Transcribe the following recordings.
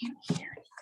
can't hear anything.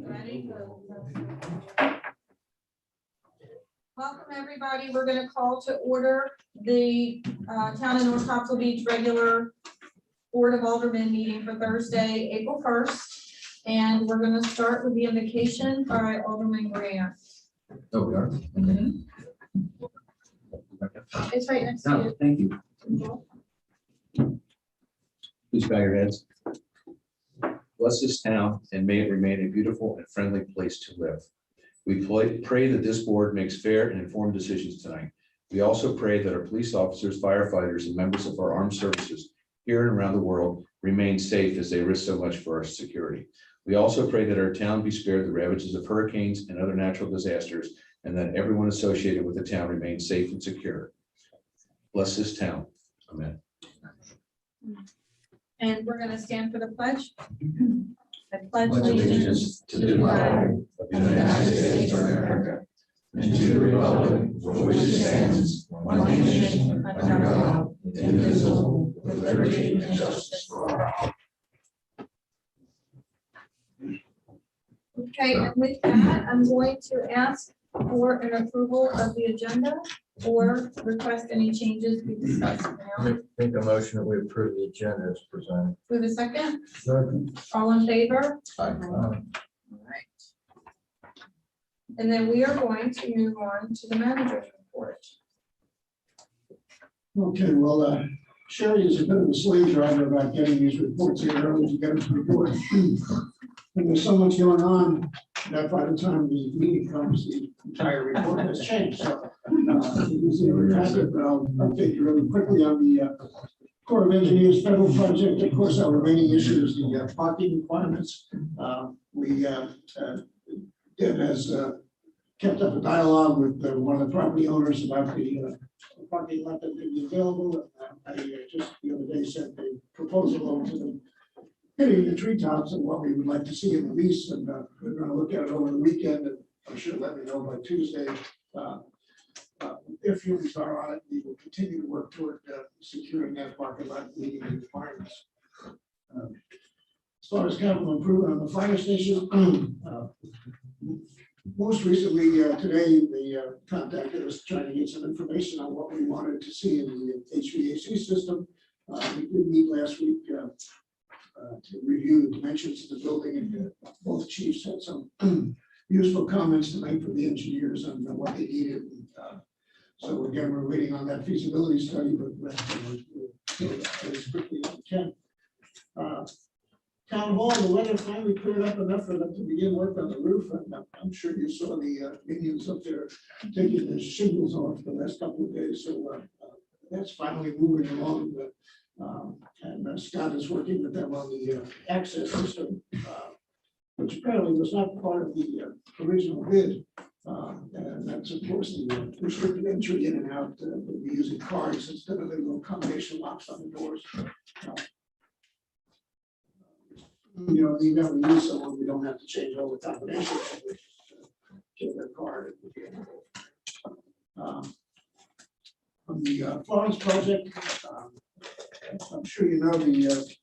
Ready? Welcome, everybody. We're going to call to order the Town of North Topsail Beach regular Board of Aldermen meeting for Thursday, April 1st. And we're going to start with the invocation by Alderman Grant. Oh, we are? Mhm. It's right next to No, you. thank you. Please bow your heads. Bless this town and may it remain a beautiful and friendly place to live. We pray that this board makes fair and informed decisions tonight. We also pray that our police officers, firefighters, and members of our armed services here and around the world remain safe as they risk so much for our security. We also pray that our town be spared the ravages of hurricanes and other natural disasters, and that everyone associated with the town remains safe and secure. Bless this town. Amen. And we're going to stand for the pledge. I pledge Allegiance to the flag of the United States of America and to the republic for which it stands, one nation, under God, indivisible, with liberty and justice for all. Okay, and with that, I'm going to ask for an approval of the agenda or request any changes we discussed now. Make a motion that we approve the agenda as presented. With a second, all in favor? All right. And then we are going to move on to the manager's report. Okay, well, Sherry is a bit of a slave driver about getting these reports in early to get them to report. And there's so much going on that by the time the meeting comes, the entire report has changed. So you see what happened, but I'll update you really quickly on the Corps of Engineers federal project. Of course, our remaining issue is the parking requirements. Deb has kept up a dialogue with one of the property owners about the parking lot that may be available. I just the other day sent a proposal over to them, hitting the treetops and what we would like to see in the lease, and we're going to look at it over the weekend, and I'm sure let me know by Tuesday. If humans are on it, we will continue to work toward securing that parking lot, meeting the requirements. As far as capital improvement on the fire station, most recently today, they contacted us trying to get some information on what we wanted to see in the HVAC system. We did meet last week to review the dimensions of the building, and both chiefs had some useful comments to make for the engineers on what they needed. So again, we're waiting on that feasibility study, but we'll do it as quickly as we can. Town hall, the weather finally cleared up enough for them to begin work on the roof, and I'm sure you saw the minions up there taking the shingles off the last couple of days. So that's finally moving along. And Scott is working with them on the access system, which apparently was not part of the original bid. And that's of course the restricted entry in and out. We'll be using cards instead of the little combination locks on the doors. You know, even if we use someone, we don't have to change all the combinations. Get their card. On the Florence project, I'm sure you know the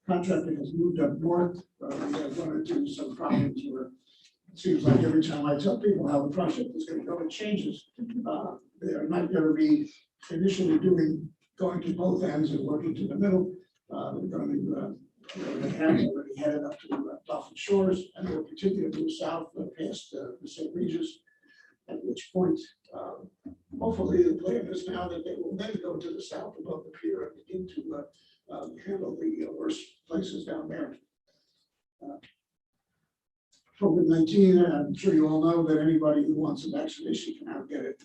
contractor has moved up north. We have run into some problems where it seems like every time I tell people how the project is going to go, it changes. They are not going to be initially going to both ends and working to the middle. They're going to they have already headed up to Dolphin Shores, and they'll continue to move south past the St. Regis, at which point, hopefully the plan is now that they will then go to the south above the pier and begin to handle the worst places down there. COVID-19, I'm sure you all know that anybody who wants a vaccination can now get it.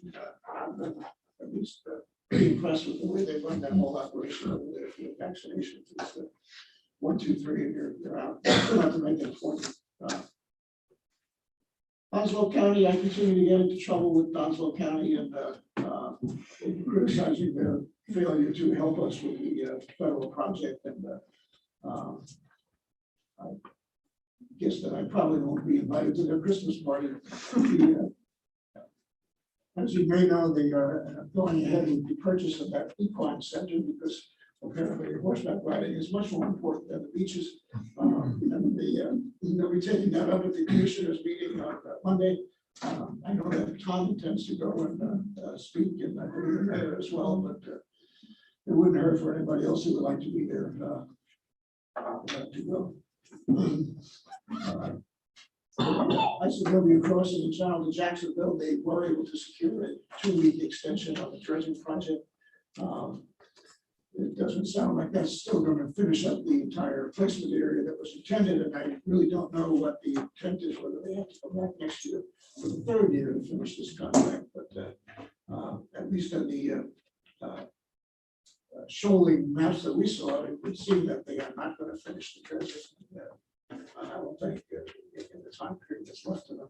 At least pretty impressed with the way they run that whole operation over there for the vaccination. It's 1, 2, 3, and you're out. You don't have to make an appointment. Boswell County, I continue to get into trouble with Boswell County and criticizing their failure to help us with the federal project. And I guess that I probably won't be invited to their Christmas party. As you may know, they are going ahead with the purchase of that equine center because apparently horseback riding is much more important than the beaches. And they'll be taking that up at the commissioners meeting on Monday. I know that Tom intends to go and speak, and I believe the mayor as well, but it wouldn't hurt for anybody else who would like to be there to go. I said they'll be crossing the channel to Jacksonville. They were able to secure a 2-week extension on the dredging project. It doesn't sound like that's still going to finish up the entire placement area that was intended, and I really don't know what the intent is, whether they have to come back next year for the 3rd year to finish this contract. But at least on the shoaling maps that we saw, it would seem that they are not going to finish the dredging. I don't think in the time period that's left of them.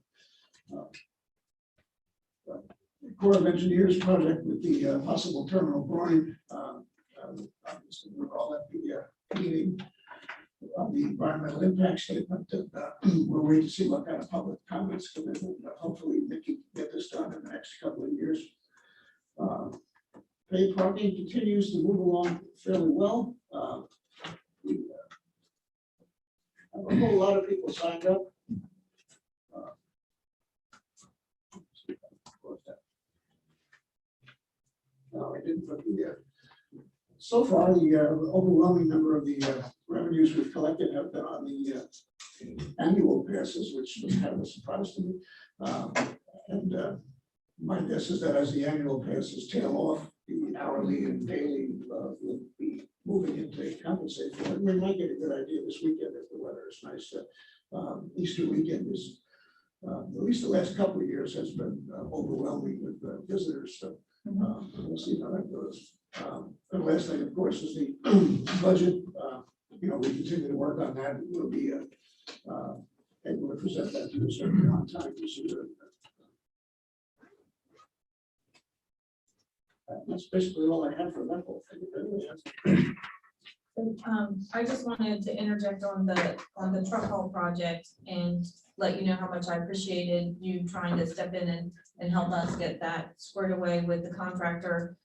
The Corps of Engineers project with the possible terminal groin. Obviously, we're all at the meeting on the environmental impact statement, and we'll wait to see what kind of public comments come in. And hopefully, Nikki can get this done in the next couple of years. Paid parking continues to move along fairly well. A whole lot of people signed up. No, I didn't put the, so far, the overwhelming number of the revenues we've collected have been on the annual passes, which was kind of a surprise to me. And my guess is that as the annual passes tail off, the hourly and daily will be moving into compensate for it. We might get a good idea this weekend if the weather is nice. Easter weekend is, at least the last couple of years, has been overwhelming with visitors. So we'll see how that goes. And the last thing, of course, is the budget. You know, we continue to work on that. We'll be able to present that to the circuit on time this year. That's basically all I have for that whole thing. I just wanted to interject on the truck haul project and let you know how much I appreciated you trying to step in and help us get that squared away with the contractor.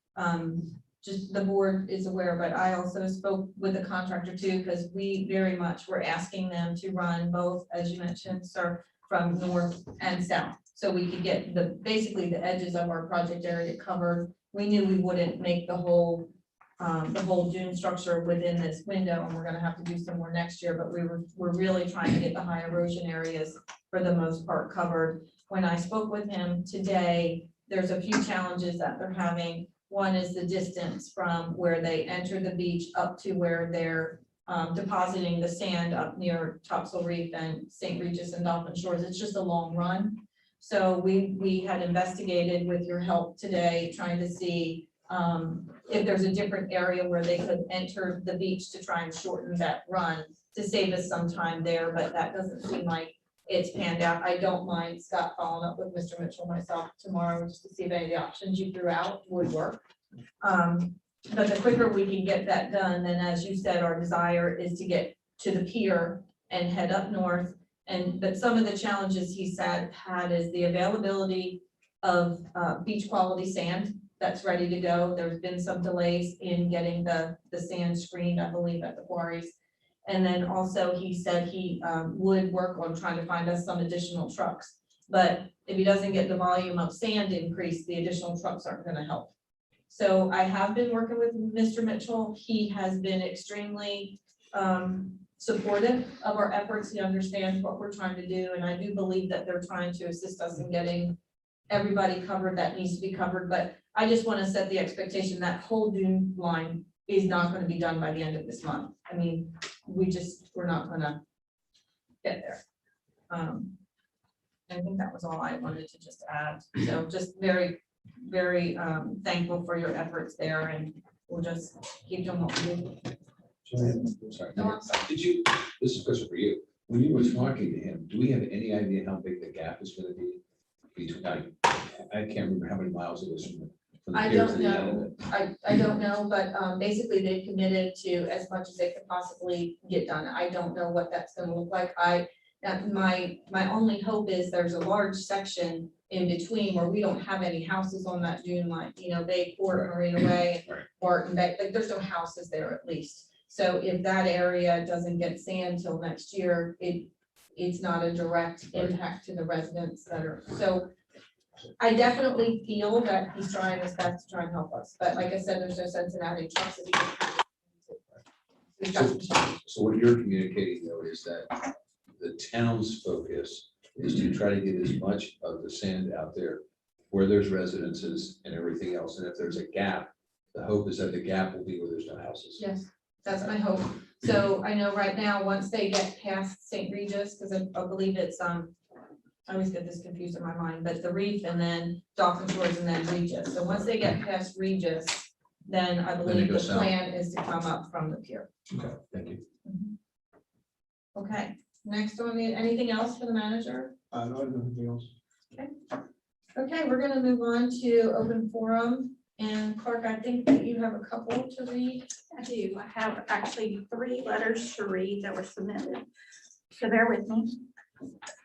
Just the board is aware, but I also spoke with the contractor too, because we very much were asking them to run both, as you mentioned, sir, from north and south. So we could get basically the edges of our project area covered. We knew we wouldn't make the whole dune structure within this window, and we're gonna have to do some more next year, but we're really trying to get the high erosion areas for the most part covered. When I spoke with him today, there's a few challenges that they're having. One is the distance from where they enter the beach up to where they're depositing the sand up near Topsail Reef and St. Regis and Dolphin Shores. It's just a long run. So we had investigated with your help today, trying to see if there's a different area where they could enter the beach to try and shorten that run to save us some time there, but that doesn't seem like it's panned out. I don't mind Scott following up with Mr. Mitchell myself tomorrow just to see if any of the options you threw out would work. But the quicker we can get that done, then as you said, our desire is to get to the pier and head up north. But some of the challenges he had is the availability of beach quality sand that's ready to go. There's been some delays in getting the sand screened, I believe, at the quarries. And then also he said he would work on trying to find us some additional trucks. But if he doesn't get the volume of sand increase, the additional trucks aren't gonna help. So I have been working with Mr. Mitchell. He has been extremely supportive of our efforts. He understands what we're trying to do. And I do believe that they're trying to assist us in getting everybody covered that needs to be covered. But I just want to set the expectation that whole dune line is not going to be done by the end of this month. I mean, we're not going to get there. I think that was all I wanted to just add. So just very, very thankful for your efforts there, and we'll just keep doing what we do. I'm sorry. This is a question for you. When you were talking to him, do we have any idea how big the gap is going to be between? I can't remember how many miles it is from the I pier to don't the end of know. it. I don't know, but basically they committed to as much as they could possibly get done. I don't know what that's gonna look like. My only hope is there's a large section in between where we don't have any houses on that dune line, you know, Bayport, Marina Way, Right. Barton Bay, like there's no houses there at least. So if that area doesn't get sand till next year, it's not a direct impact to the residents that are, so I definitely feel that he's trying his best to try and help us, but like I said, there's no sense in adding trucks if So what you're communicating though is that the town's focus is to try to get as much of the sand out there where there's residences and everything else. And if there's a gap, the hope is that the gap will be where there's no houses. Yes, that's my hope. So I know right now, once they get past St. Regis, because I believe it's, I always get this confused in my mind, but the Reef and then Dolphin Shores and then Regis. So once they get past Regis, then I believe go the south. plan is to come up from the pier. Okay, thank you. Okay, next on the, anything else for the manager? I don't have anything else. Okay, we're gonna move on to open forum. And Clark, I think that you have a couple to read. I do. I have actually 3 letters to read that were submitted. So bear with me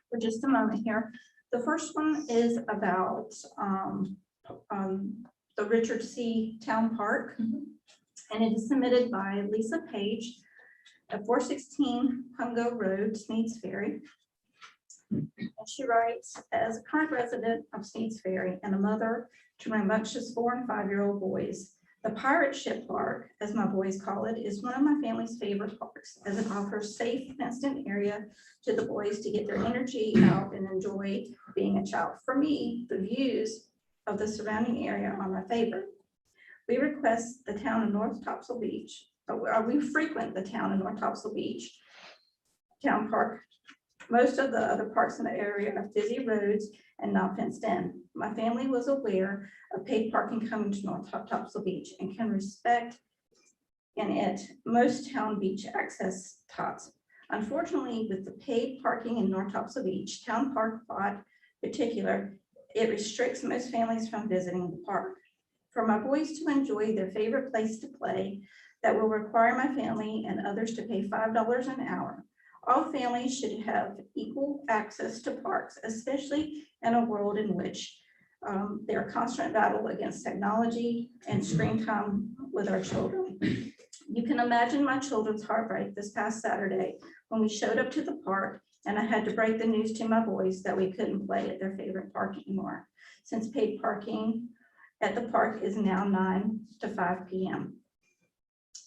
for just a moment here. The first one is about the Richard C. Town Park. And it is submitted by Lisa Page at 416 Pungo Road, Sneed's Ferry. And she writes, as a current resident of Sneed's Ferry and a mother to rambunctious 4 and 5-year-old boys, the Pirate Ship Park, as my boys call it, is one of my family's favorite parks, as it offers safe, fenced-in area to the boys to get their energy out and enjoy being a child. For me, the views of the surrounding area are my favorite. We request the town of North Topsail Beach, we frequent the town of North Topsail Beach Town Park. Most of the other parks in the area have busy roads and not fenced in. My family was aware of paid parking coming to North Topsail Beach and can respect in it most town beach access tots. Unfortunately, with the paid parking in North Topsail Beach Town Park lot particular, it restricts most families from visiting the park. For my boys to enjoy their favorite place to play, that will require my family and others to pay $5 an hour. All families should have equal access to parks, especially in a world in which there are constant battle against technology and screen time with our children. You can imagine my children's heartbreak this past Saturday when we showed up to the park and I had to break the news to my boys that we couldn't play at their favorite park anymore, since paid parking at the park is now 9 to 5 p.m.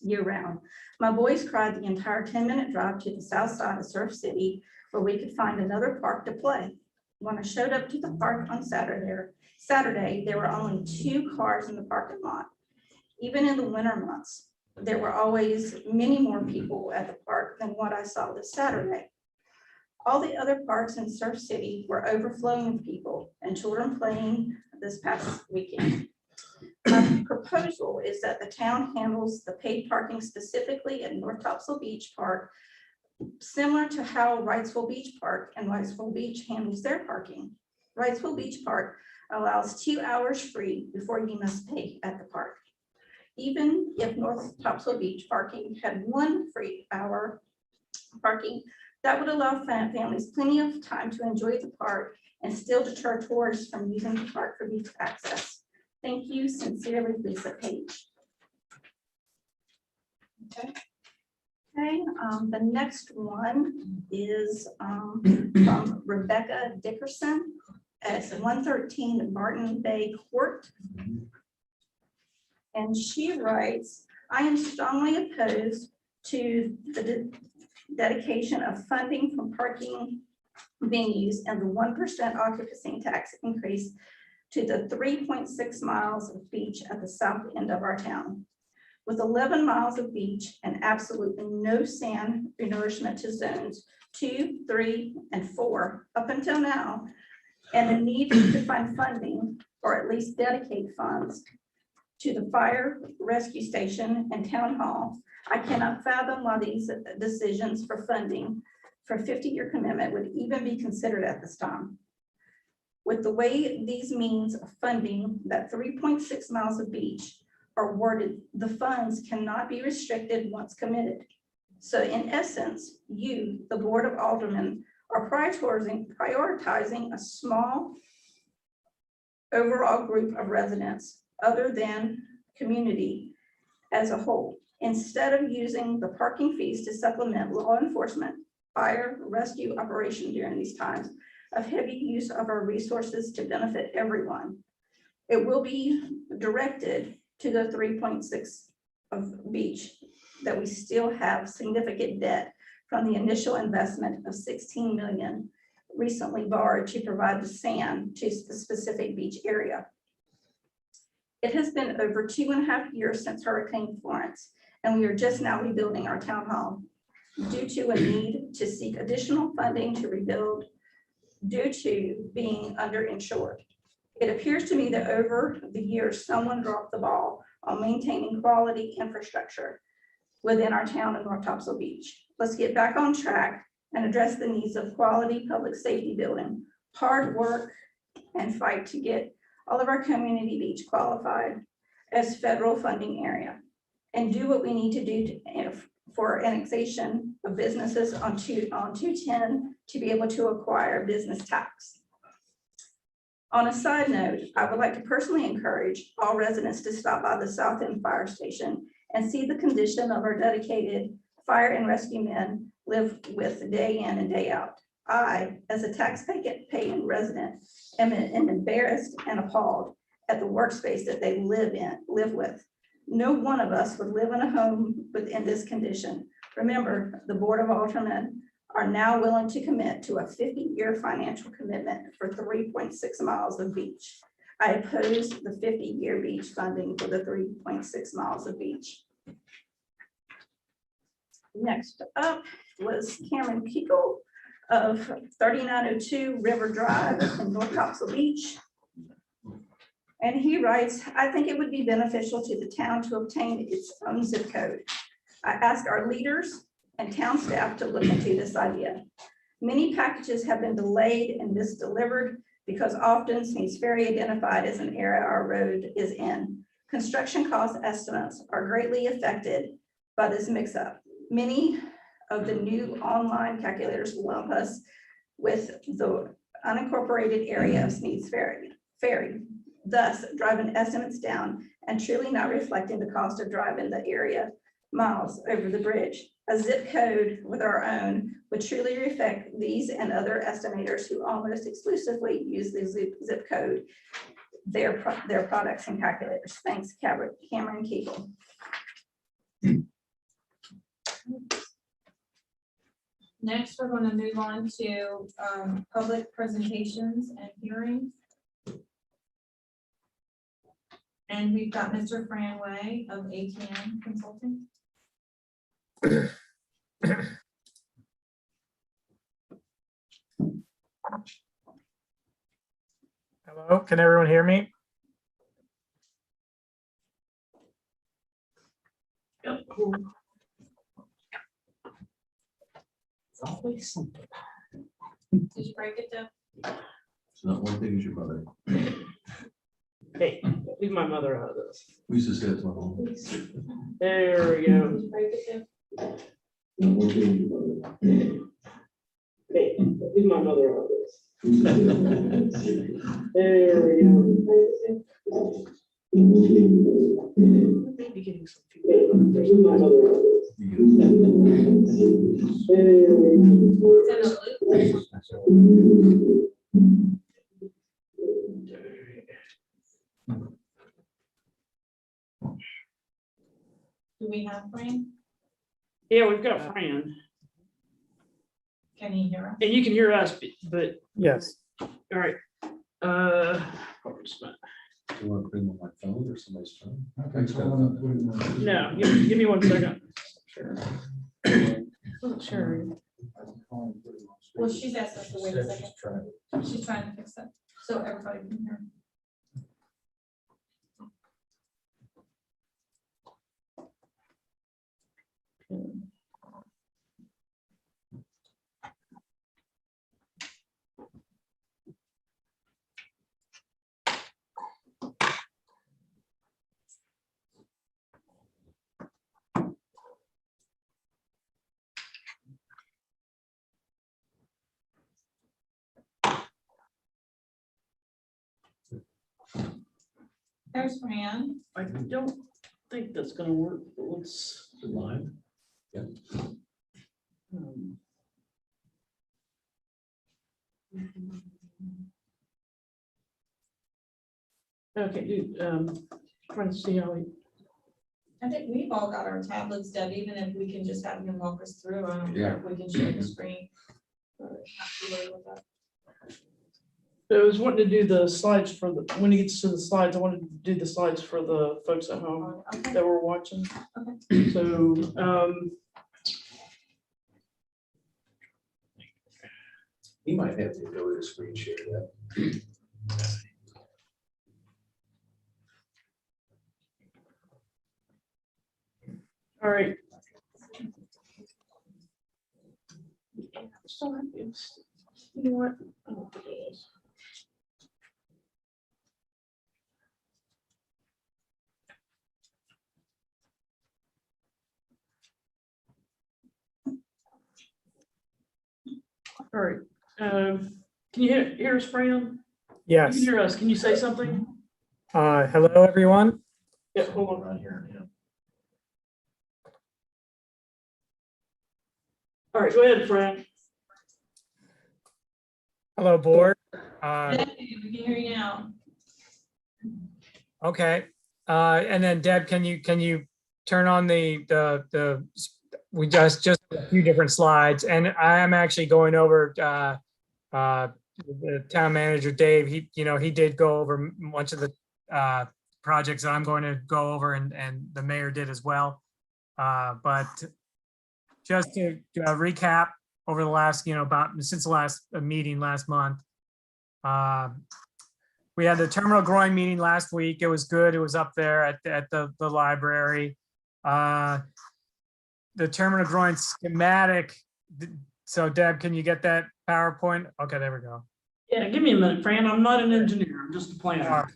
year-round. My boys cried the entire 10-minute drive to the south side of Surf City where we could find another park to play. When I showed up to the park on Saturday, there were only 2 cars in the parking lot. Even in the winter months, there were always many more people at the park than what I saw this Saturday. All the other parks in Surf City were overflowing with people and children playing this past weekend. My proposal is that the town handles the paid parking specifically at North Topsail Beach Park, similar to how Wrightsville Beach Park and Wrightsville Beach handles their parking. Wrightsville Beach Park allows 2 hours free before you must pay at the park. Even if North Topsail Beach parking had 1 free hour parking, that would allow families plenty of time to enjoy the park and still deter tourists from using the park for beach access. Thank you, sincerely, Lisa Page. Okay. The next one is from Rebecca Dickerson at 113 Martin Bay Court. And she writes, I am strongly opposed to the dedication of funding from parking venues and the 1% occupancy tax increase to the 3.6 miles of beach at the south end of our town. With 11 miles of beach and absolutely no sand renourishment to zones 2, 3, and 4 up until now, and the need to find funding or at least dedicate funds to the fire rescue station and town hall, I cannot fathom why these decisions for funding for 50-year commitment would even be considered at this time. With the way these means of funding that 3.6 miles of beach are worded, the funds cannot be restricted once committed. So in essence, you, the Board of Aldermen, are prioritizing a small overall group of residents other than community as a whole, instead of using the parking fees to supplement law enforcement, fire, rescue operation during these times of heavy use of our resources to benefit everyone. It will be directed to the 3.6 of beach that we still have significant debt from the initial investment of 16 million recently borrowed to provide the sand to the specific beach area. It has been over 2.5 years since Hurricane Florence, and we are just now rebuilding our town hall due to a need to seek additional funding to rebuild due to being underinsured. It appears to me that over the years, someone dropped the ball on maintaining quality infrastructure within our town of North Topsail Beach. Let's get back on track and address the needs of quality public safety building, hard work, and fight to get all of our community beach qualified as federal funding area, and do what we need to do for annexation of businesses on 210 to be able to acquire business tax. On a side note, I would like to personally encourage all residents to stop by the South End Fire Station and see the condition of our dedicated fire and rescue men live with day in and day out. I, as a tax-paying resident, am embarrassed and appalled at the workspace that they live with. No one of us would live in a home within this condition. Remember, the Board of Aldermen are now willing to commit to a 50-year financial commitment for 3.6 miles of beach. I oppose the 50-year beach funding for the 3.6 miles of beach. Next up was Cameron Keegle of 3902 River Drive in North Topsail Beach. And he writes, I think it would be beneficial to the town to obtain its own zip code. I ask our leaders and town staff to look into this idea. Many packages have been delayed and misdelivered because often Sneads Ferry identified as an area our road is in. Construction cost estimates are greatly affected by this mix-up. Many of the new online calculators lump us with the unincorporated area of Sneads Ferry, thus driving estimates down and truly not reflecting the cost of driving the area miles over the bridge. A zip code with our own would truly reflect these and other estimators who almost exclusively use the zip code, their products and calculators. Thanks, Cameron Keegle. Next, we're going to move on to public presentations and hearings. And we've got Mr. Franway of ATM Consulting. Hello, can everyone hear me? Yep. It's always something. Did you break it down? It's not one thing as your mother. Hey, leave my mother out of this. We used to say it to my mom. There we go. Did you break it down? Not one thing as your mother. Hey, leave my mother out of this. There we go. Maybe getting some feedback. Leave my mother out of this. There we go. It's in a loop. Do we have Fran? Yeah, we've got Fran, Can he hear us? and you can hear us, but Yes. all right. Probably just not- Do you want to put them on my phone or somebody's phone? No, give me 1 second. Sure. Wasn't sure. Well, she's asked us to wait a second. She's trying to fix it, so everybody can hear. There's Fran. I don't think that's gonna work, but let's. Live? Yeah. Okay, dude, trying to see how we. I think we've all got our tablets, Deb, even if we can just have him walk us through. I don't care if we can share the screen. Not too worried with that. I was wanting to do the slides for the, when he gets to the slides, I wanted to do the slides for the folks at home Okay. that were watching. Okay. So, He might have the ability to screen share that. all right. You know what? I don't think it is. All right, can you hear us, Fran? You Yes. can hear us. Can you say something? Hello, everyone. Yeah, hold on. Around here, yeah. All right, go ahead, Fran. Hello, board. We can hear you now. Okay. And then Deb, can you turn on we just a few different slides, and I am actually going over the town manager, Dave. He did go over much of the projects that I'm going to go over, and the mayor did as well. But just to recap over the last, since the last meeting last month. We had the terminal growing meeting last week. It was good. It was up there at the library. The terminal growing schematic. So Deb, can you get that PowerPoint? Okay, there we go. Yeah, give me a minute, Fran. I'm not an engineer. I'm just a planner.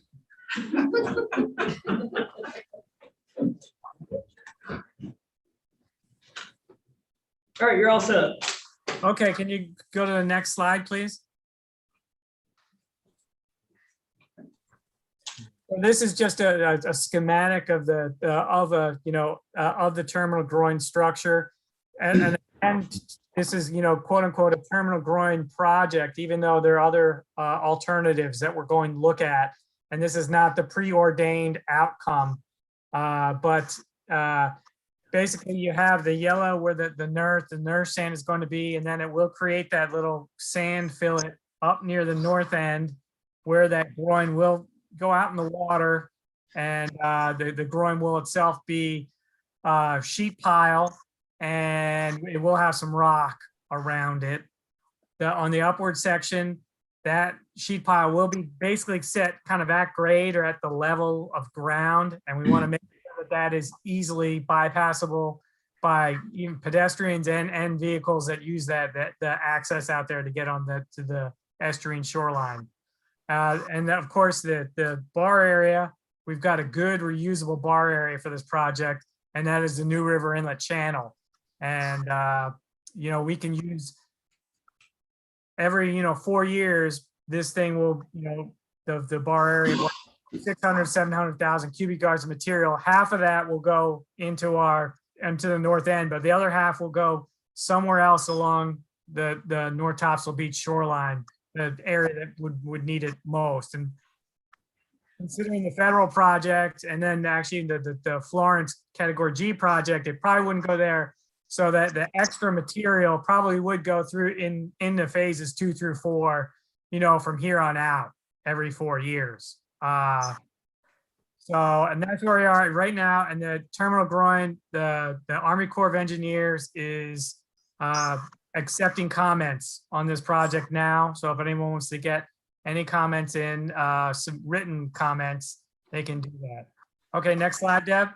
All right, you're all set. Okay, can you go to the next slide, please? This is just a schematic of the terminal groin structure, and this is quote unquote a terminal groin project, even though there are other alternatives that we're going to look at, and this is not the preordained outcome, but basically you have the yellow where the NERTH sand is going to be, and then it will create that little sand fillet up near the north end where that groin will go out in the water, and the groin will itself be sheet pile, and it will have some rock around it. On the upward section, that sheet pile will be basically set kind of at grade or at the level of ground, and we want to make sure that that is easily bypassable by even pedestrians and vehicles that use the access out there to get on to the estuarine shoreline. And of course, the bar area, we've got a good reusable bar area for this project, and that is the New River Inlet Channel. And, we can use every, 4 years, this thing will, the bar area, 600, 700,000 cubic yards of material. Half of that will go into the north end, but the other half will go somewhere else along the North Topsail Beach shoreline, the area that would need it most. And considering the federal project and then actually the Florence Category G project, it probably wouldn't go there. So that the extra material probably would go through in the phases 2 through 4, from here on out every 4 years. And that's where we are right now. And the terminal groin, the Army Corps of Engineers is accepting comments on this project now. So if anyone wants to get any comments in, some written comments, they can do that. Okay, next slide, Deb.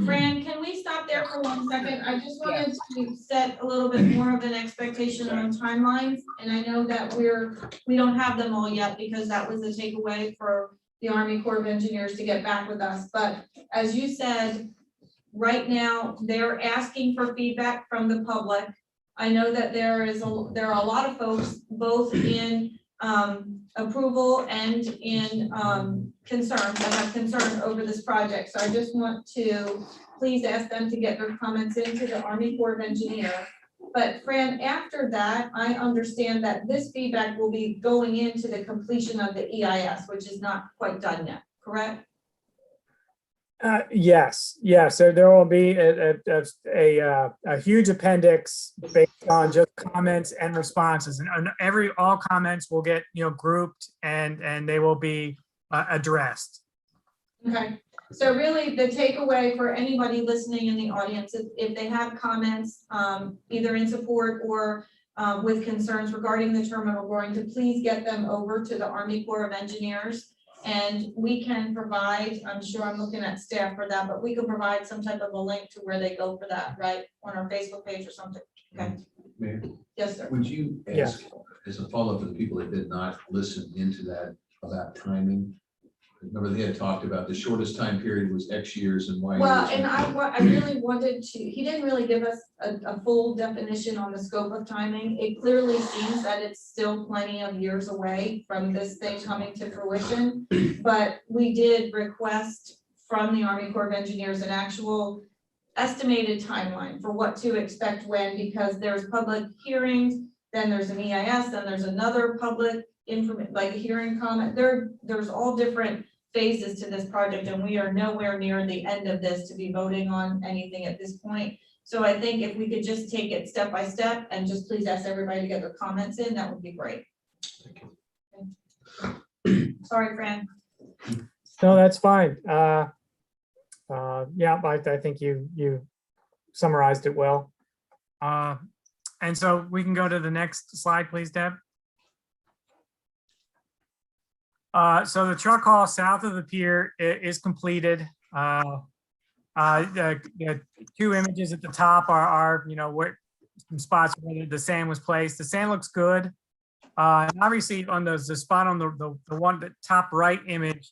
Fran, can we stop there for 1 second? I just wanted to set a little bit more of an expectation on timelines. And I know that we don't have them all yet because that was a takeaway for the Army Corps of Engineers to get back with us. But as you said, right now, they're asking for feedback from the public. I know that there are a lot of folks both in approval and in concern, that have concern over this project. So I just want to please ask them to get their comments into the Army Corps of Engineers. But Fran, after that, I understand that this feedback will be going into the completion of the EIS, which is not quite done yet, correct? Yes. So there will be a huge appendix based on just comments and responses, and all comments will get grouped and they will be addressed. Okay, so really the takeaway for anybody listening in the audience, if they have comments, either in support or with concerns regarding the terminal growing, to please get them over to the Army Corps of Engineers. And we can provide, I'm sure I'm looking at staff for that, but we can provide some type of a link to where they go for that, right? On our Facebook page or something. Okay. Mayor, Yes, sir. would you ask, as a follow-up for the people that did not listen into that about timing? Remember, they had talked about the shortest time period was X years and Y years. Well, and I really wanted to, he didn't really give us a full definition on the scope of timing. It clearly seems that it's still plenty of years away from this thing coming to fruition. But we did request from the Army Corps of Engineers an actual estimated timeline for what to expect when, because there's public hearings, then there's an EIS, then there's another public like a hearing comment. There's all different phases to this project, and we are nowhere near the end of this to be voting on anything at this point. So I think if we could just take it step by step and just please ask everybody to get their comments in, that would be great. Sorry, Fran. No, that's fine. Yeah, I think you summarized it well. And so we can go to the next slide, please, Deb. So the truck haul south of the pier is completed. The two images at the top are where some spots where the sand was placed. The sand looks good. And obviously on the spot on the one, the top right image,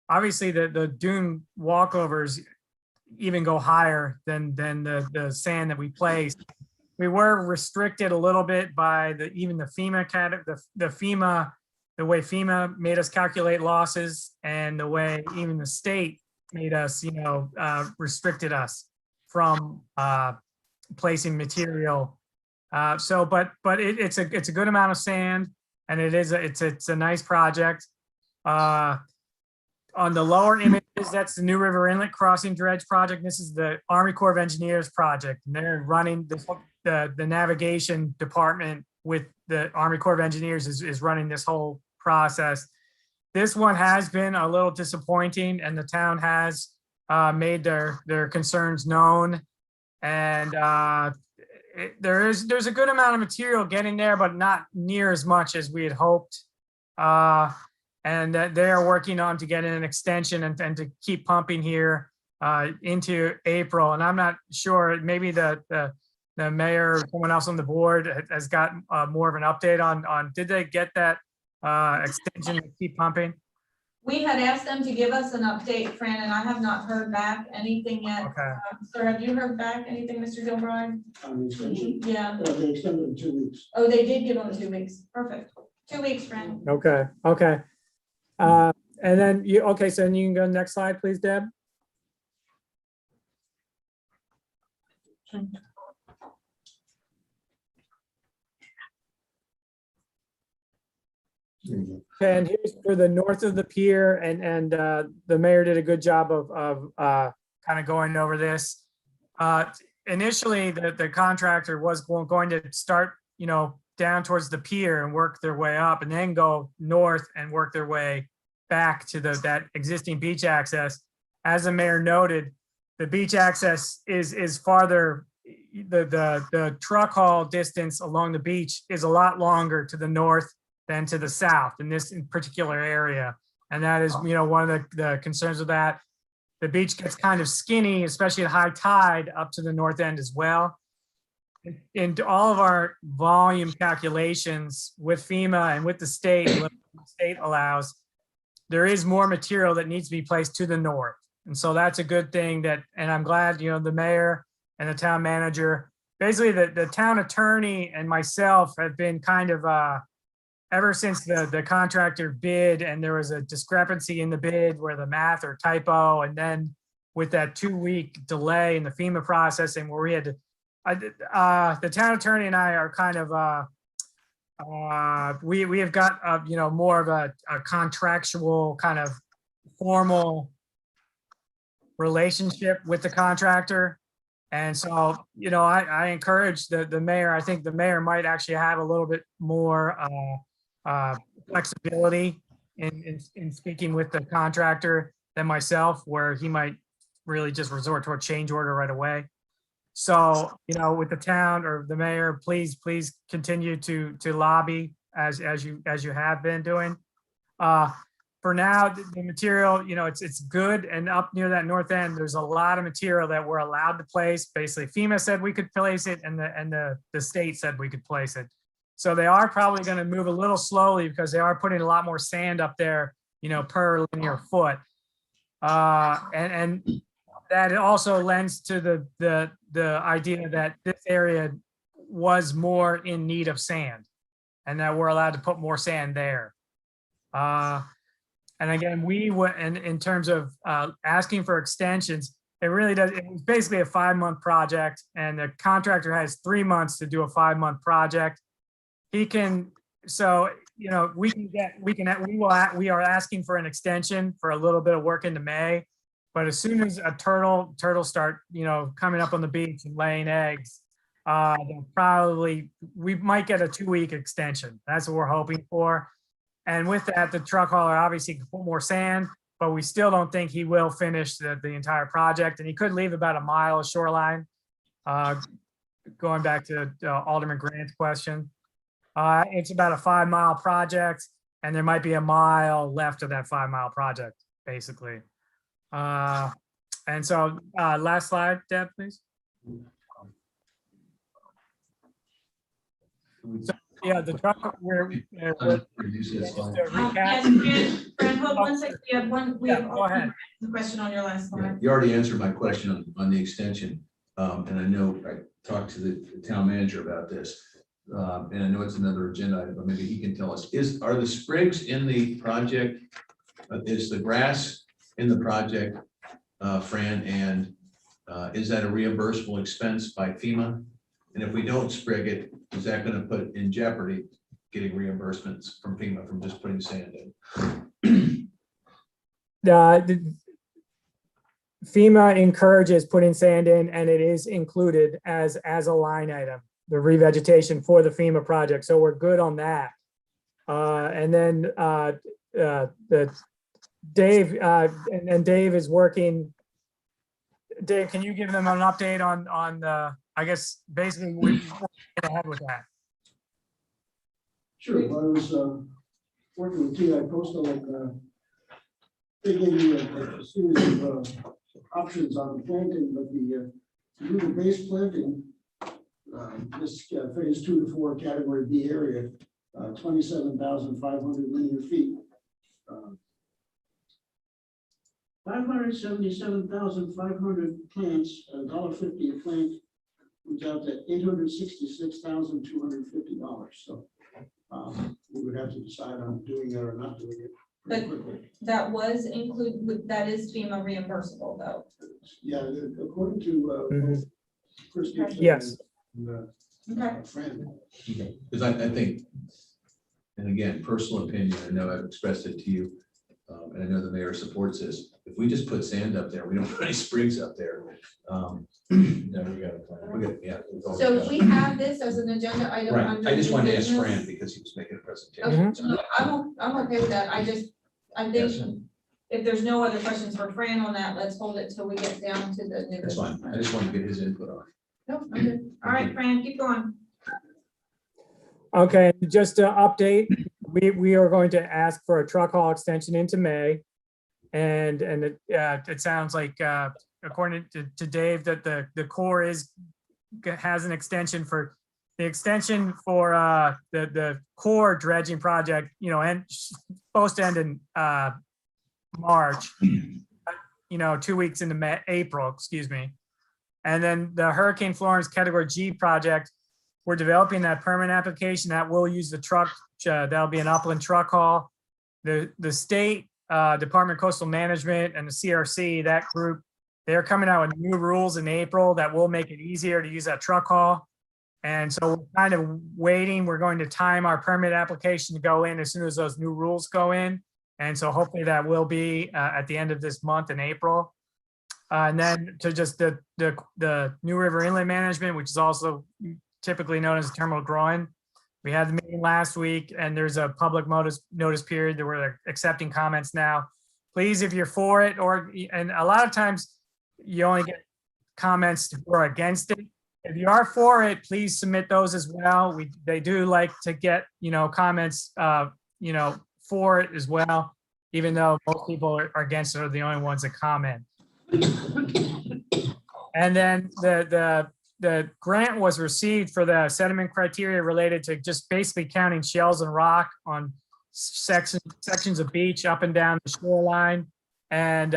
obviously the dune walkovers even go higher than the sand that we placed. We were restricted a little bit by even the FEMA FEMA, the way FEMA made us calculate losses, and the way even the state made us, restricted us from placing material. But it's a good amount of sand, and it's a nice project. On the lower images, that's the New River Inlet Crossing Dredge project. This is the Army Corps of Engineers project, and they're running the navigation department with the Army Corps of Engineers is running this whole process. This one has been a little disappointing, and the town has made their concerns known. And there's a good amount of material getting there, but not near as much as we had hoped. And that they are working on to get an extension and to keep pumping here into April. And I'm not sure, maybe the mayor or someone else on the board has got more of an update on did they get that extension to keep pumping? We had asked them to give us an update, Fran, and I have not heard back anything yet. Okay. Sir, have you heard back anything, Mr. Gilbride? On the extension, Yeah. they extended in 2 weeks. Oh, they did give them 2 weeks. Perfect. 2 weeks, Fran. Okay. And then so then you can go next slide, please, Deb. And here's for the north of the pier, and the mayor did a good job of kind of going over this. Initially, the contractor was going to start, down towards the pier and work their way up, and then go north and work their way back to that existing beach access. As the mayor noted, the beach access is farther. The truck haul distance along the beach is a lot longer to the north than to the south in this particular area. And that is, one of the concerns with that. The beach gets kind of skinny, especially at high tide up to the north end as well. In all of our volume calculations with FEMA and with the state, what the state allows, there is more material that needs to be placed to the north. And so that's a good thing and I'm glad, the mayor and the town manager, basically the town attorney and myself have been kind of, ever since the contractor bid and there was a discrepancy in the bid where the math or typo, and then with that 2-week delay in the FEMA processing where we had to, the town attorney and I are kind of, we have got, more of a contractual kind of formal relationship with the contractor. And so, I encourage the mayor, I think the mayor might actually have a little bit more flexibility in speaking with the contractor than myself, where he might really just resort to a change order right away. So, with the town or the mayor, please continue to lobby as you have been doing. For now, the material, it's good, and up near that north end, there's a lot of material that we're allowed to place. Basically, FEMA said we could place it, and the state said we could place it. So they are probably going to move a little slowly because they are putting a lot more sand up there, per linear foot. And that also lends to the idea that this area was more in need of sand, and that we're allowed to put more sand there. And again, we would, and in terms of asking for extensions, it really does, it was basically a 5-month project, and the contractor has 3 months to do a 5-month project. He can, so, you know, we are asking for an extension for a little bit of work into May. But as soon as turtles start, you know, coming up on the beach and laying eggs, we might get a 2-week extension. That's what we're hoping for. And with that, the truck hauler obviously can put more sand, but we still don't think he will finish the entire project. And he could leave about a mile of shoreline. Going back to Alderman Grant's question. It's about a 5-mile project, and there might be a mile left of that 5-mile project, basically. And so, last slide, Deb, please. So, yeah, the truck, Reduce this just line. to Yes, recap. Fran, hold one second. We have one, we Yeah, have go ahead. a question on your last Yeah, slide. you already answered my question on the extension. And I know I talked to the town manager about this. And I know it's another agenda item, but maybe he can tell us, are the sprigs in the project, is the grass in the project, Fran, and is that a reimbursable expense by FEMA? And if we don't sprig it, is that gonna put in jeopardy getting reimbursements from FEMA from just putting sand in? FEMA encourages putting sand in, and it is included as a line item, the revegetation for the FEMA project. So we're good on that. And then Dave, and Dave is working. Dave, can you give them an update on the, I guess, basically we're ahead with that. Sure, well, I was working with TI Postal and thinking a series of options on the planting, but the new base planting, this phase 2 to 4 category B area, 27,500 linear feet. 577,500 plants, $1.50 a plant, comes out to $866,250. So we would have to decide on doing it or not doing it pretty quickly. That was that is FEMA reimbursable though. Yeah, according to Chris Gibson. Yes. And, Okay. Fran. Because I think, and again, personal opinion, I know I've expressed it to you, and I know the mayor supports this. If we just put sand up there, we don't put any sprigs up there. Yeah, we got a plan. Yeah. it's all- So if we have this as an agenda item Right, under. I just new wanted to ask business- Fran because he was making a presentation. Okay, no, I'm okay with that. I think Yes. if there's no other questions for Fran on that, let's hold it till we get down to the new That's business. fine. I just wanted to get his input on it. No, I'm good. All right, Fran, keep going. Okay, just to update, we are going to ask for a truck haul extension into May. And it sounds like, according to Dave, that the Corps has an extension for the Corps dredging project, you know, and supposed to end in March, you know, 2 weeks into April, excuse me. And then the Hurricane Florence Category G project, we're developing that permit application that will use the truck. That'll be an upland truck haul. The state Department of Coastal Management and the CRC, that group, they're coming out with new rules in April that will make it easier to use that truck haul. And so we're kind of waiting. We're going to time our permit application to go in as soon as those new rules go in. And so hopefully that will be at the end of this month in April. And then to just the New River Inland Management, which is also typically known as Terminal Groin. We had the meeting last week and there's a public notice period that we're accepting comments now. Please, if you're for it, and a lot of times you only get comments who are against it. If you are for it, please submit those as well. They do like to get, you know, comments, you know, for it as well, even though most people are against it are the only ones that comment. And then the grant was received for the sediment criteria related to just basically counting shells and rock on sections of beach up and down the shoreline. And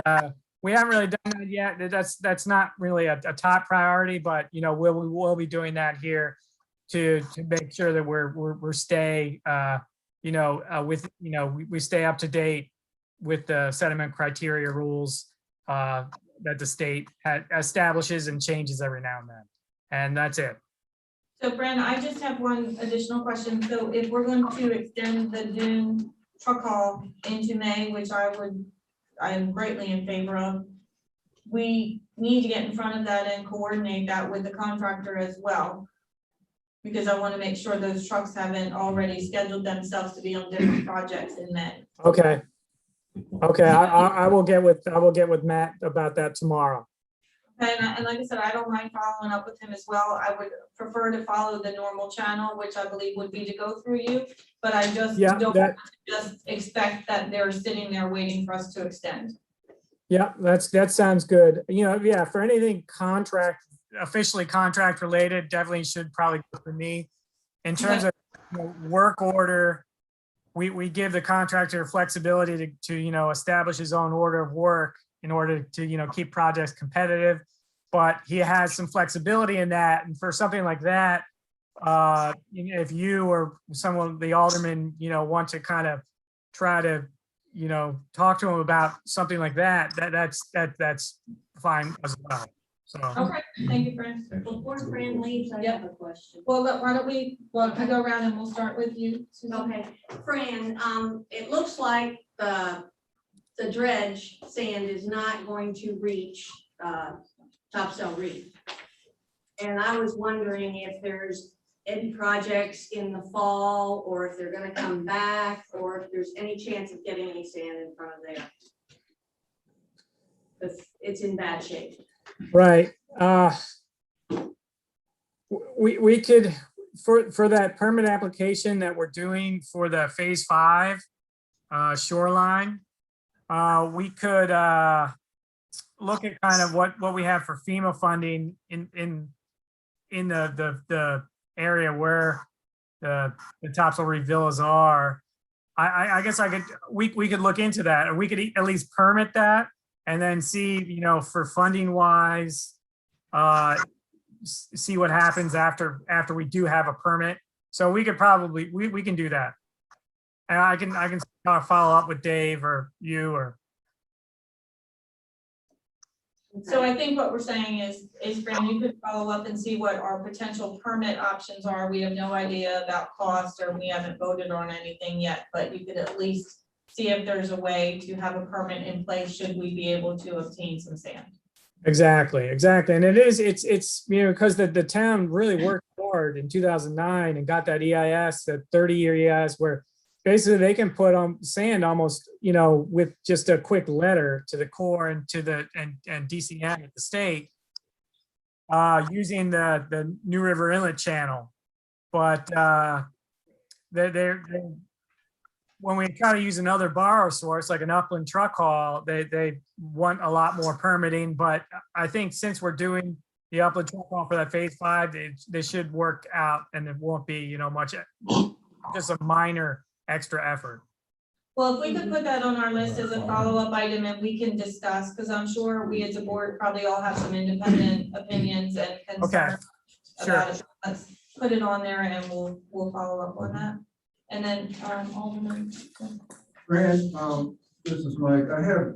we haven't really done that yet. That's not really a top priority, but you know, we'll be doing that here to make sure that we're stay you know, with, you know, we stay up to date with the sediment criteria rules that the state establishes and changes every now and then. And that's it. So Brent, I just have one additional question. So if we're going to extend the Dune truck haul into May, which I am greatly in favor of, we need to get in front of that and coordinate that with the contractor as well. Because I want to make sure those trucks haven't already scheduled themselves to be on different projects in May. Okay. Okay, I will get with Matt about that tomorrow. And like I said, I don't mind following up with him as well. I would prefer to follow the normal channel, which I believe would be to go through you. But I just Yeah, don't that, just expect that they're sitting there waiting for us to extend. yeah, that sounds good. You know, yeah, for anything officially contract related, definitely should probably go for me. In terms of work order, we give the contractor flexibility to establish his own order of work in order to keep projects competitive, but he has some flexibility in that. And for something like that, if you or someone, the alderman, want to kind of try to talk to him about something like that's fine as well. So Okay, thank you, Fran. Before Fran leaves, I have a question. Well, why don't we go around and we'll start with you, Susan. Okay, Fran, it looks like the dredge sand is not going to reach, Topsail Reef. And I was wondering if there's any projects in the fall, or if they're gonna come back, or if there's any chance of getting any sand in front of there. If it's in bad shape. right. We could, for that permit application that we're doing for the phase 5 shoreline, we could look at kind of what we have for FEMA funding in the area where the Topsail Reef villas are. I guess we could look into that, or we could at least permit that and then see, for funding wise, see what happens after we do have a permit. So we could probably, we can do that. And I can follow up with Dave or you or. So I think what we're saying is Fran, you could follow up and see what our potential permit options are. We have no idea about cost, or we haven't voted on anything yet, but you could at least see if there's a way to have a permit in place should we be able to obtain some sand. Exactly. And it's because the town really worked hard in 2009 and got that EIS, that 30-year EIS, where basically they can put on sand almost, with just a quick letter to the Corps and to and DCN at the state, using the New River Inlet channel. But they're when we try to use another borrow source like an upland truck haul, they want a lot more permitting. But I think since we're doing the upland truck haul for that phase 5, they should work out, and it won't be much, just a minor extra effort. Well, if we could put that on our list as a follow-up item and we can discuss, because I'm sure we as a board probably all have some independent opinions and concerns about it. Let's put it on there and we'll follow up on that. And then, Alderman. Fran, this is Mike. I have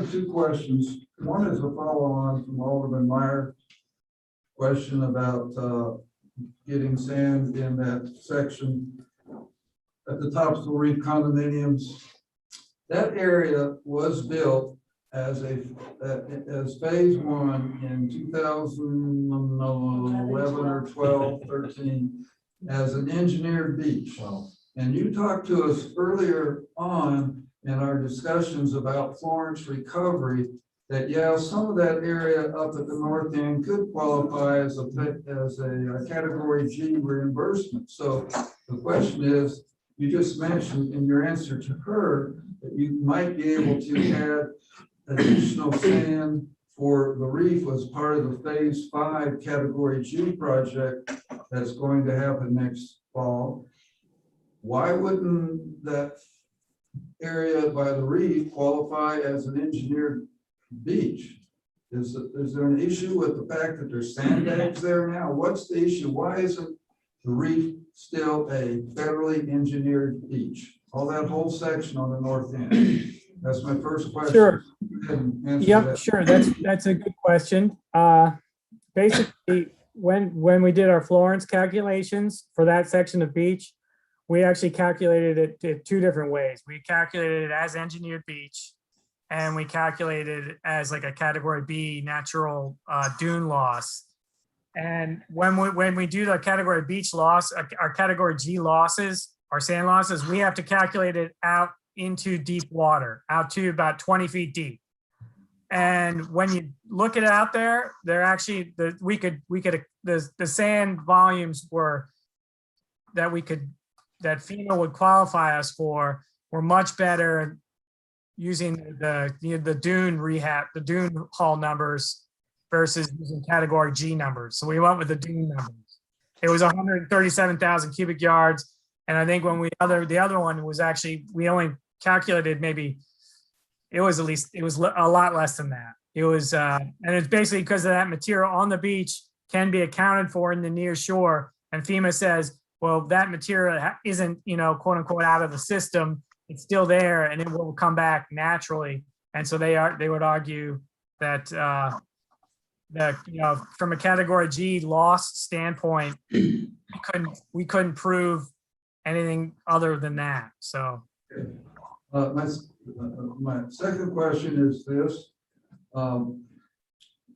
two questions. One is a follow-on from Alderman Meyer's question about getting sand in that section at the Topsail Reef condominiums. That area was built as phase 1 in 2011 or 12, 13 as an engineered beach. Wow. And you talked to us earlier on in our discussions about Florence recovery that, yeah, some of that area up at the north end could qualify as a category G reimbursement. So the question is, you just mentioned in your answer to her that you might be able to add additional sand for the reef as part of the phase 5 category G project that's going to happen next fall. Why wouldn't that area by the reef qualify as an engineered beach? Is there an issue with the fact that there's sandbags there now? What's the issue? Why isn't the reef still a federally engineered beach? All that whole section on the north end. That's my first question. Sure. Go ahead and answer Yep, that. sure. That's a good question. Basically, when we did our Florence calculations for that section of beach, we actually calculated it two different ways. We calculated it as engineered beach, and we calculated it as like a category B natural dune loss. And when we do the category beach loss, our category G losses, our sand losses, we have to calculate it out into deep water, out to about 20 feet deep. And when you look at it out there, they're actually the sand volumes that FEMA would qualify us for were much better using the dune rehab, the dune hull numbers versus using category G numbers. So we went with the dune numbers. It was 137,000 cubic yards. And I think the other one was actually, we only calculated maybe, it was a lot less than that. It was, and it's basically because of that material on the beach can be accounted for in the near shore. And FEMA says, well, that material isn't, quote unquote, out of the system. It's still there and it will come back naturally. And so they would argue that, from a category G loss standpoint, we couldn't prove anything other than that. So. My second question is this.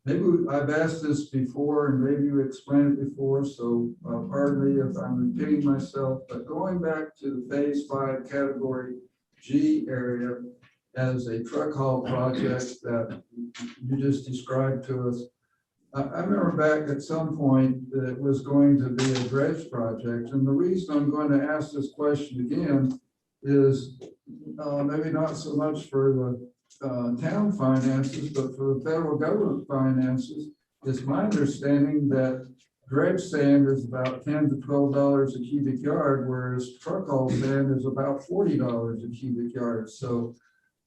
Maybe I've asked this before and maybe you explained it before, so pardon me if I'm repeating myself, but going back to the phase 5 category G area as a truck haul project that you just described to us, I remember back at some point that it was going to be a dredge project. And the reason I'm going to ask this question again is maybe not so much for the town finances, but for the federal government finances. It's my understanding that dredge sand is about $10 to $12 a cubic yard, whereas truck haul sand is about $40 a cubic yard. So,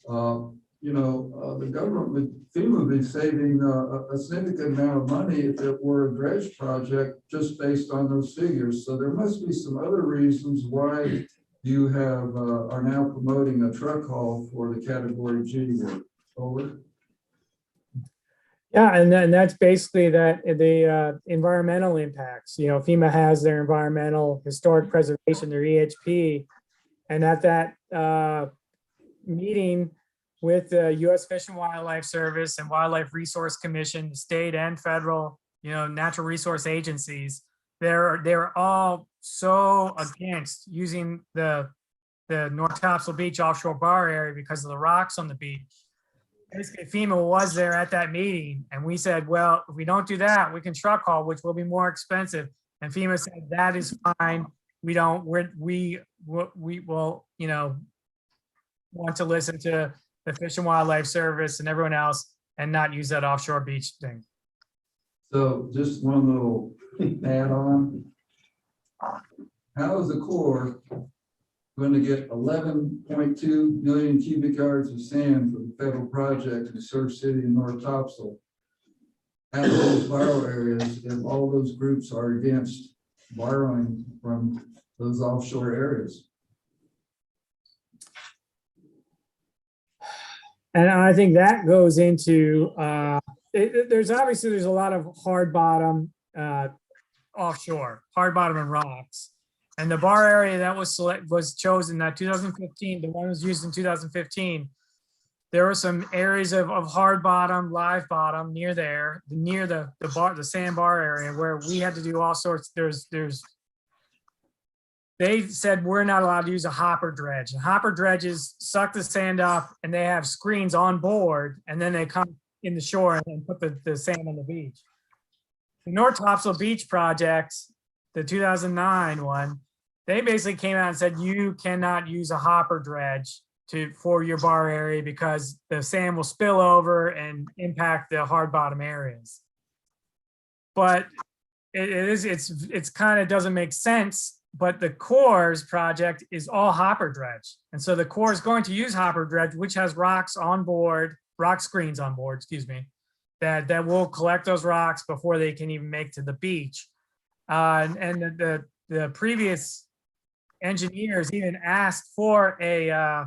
the government FEMA would be saving a significant amount of money if it were a dredge project just based on those figures. So there must be some other reasons why you are now promoting a truck haul for the category G work. Over. Yeah, and then that's basically the environmental impacts. FEMA has their environmental historic preservation, their EHP, and at that meeting with the U.S. Fish and Wildlife Service and Wildlife Resource Commission, the state and federal, natural resource agencies, they're all so against using the North Topsail Beach offshore bar area because of the rocks on the beach. Basically, FEMA was there at that meeting, and we said, well, if we don't do that, we can truck haul, which will be more expensive. And FEMA said that is fine. We will, want to listen to the Fish and Wildlife Service and everyone else and not use that offshore beach thing. So just one little add-on. How is the Corps going to get 11.2 million cubic yards of sand from the federal project in Surf City and North Topsail out of those borrow areas if all those groups are against borrowing from those offshore areas? And I think that goes into, there's a lot of hard bottom offshore, hard bottom and rocks. And the bar area that was chosen that 2015, the one was used in 2015, there were some areas of hard bottom, live bottom near the sandbar area where we had to do all sorts. They said we're not allowed to use a hopper dredge. And hopper dredges suck the sand up and they have screens on board and then they come in the shore and put the sand on the beach. The North Topsail Beach project, the 2009 one, they basically came out and said you cannot use a hopper dredge for your bar area because the sand will spill over and impact the hard bottom areas. But it's kind of doesn't make sense. But the Corps' project is all hopper dredge. And so the Corps is going to use hopper dredge, which has rocks on board, rock screens on board, excuse me, that will collect those rocks before they can even make to the beach. And the previous engineers even asked for a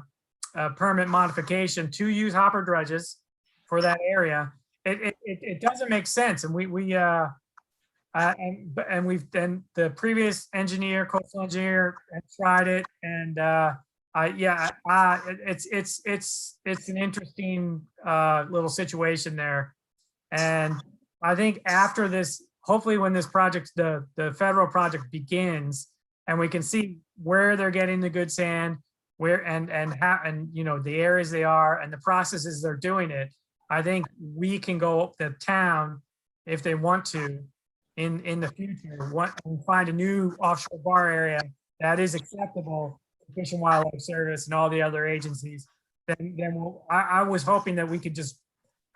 permit modification to use hopper dredges for that area, it doesn't make sense. And and we've then the previous engineer, coastal engineer, had tried it, and it's an interesting little situation there. And I think after this, hopefully when this project, the federal project begins, and we can see where they're getting the good sand, where and how, and you know, the areas they are and the processes they're doing it, I think we can go, the town, if they want to, in the future, and find a new offshore bar area that is acceptable to Fish and Wildlife Service and all the other agencies, then I was hoping that we could just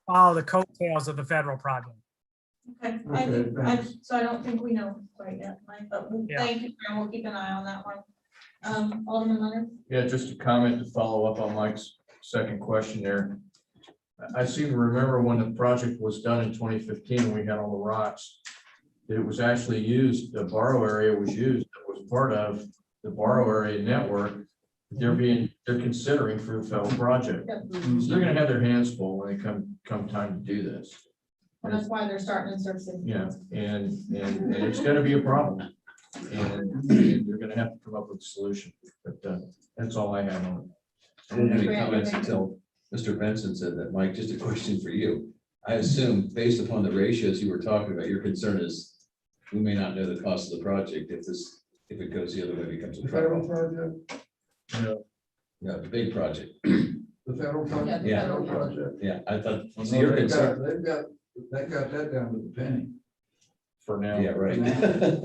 follow the coattails of the federal project. Okay, Okay, so I don't think we know quite yet, Mike, but Yeah. thank you, and we'll keep an eye on that one. Alderman Leonard? Yeah, just a comment to follow up on Mike's second question there. I seem to remember when the project was done in 2015, and we had all the rocks, that it was actually used, the borrow area was used, it was part of the borrow area network. They're considering for the federal project. So they're gonna have their hands full when they come time to do this. And that's why they're starting in Surf City. Yeah, and it's gonna be a problem. And they're gonna have to come up with a solution, but that's all I have on it. I didn't have any comments until Mr. Benson said that. Mike, just a question for you. I assume based upon the ratios you were talking about, your concern is we may not know the cost of the project if it goes the other way, becomes a The federal problem. project, Yeah, the big project. the federal project. Yeah. Federal project. Yeah, I thought, Well, so your they've concern, got that down to the penny. For now. yeah, right.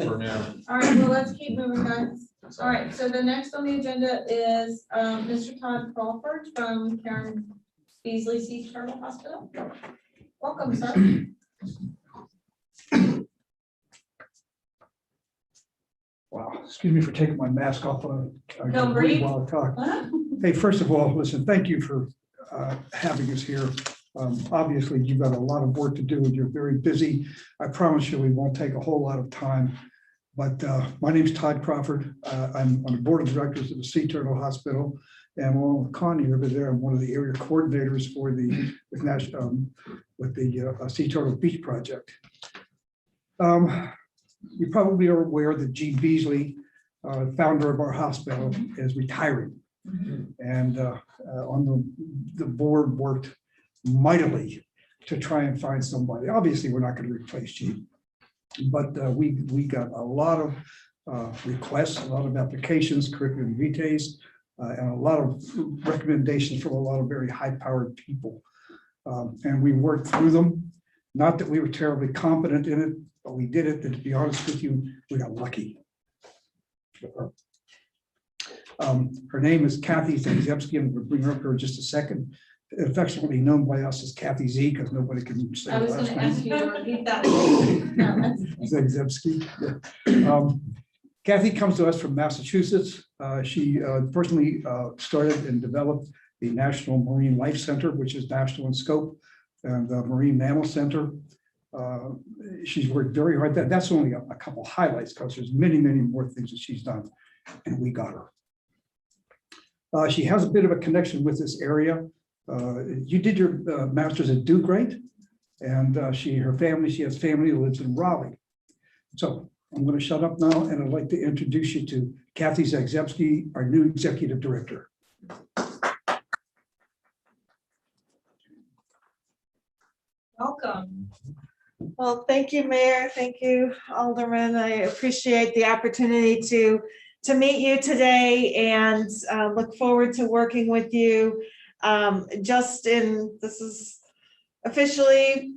For now. All right, well, let's keep moving, guys. All right, so the next on the agenda is Mr. Todd Crawford from Karen Beasley Sea Turtle Hospital. Welcome, sir. Wow, excuse me for taking my mask off. I No, can breathe. while I talk. Huh? Hey, first of all, listen, thank you for having us here. Obviously, you've got a lot of work to do and you're very busy. I promise you, we won't take a whole lot of time. But my name's Todd Crawford. I'm on the board of directors of the Sea Turtle Hospital. And along with Connie over there, I'm one of the area coordinators for the Sea Turtle Beach Project. You probably are aware that Gene Beasley, founder of our hospital, is retiring. And on the board worked mightily to try and find somebody. Obviously, we're not going to replace Gene, but we got a lot of requests, a lot of applications, curriculum vitae, and a lot of recommendations from a lot of very high-powered people. And we worked through them. Not that we were terribly competent in it, but we did it. And to be honest with you, we got lucky. Her name is Kathy Zagzebski, and we'll bring her up here in just a second. Affectionately known by us as Kathy Z, because nobody can say I her was last gonna name. ask you to repeat that. No, that's- Zagzebski. Yeah. Kathy comes to us from Massachusetts. She personally started and developed the National Marine Life Center, which is national in scope, and the Marine Mammal Center. She's worked very hard. That's only a couple highlights, because there's many, many more things that she's done, and we got her. She has a bit of a connection with this area. You did your master's at Duke, right? And she has family who lives in Raleigh. So I'm going to shut up now, and I'd like to introduce you to Kathy Zagzebski, our new executive director. Welcome. Well, thank you, Mayor. Thank you, Alderman. I appreciate the opportunity to meet you today and look forward to working with you. This is officially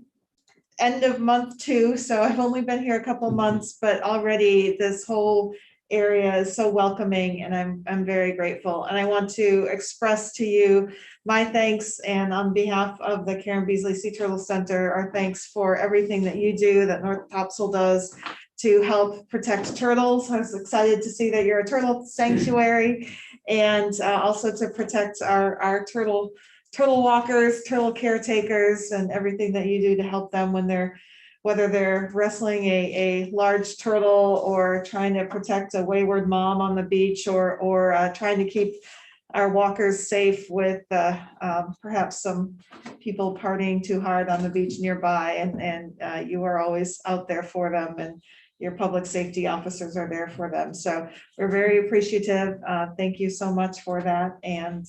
end of month 2, so I've only been here a couple months, but already this whole area is so welcoming, and I'm very grateful. And I want to express to you my thanks, and on behalf of the Karen Beasley Sea Turtle Center, our thanks for everything that you do, that North Topsail does to help protect turtles. I was excited to see that you're a turtle sanctuary, and also to protect our turtle walkers, turtle caretakers, and everything that you do to help them when whether they're wrestling a large turtle or trying to protect a wayward mom on the beach, or trying to keep our walkers safe with perhaps some people partying too hard on the beach nearby, and you are always out there for them, and your public safety officers are there for them. So we're very appreciative. Thank you so much for that, and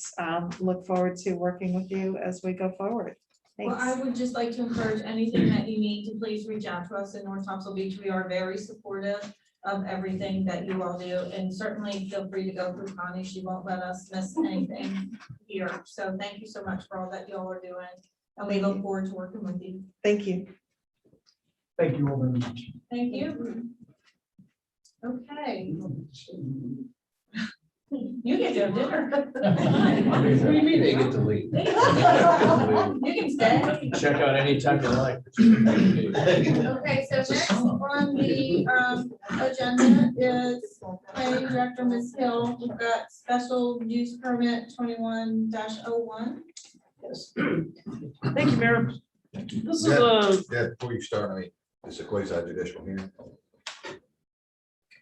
look forward to working with you as we go forward. Well, I Thanks. would just like to encourage anything that you need to please reach out to us in North Topsail Beach. We are very supportive of everything that you all do, and certainly feel free to go through Connie. She won't let us miss anything here. So thank you so much for all that you all are doing, and we look forward to working with you. Thank you. Thank you all very much. Thank you. Okay. You get to have dinner. What do you mean they get to leave? You can stay. Check out anytime you like. Okay, so next on the agenda is planning director, Ms. Hill. We've got special use permit 21-01. Yes. Thank you, Mayor. This is Yeah, before you start, I mean, it's a quasi judicial hearing.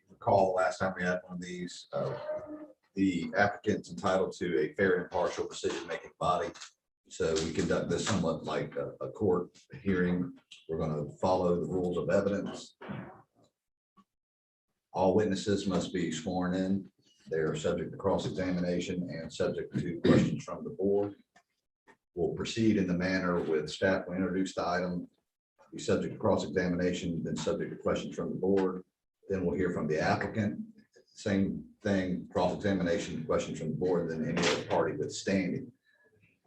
Recall last time we had one of these, the applicant's entitled to a fair and impartial decision-making body. So we conduct this somewhat like a court hearing. We're going to follow the rules of evidence. All witnesses must be sworn in. They are subject to cross-examination and subject to questions from the board. We'll proceed in the manner with staff will introduce the item, be subject to cross-examination, then subject to questions from the board. Then we'll hear from the applicant. Same thing, cross-examination, questions from the board, then any other party that's standing.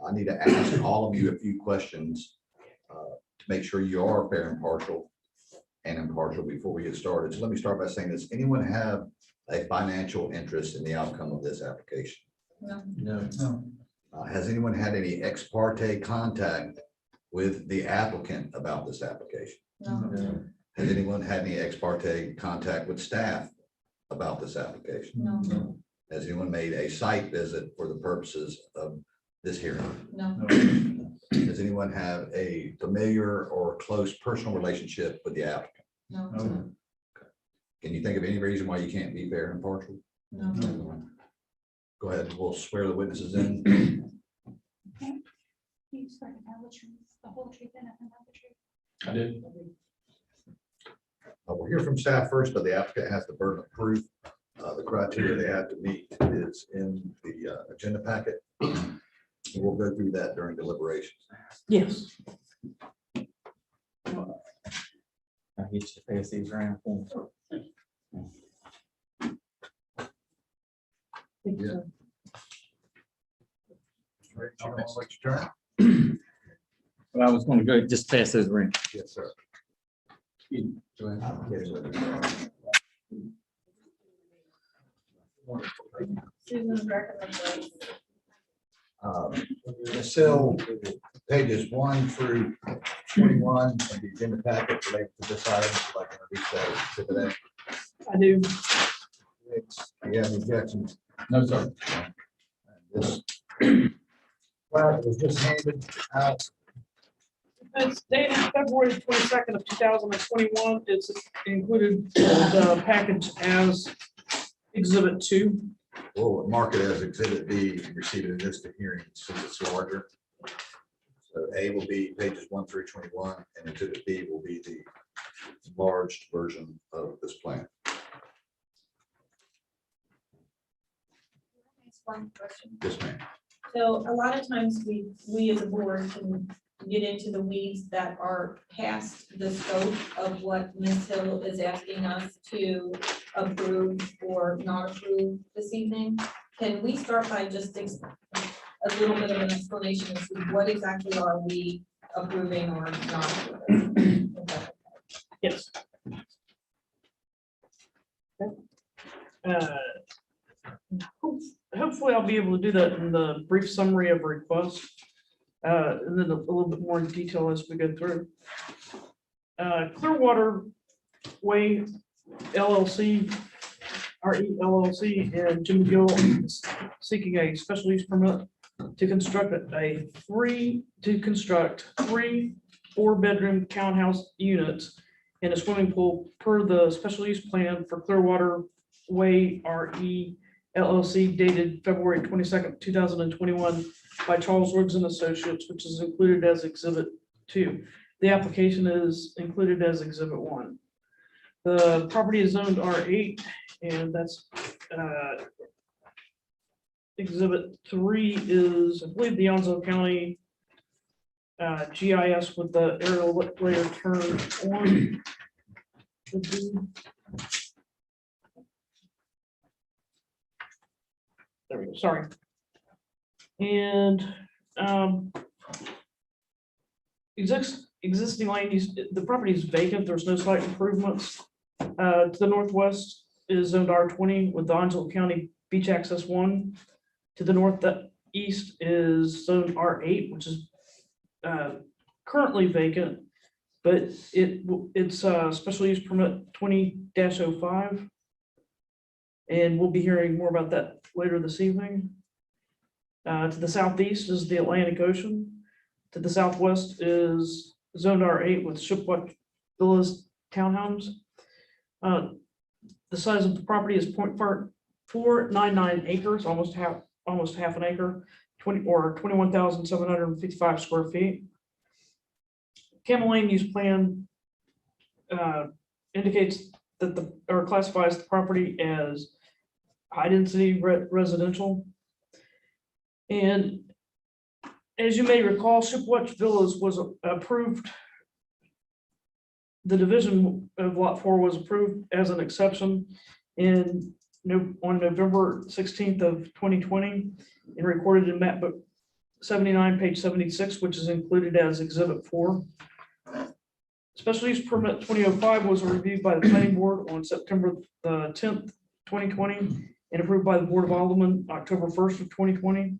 I need to ask all of you a few questions to make sure you are fair and impartial before we get started. So let me start by saying this. Anyone have a financial interest in the outcome of this application? No. Has anyone had any ex parte contact with the applicant about this application? No, Has anyone had any ex parte contact with staff about this application? no, Has anyone made a site visit for the purposes of this hearing? no, Does anyone have a familiar or close personal relationship with the applicant? no, Can you think of any reason why you can't be fair and impartial? no. Go ahead, we'll swear the witnesses in. I did. We'll hear from staff first, but the applicant has the burden of proof. The criteria they have to meet is in the agenda packet. We'll go through that during deliberations. yes. I get you to pass these around. Yeah. What's your turn? But I was gonna go just pass those around. Yes, sir. Susan's recommendation. Ms. Hill, pages 1 through 21 of the agenda packet related to this item, would you like to introduce that exhibit A? I do. Do you have any objections? No, sir. This plat was just handed out. It's dated February 22nd of 2021. It's included in the package as Exhibit 2. We'll mark it as exhibit B and receive it in this hearing since it's larger. So A will be pages 1 through 21, and exhibit B will be the enlarged version of this plan. One question. Yes, ma'am. So a lot of times we as a board can get into the weeds that are past the scope of what Ms. Hill is asking us to approve or not approve this evening. Can we start by just a little bit of an explanation as to what exactly are we approving or not approving? Yes. Hopefully I'll be able to do that in the brief summary of requests. And then a little bit more in detail as we go through. Clearwater Way LLC, RE LLC, and Jim Gill is seeking a special use permit to construct three 4-bedroom townhouse units and a swimming pool per the special use plan for Clearwater Way RE LLC dated February 22nd, 2021 by Charles Riggs and Associates, which is included as Exhibit 2. The application is included as Exhibit 1. The property is zoned R8, and that's Exhibit 3 is, I believe, the Onslow County GIS with the aerial layer turned on. There we go, sorry. And existing land use, the property is vacant, there's no site improvements. To the northwest is zoned R20 with the Onslow County Beach Access 1. To the northeast is zone R8, which is currently vacant, but it's special use permit 20-05. And we'll be hearing more about that later this evening. To the southeast is the Atlantic Ocean. To the southwest is zone R8 with Shipwreck Villas townhomes. The size of the property is 0.499 acres, almost half an acre, 21,755 square feet. Camel Lane use plan indicates that or classifies the property as high density residential. And as you may recall, Shipwreck Villas was approved. The division of Lot 4 was approved as an exception on November 16th of 2020 and recorded in map book 79, page 76, which is included as Exhibit 4. Special use permit 2005 was reviewed by the planning board on September the 10th, 2020, and approved by the Board of Aldermen October 1st of 2020.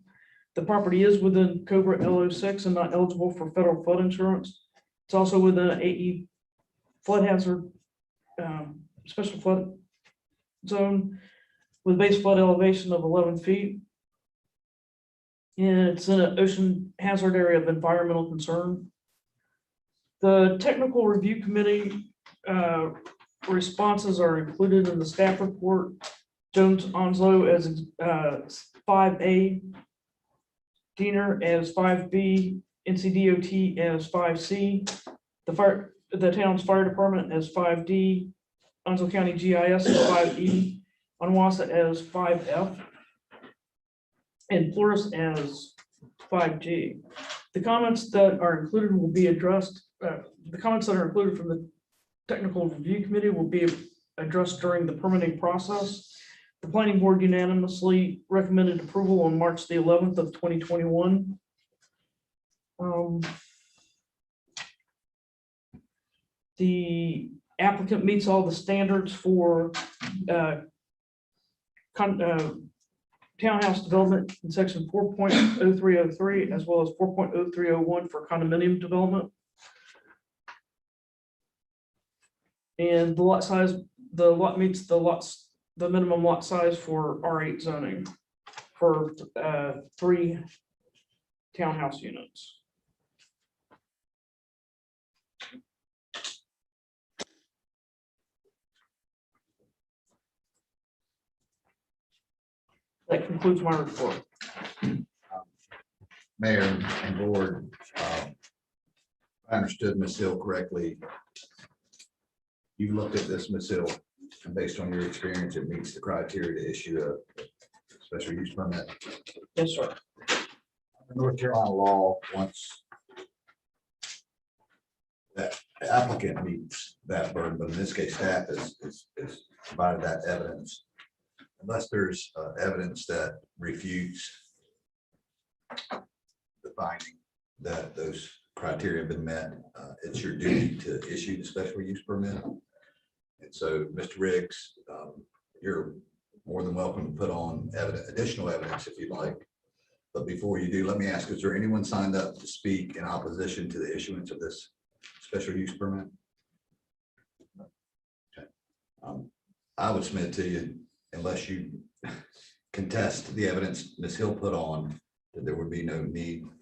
The property is within Cobra L06 and not eligible for federal flood insurance. It's also within an AE flood hazard, special flood zone with base flood elevation of 11 feet. And it's in an ocean hazard area of environmental concern. The technical review committee responses are included in the staff report. Jones Onslow as 5A, Diener as 5B, NCDOT as 5C, the town's fire department as 5D, Onslow County GIS as 5E, Onwassa as 5F, and Flores as 5G. The comments that are included will be addressed. The comments that are included from the technical review committee will be addressed during the permitting process. The planning board unanimously recommended approval on March the 11th of 2021. The applicant meets all the standards for townhouse development in section 4.0303 as well as 4.0301 for condominium development. And the lot size, the lot meets the minimum lot size for R8 zoning for 3 townhouse units. That concludes my report. Mayor and board, I understood Ms. Hill correctly. You looked at this, Ms. Hill, and based on your experience, it meets the criteria to issue a special use permit. Yes, sir. The North Carolina law, once that the applicant meets that burden, but in this case, staff is provided that evidence. Unless there's evidence that refutes the finding that those criteria have been met, it's your duty to issue the special use permit. And so, Mr. Riggs, you're more than welcome to put on additional evidence if you'd like. But before you do, let me ask, is there anyone signed up to speak in opposition to the issuance of this special use permit? Okay. I would submit to you, unless you contest the evidence Ms. Hill put on, that there would be no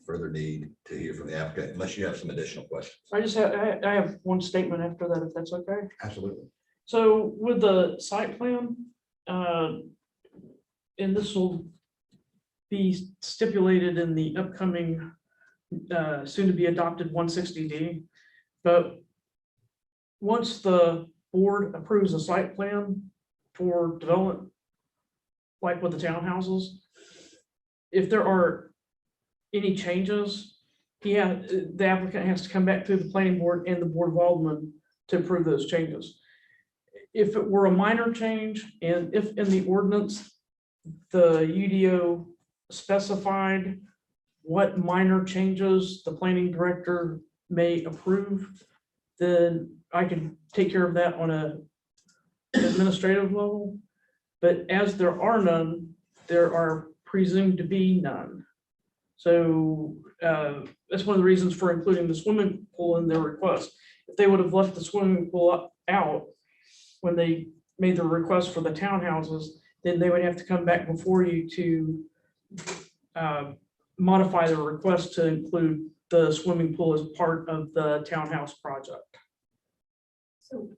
further need to hear from the applicant, unless you have some additional questions. I have one statement after that, if that's okay. Absolutely. So with the site plan, and this will be stipulated in the upcoming, soon to be adopted 160D. But once the board approves a site plan for development, like with the townhouses, if there are any changes, the applicant has to come back through the planning board and the board of aldermen to approve those changes. If it were a minor change, and if in the ordinance, the UDO specified what minor changes the planning director may approve, then I can take care of that on a administrative level. But as there are none, there are presumed to be none. So that's one of the reasons for including the swimming pool in their request. If they would have left the swimming pool out when they made the request for the townhouses, then they would have to come back before you to modify the request to include the swimming pool as part of the townhouse project. So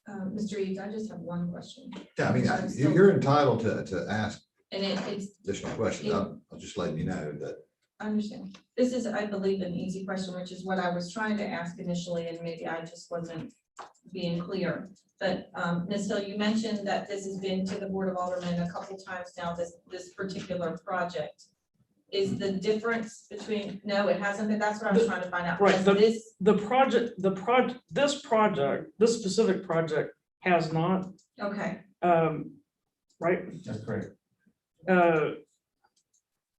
Mr. Eads, I just have one question. Yeah, I mean, I'm still- you're entitled to ask And it's, additional questions. I'm just letting you know that. I understand. This is, I believe, an easy question, which is what I was trying to ask initially, and maybe I just wasn't being clear. But Ms. Hill, you mentioned that this has been to the Board of Aldermen a couple times now, this particular project. Is the difference between, no, it hasn't been, that's what I was trying to find out. Right, Has this, this specific project has not, okay, right? That's correct.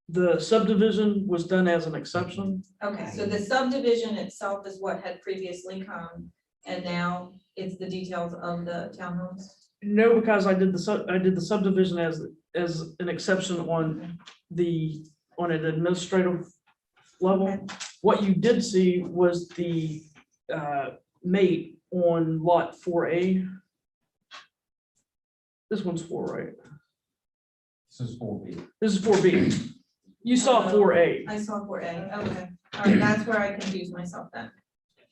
The subdivision was done as an exception. okay, so the subdivision itself is what had previously come, and now it's the details of the townhomes? No, because I did the subdivision as an exception on an administrative level. Okay. What you did see was the mate on lot 4A. This one's 4, right? This is 4B. This is 4B. You saw 4A. I saw 4A, okay, all right, that's where I confused myself then.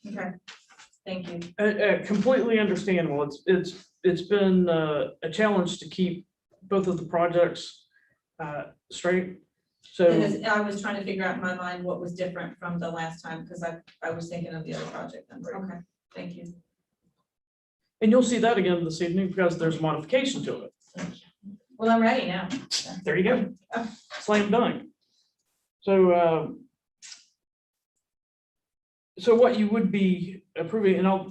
Okay, thank you. Completely understandable. It's been a challenge to keep both of the projects straight. So, Because I was trying to figure out in my mind what was different from the last time, because I was thinking of the other project number. Okay, thank you. and you'll see that again this evening because there's modification to it. Well, I'm ready now. There you go. Slam dunk. So, so what you would be approving, and I'd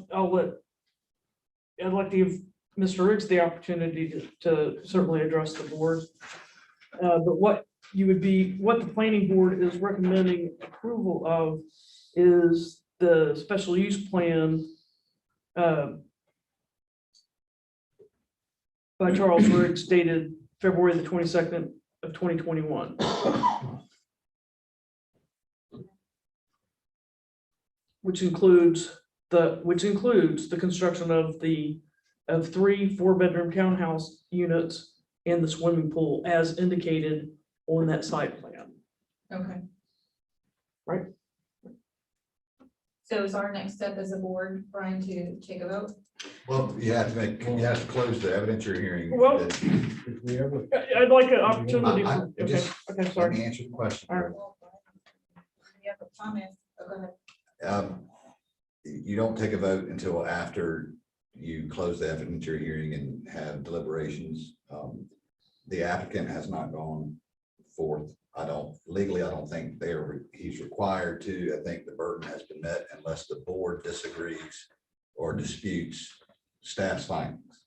like to give Mr. Riggs the opportunity to certainly address the board. But what the planning board is recommending approval of is the special use plan by Charles Riggs dated February the 22nd of 2021. Which includes the construction of 3 4-bedroom townhouse units and the swimming pool as indicated on that site plan. Okay. Right. So is our next step as a board, Brian, to take a vote? Well, you have to close the evidentiary hearing. Well- Did we ever? I'd like an opportunity. I- Okay, just- okay, Let sorry. me answer the question. All right. You have a comment? Oh, go ahead. You don't take a vote until after you close the evidentiary hearing and have deliberations. The applicant has not gone forth. I don't think he's required to. I think the burden has been met unless the board disagrees or disputes staff's findings.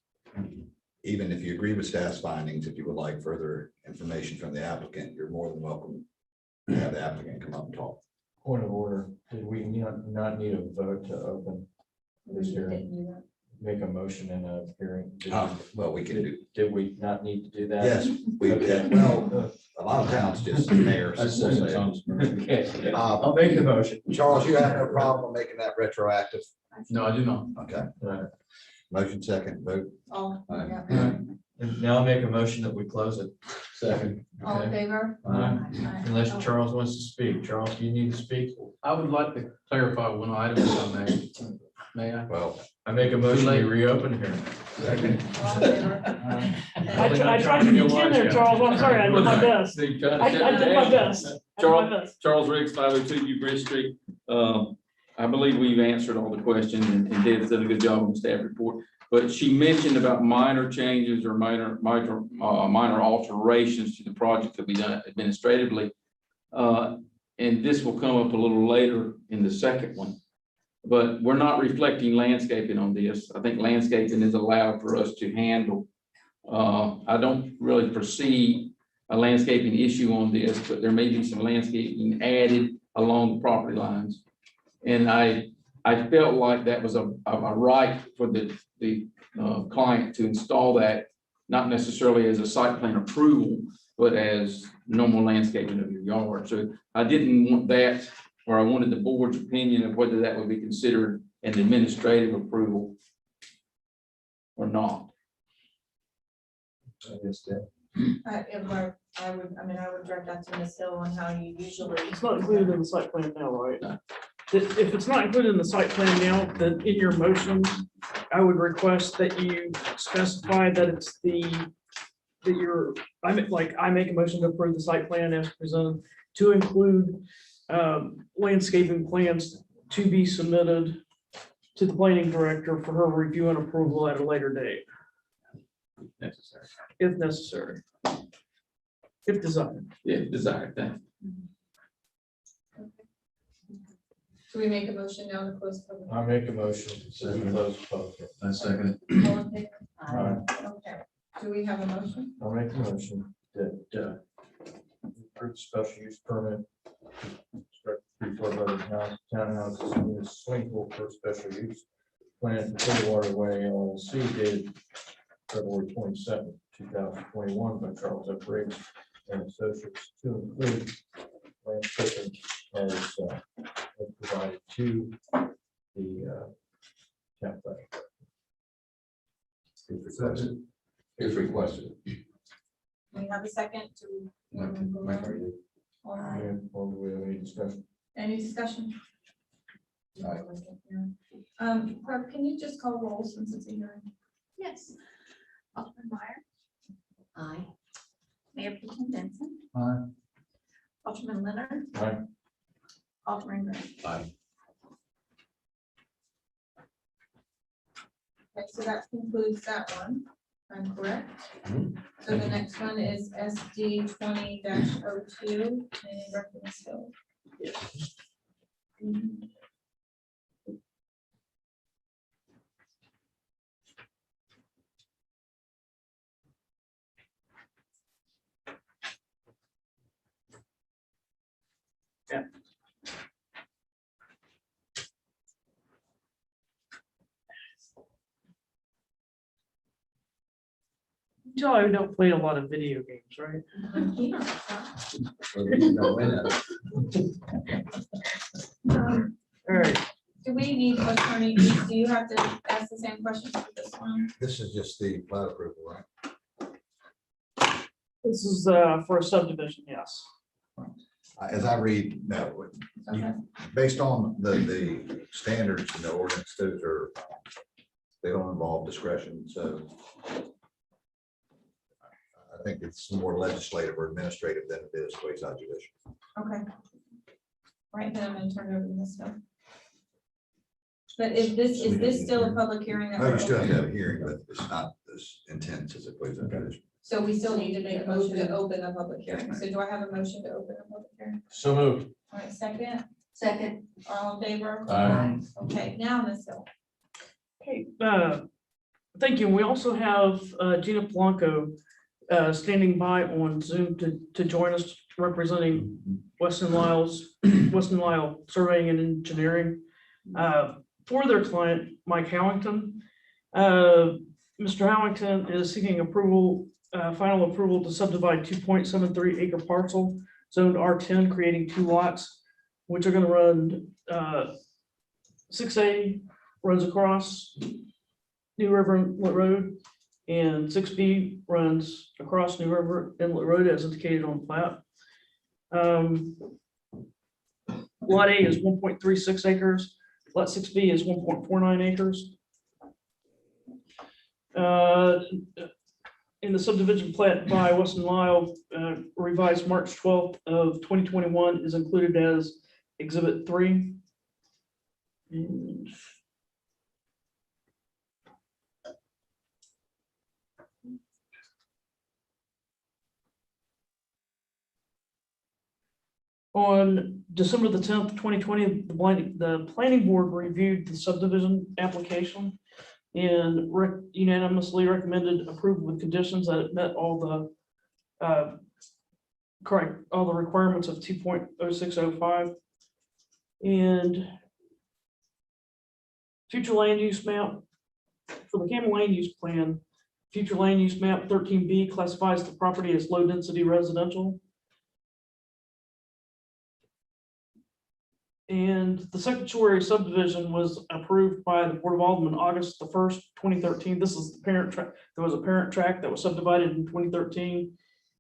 Even if you agree with staff's findings, if you would like further information from the applicant, you're more than welcome to have the applicant come up and talk. Point of order, did we not need a vote to open this hearing? Make a motion in a hearing? Well, we can do, Did we not need to do that? yes, we, Okay. well, a lot of towns just mayor. I assume it's on- Okay, Uh, I'll make the motion. Charles, you have no problem making that retroactive? No, I do not. Okay, Right. motion second, vote. All, Aye. yeah. And now I'll make a motion that we close it. Second. All in favor? Aye. Unless Charles wants to speak. Charles, do you need to speak? I would like to clarify one item if I may. May I? Well, I make a motion to reopen here. All in favor? I tried to be 10 there, Charles. I'm sorry, I did my best. I did my best. I did my best. Charles Riggs, 502 New Bridge Street. I believe we've answered all the questions and Deb's done a good job on the staff report. But she mentioned about minor changes or minor alterations to the project to be done administratively. And this will come up a little later in the second one. But we're not reflecting landscaping on this. I think landscaping is allowed for us to handle. I don't really foresee a landscaping issue on this, but there may be some landscaping added along the property lines. And I felt like that was a right for the client to install that, not necessarily as a site plan approval, but as normal landscaping of your yard. So I didn't want that, or I wanted the board's opinion of whether that would be considered an administrative approval or not. I would direct that to Ms. Hill on how you usually. It's not included in the site plan now, right? No. If it's not included in the site plan now, then in your motion, I would request that you specify that it's I make a motion to approve the site plan as presented to include landscaping plans to be submitted to the planning director for her review and approval at a later date, Necessary. if necessary. If desired. Yeah, desired thing. Do we make a motion now to close public? I make a motion to close the public hearing. I second All in favor? Okay, do we have a motion? I'll make a motion that approve special use permit. 345 townhouses in the swimming pool for special use. Plan for Clearwater Way LLC dated February 27, 2021 by Charles F. Riggs and Associates to include landscaping as provided to the template. If requested. We have a second to. All right. And or do we have any discussion? Any discussion? Clerk, can you just call roll since it's a hearing? Yes. Alderman Meyer, Aye. Mayor Pro Tem Benson. Aye. Alderman Leonard. Aye. Alderman Gray. Aye. Okay, so that concludes that one. I'm correct. So the next one is SD 20-02. Any reference to? Yeah. Joe, I don't play a lot of video games, right? All right, Do we need attorney, do you have to ask the same questions for this one? this is just the plat approval, right? this is for a subdivision, yes. As I read, no, Okay. based on the standards and the ordinance, those are, they don't involve discretion, so I think it's more legislative or administrative than it is quasi judicial. Okay. Right, then I'm gonna turn it over to Ms. Hill. But is this still a public hearing? that No, we're you still have to opening? have a hearing, but it's not as intense as a quasi judicial. So we still need to make a motion to open a public hearing. So do I have a motion to open a public hearing? So moved. All right, second, Second. all in favor? Aye. Okay, now Ms. Hill. Okay, thank you. We also have Gina Blanco standing by on Zoom to join us representing Weston Lyle Surveying and Engineering for their client, Mike Howington. Mr. Howington is seeking approval, final approval to subdivide 2.73 acre parcel zoned R10, creating 2 lots, which are going to run 6A runs across New River Inlet Road, and 6B runs across New River Inlet Road as indicated on plat. Lot A is 1.36 acres. Lot 6B is 1.49 acres. In the subdivision plat by Weston Lyle, revised March 12th of 2021 is included as Exhibit 3. And on December the 10th, 2020, the planning board reviewed the subdivision application and unanimously recommended approval with conditions that it met all the all the requirements of 2.0605. And future land use map for the Campbell land use plan, future land use map 13B classifies the property as low density residential. And the second story subdivision was approved by the Board of Aldermen August the 1st, 2013. This is the parent tract. There was a parent tract that was subdivided in 2013.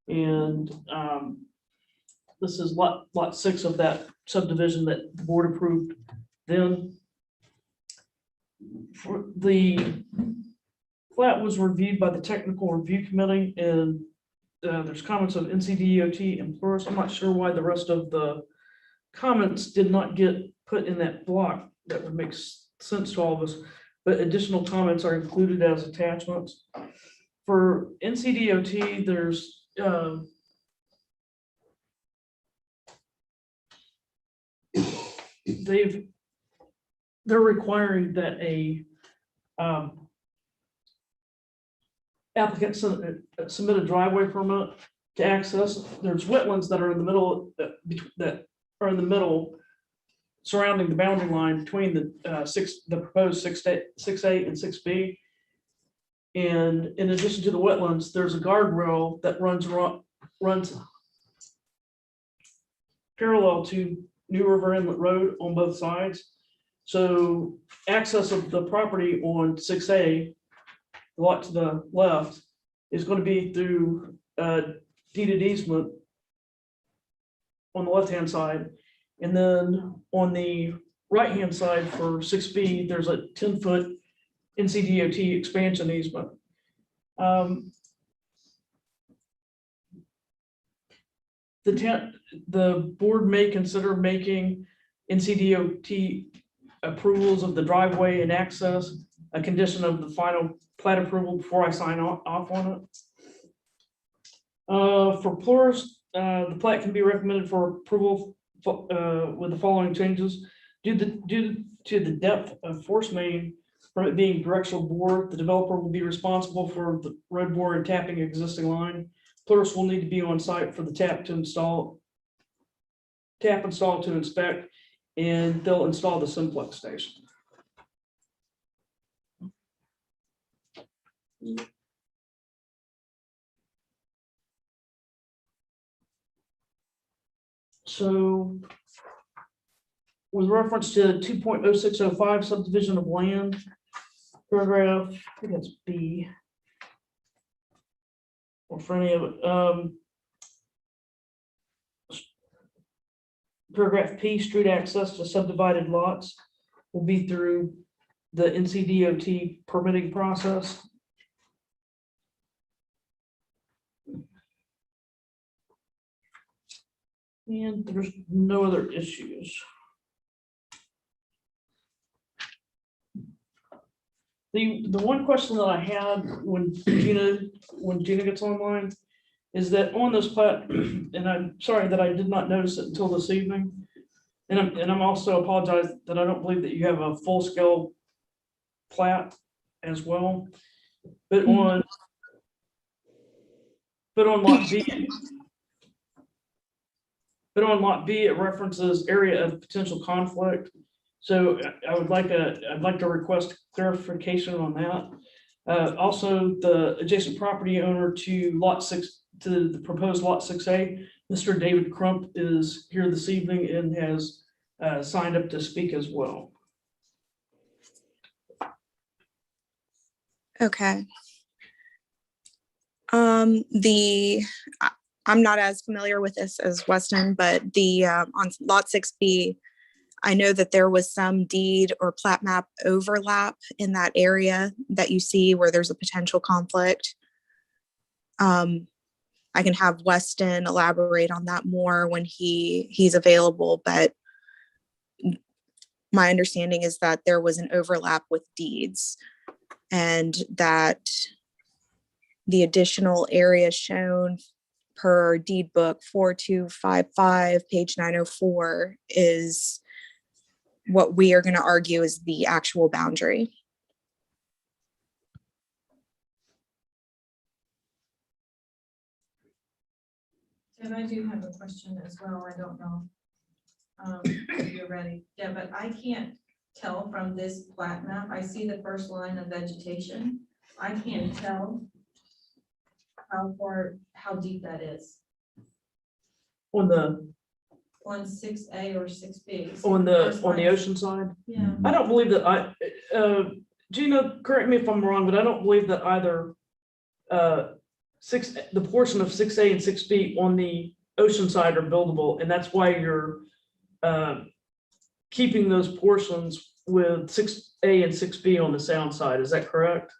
And this is lot 6 of that subdivision that the board approved then. For the plat was reviewed by the technical review committee, and there's comments of NCDOT and Plurus. I'm not sure why the rest of the comments did not get put in that block. That would make sense to all of us, but additional comments are included as attachments. For NCDOT, there's they're requiring that a applicant submit a driveway permit to access. There's wetlands that are in the middle that are in the middle surrounding the boundary line between the proposed 6A and 6B. And in addition to the wetlands, there's a guardrail that runs parallel to New River Inlet Road on both sides. So access of the property on 6A, the lot to the left, is going to be through deeded easement on the left-hand side. And then on the right-hand side for 6B, there's a 10-foot NCDOT expansion easement. The board may consider making NCDOT approvals of the driveway and access a condition of the final plat approval before I sign off on it. For Plurus, the plat can be recommended for approval with the following changes. Due to the depth of force main from it being directional bore, the developer will be responsible for the road bore and tapping existing line. Plurus will need to be on site for the tap install to inspect, and they'll install the simplex station. So with reference to 2.0605 subdivision of land, paragraph, I think that's B, or for any of it. Paragraph P, street access to subdivided lots will be through the NCDOT permitting process. And there's no other issues. The one question that I had when Gina gets online is that on this plat, and I'm sorry that I did not notice it until this evening. And I'm also apologize that I don't believe that you have a full scale plat as well. But on lot B, it references area of potential conflict. So I'd like to request clarification on that. Also, the adjacent property owner to lot 6, to the proposed lot 6A, Mr. David Crump is here this evening and has signed up to speak as well. Okay. I'm not as familiar with this as Weston, but the on lot 6B, I know that there was some deed or plat map overlap in that area that you see where there's a potential conflict. I can have Weston elaborate on that more when he's available, but my understanding is that there was an overlap with deeds and that the additional area shown per deed book 4255, page 904 is what we are going to argue is the actual boundary. And I do have a question as well. I don't know if you're ready. Yeah, but I can't tell from this plat map. I see the first line of vegetation. I can't tell how deep that is On the, on 6A or 6B. on the ocean side. Yeah. I don't believe that Gina, correct me if I'm wrong, but I don't believe that either the portion of 6A and 6B on the ocean side are buildable, and that's why you're keeping those portions with 6A and 6B on the sound side. Is that correct?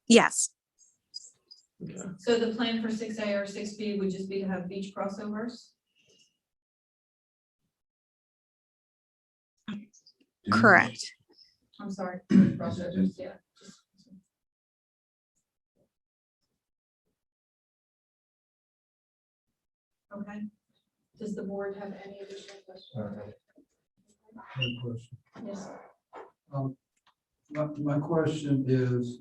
Yes. Okay. So the plan for 6A or 6B would just be to have beach crossovers? Correct. I'm sorry, crossovers, yeah. Okay. Does the board have any additional questions? Good question. Yes. My question is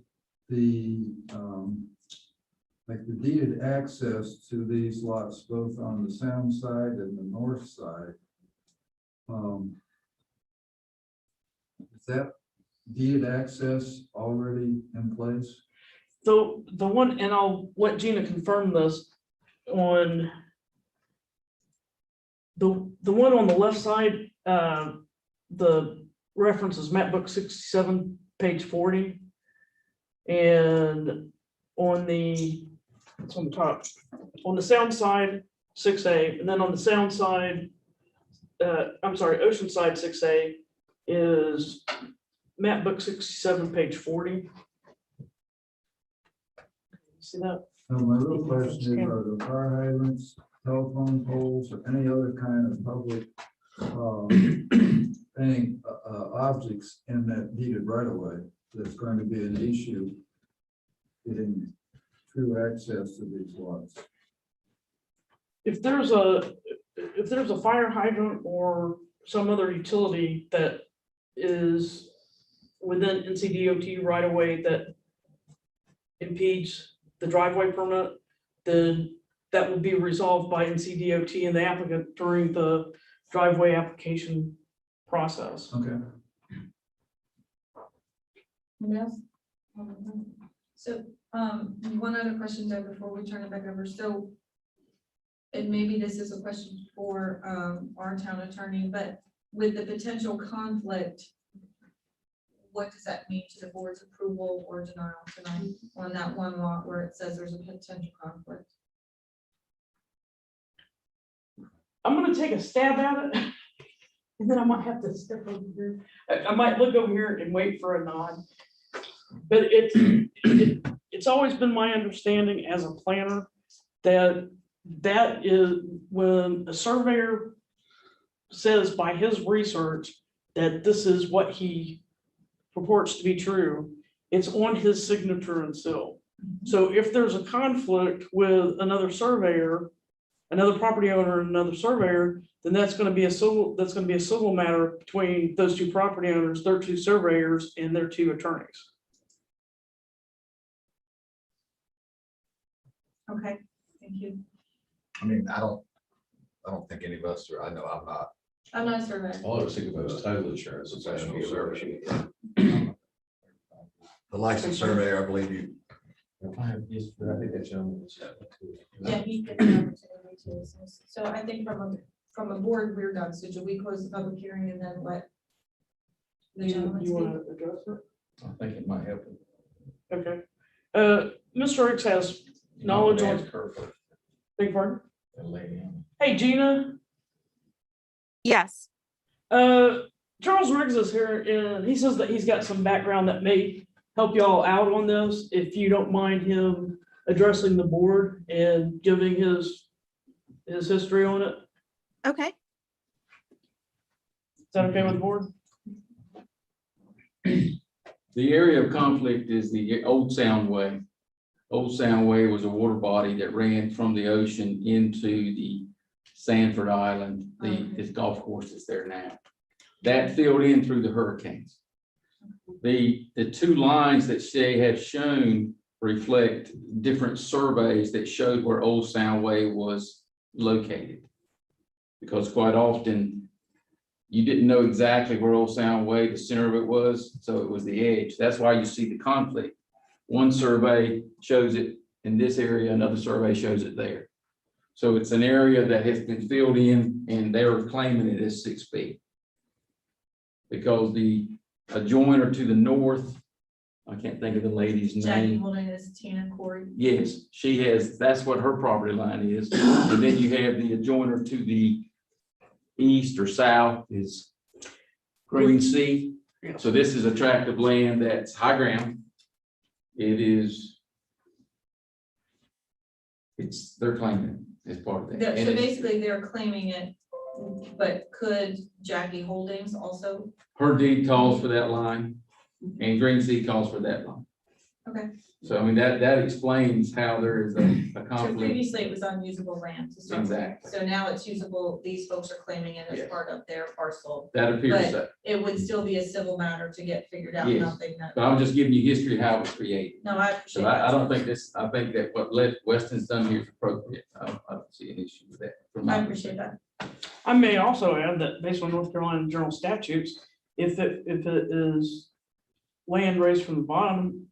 like the deeded access to these lots, both on the sound side and the north side. Is that deeded access already in place? So the one, and I'll let Gina confirm this, on the one on the left side, the reference is map book 67, page 40. And on the, it's on the top, on the sound side, 6A, and then on the sound side, I'm sorry, ocean side 6A is map book 67, page 40. See that? No, my real question is, are the fire hydrants, telephone poles, or any other kind of public objects in that deeded right of way that's going to be an issue getting true access to these lots? If there's a fire hydrant or some other utility that is within NCDOT right away that impedes the driveway permit, then that will be resolved by NCDOT and the applicant during the driveway application process. Okay. Yes. So, one other question though, before we turn it back over. So, and maybe this is a question for our town attorney, but with the potential conflict, what does that mean to the board's approval or denial tonight on that one lot where it says there's a potential conflict? I'm gonna take a stab at it, and then I might have to step over here. I might look over here and wait for a nod. But it's always been my understanding as a planner that is when a surveyor says by his research that this is what he purports to be true, it's on his signature and seal. So if there's a conflict with another surveyor, another property owner, and another surveyor, then that's going to be a civil matter between those two property owners, their two surveyors, and their two attorneys. Okay, thank you. I mean, I don't think any of us are, I know I'm not. I'm not a surveyor. All I was thinking about was title insurance. It's actually a service. The licensed surveyor, I believe you. I think that gentleman was. Yeah, he gets an opportunity to. So I think from a board, we're done. So do we close the public hearing and then let the You gentleman speak? want to address it? I think it might help. Okay. Mr. Ricks has knowledge on. Big pardon? Hey, Gina, Yes. Charles Riggs is here and he says that he's got some background that may help y'all out on this. If you don't mind him addressing the board and giving his history on it. Okay. Is that okay with the board? The area of conflict is the Old Sound Way. Old Sound Way was a water body that ran from the ocean into the Sanford Island, this golf course that's there now. That filled in through the hurricanes. The two lines that they have shown reflect different surveys that showed where Old Sound Way was located. Because quite often, you didn't know exactly where Old Sound Way, the center of it was, so it was the edge. That's why you see the conflict. One survey shows it in this area, another survey shows it there. So it's an area that has been filled in and they're claiming it as 6 feet. Because the adjoiner to the north, I can't think of the lady's Jackie name. Holding is Tina Corey. Yes, she has, that's what her property line is. And then you have the adjoiner to the east or south is Green Sea. So this is a tract of land that's high ground. It is, they're claiming it as part of that. So And it's- basically, they're claiming it, but could Jackie Holdings also? her deed calls for that line and Green Sea calls for that line. Okay. So I mean, that explains how there is a So conflict. previously it was unusable land to start with. Exactly. So now it's usable, these folks are claiming it as Yes. part of their parcel. That appears But so. it would still be a civil matter to get figured out, Yes. nothing that. But I'm just giving you history of how it was created. No, I appreciate So that. I don't think this, I think that what Weston's done here is appropriate. I don't see an issue with that. from my I appreciate that. I may also add that based on North Carolina general statutes, if it is land raised from the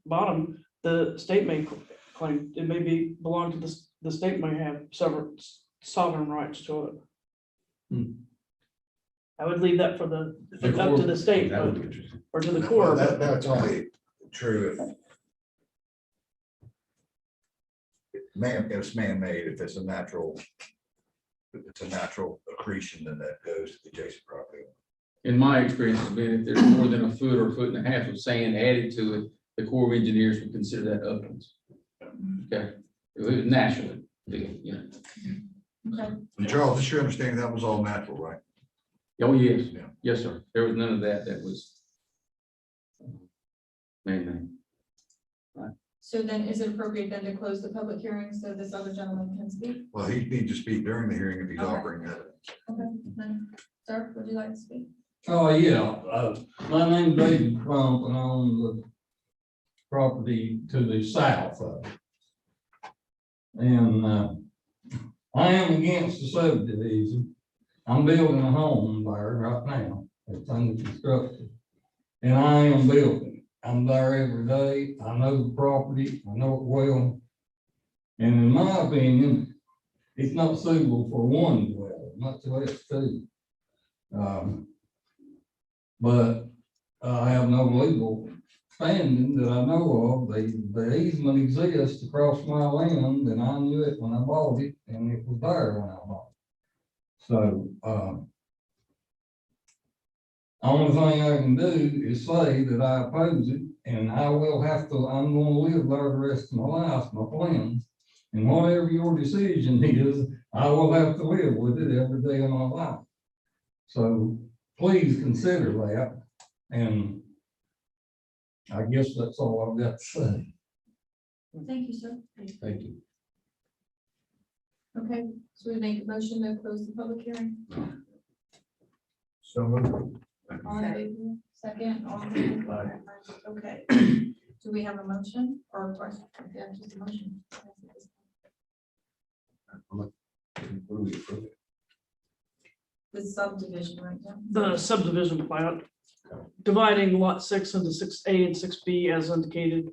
bottom, the state may claim, it may belong to the state may have several sovereign rights to it. Hmm. I would leave that for up to the state, That would be interesting. or to the Well, core. that's only true if it's man-made, if it's a natural accretion, then that goes to the adjacent property. In my experience has been, if there's more than a foot or a foot and a half of sand added to it, the Corps of Engineers would consider that uplands. Okay, it would naturally, you know. Okay. And Charles, it's your understanding that was all natural, right? Oh, yes, Yeah. yes, sir. There was none of that was man-made. So then is it appropriate then to close the public hearing so this other gentleman can speak? Well, he needs to speak during the hearing if he's Okay. offering that. Okay, then, sir, would you like to speak? Oh, yeah, my name's David Crump and I own the property to the south of it. And, I am against the subdivision. I'm building a home there right now. It's under construction. And I am building. I'm there every day. I know the property. I know it well. And in my opinion, it's not suitable for one dweller, much less two. But I have no legal standing that I know of. The easement exists across my land and I knew it when I bought it and it was there when I bought it. So, only thing I can do is say that I oppose it and I will have to, I'm gonna live there the rest of my life, my plans. And whatever your decision is, I will have to live with it every day of my life. So please consider that. And I guess that's all I've got to say. Thank you, sir. Thank you. Okay, so we make a motion to close the public hearing. So moved. All in favor? Second, all in favor? Okay. Do we have a motion or a question? Yeah, just a motion. The subdivision right now. The subdivision plat, dividing lot 6 into 6A and 6B as indicated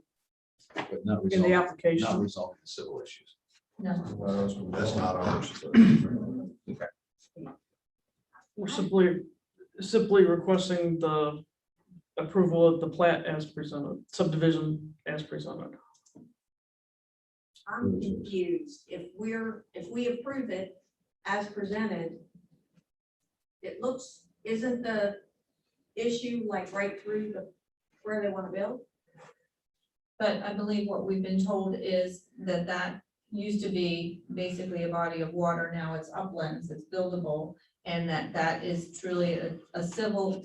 But not in the resolving, not application. resolving the civil issues. No. That's not ours. We're simply requesting the approval of the plat as presented, subdivision as presented. I'm confused. If we approve it as presented, it looks isn't the issue like right through the, where they want to build? But I believe what we've been told is that that used to be basically a body of water. Now it's uplands, it's buildable. And that is truly a civil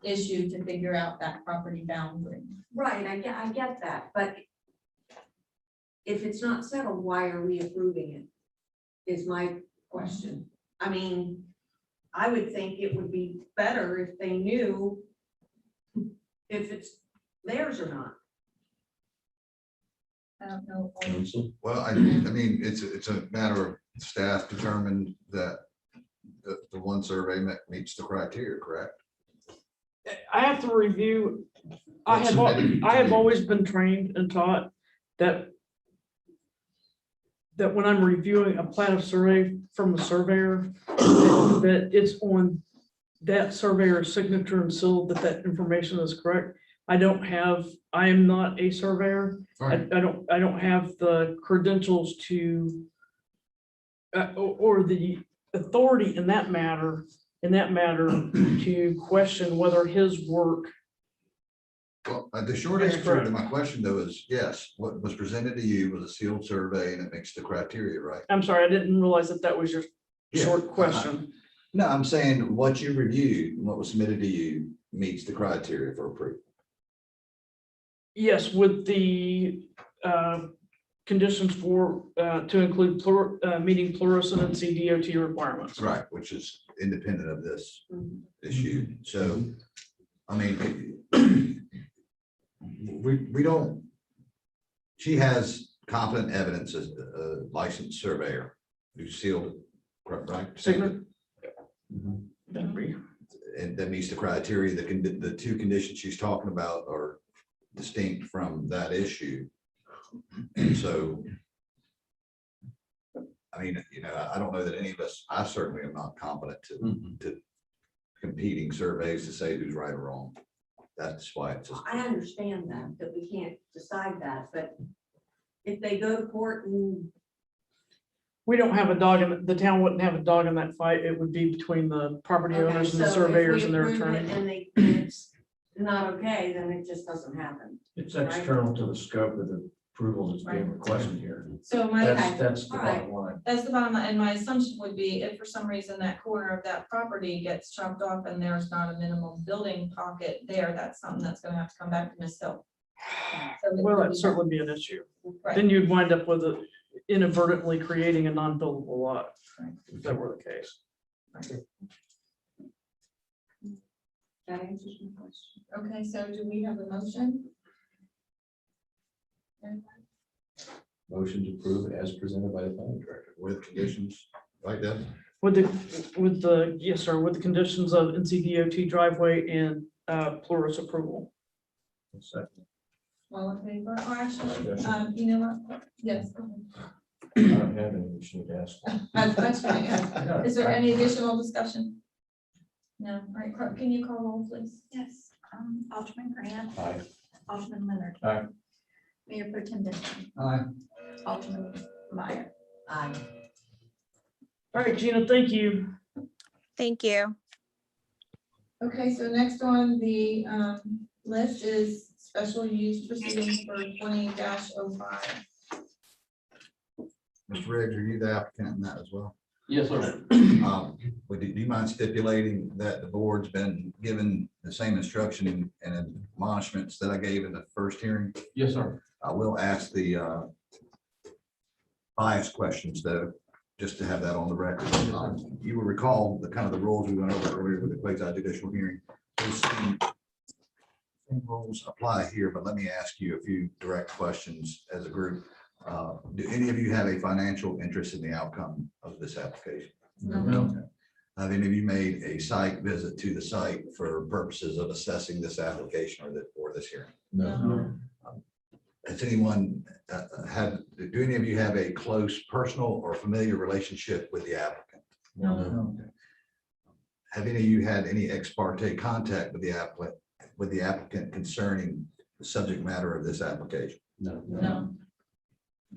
issue to figure out that property boundary. Right, I get that, but if it's not settled, why are we approving it? Is my question. I mean, I would think it would be better if they knew if it's theirs or not. I don't know. Well, I mean, it's a matter of staff determined that the one survey meets the criteria, correct? I have to review, I have always been trained and taught that when I'm reviewing a plat of survey from a surveyor, that it's on that surveyor's signature and seal that information is correct. I am not a surveyor. I don't have the credentials to or the authority in that matter to question whether his work. Well, the short That's answer to correct. my question though is yes, what was presented to you was a sealed survey and it makes the criteria, right? I'm sorry, I didn't realize that was your Yeah, short question. No, I'm saying what you reviewed, what was submitted to you meets the criteria for approval. Yes, with the conditions for, to include meeting plurality DOT requirements. Right, which is independent of this issue. So, I mean, we don't, she has competent evidence as a licensed surveyor who sealed, right? Signature. Mhm. That'd be- And that meets the criteria. The two conditions she's talking about are distinct from that issue. And so, I mean, you know, I don't know that any of us, I certainly am not competent to competing surveys to say who's right or wrong. That's why it's just. I understand that we can't decide that, but if they go to court and We don't have a dog in, the town wouldn't have a dog in that fight. It would be between the property owners and the surveyors and their attorney. And it's not okay, then it just doesn't happen. It's external to the scope of the approval that's being requested here. So That's the All right. bottom line. that's the bottom line, and my assumption would be if for some reason that corner of that property gets chopped off and there's not a minimum building pocket there, that's something that's gonna have to come back to Ms. Hill. So it Well, would that'd be- certainly be an issue. Right. Then you'd wind up with inadvertently creating a non-buildable lot, if that were the case. That answers my question. Okay, so do we have a motion? Motion to approve as presented by the planning director. With conditions, right, Deb? With the, yes, sir, with the conditions of NCDOT driveway and Plurus approval. Second. All in favor? Oh, actually, Discussion. you know what? Yes. go ahead. I don't have any, we should ask. That's right. Is there any additional discussion? No, all right, clerk, can you call roll, please? Yes, Alderman Grant. Aye. Alderman Leonard. Aye. Mayor Pro Tem Denton. Aye. Alderman Meyer. Aye. All right, Gina, thank you. Thank you. Okay, so next on the list is special use proceedings for 20-05. Mr. Riggs, are you the applicant in that as well? Yes, sir. Do you mind stipulating that the board's been given the same instruction and admonishments that I gave in the first hearing? Yes, sir. I will ask the bias questions though, just to have that on the record. You will recall the kind of the rules we went over earlier with the quasi judicial hearing. Those same rules apply here, but let me ask you a few direct questions as a group. Do any of you have a financial interest in the outcome of this application? No. Have any of you made a site visit to the site for purposes of assessing this application or this hearing? No. Has anyone do any of you have a close personal or familiar relationship with the applicant? No. Have any of you had any ex parte contact with the applicant concerning the subject matter of this application? No.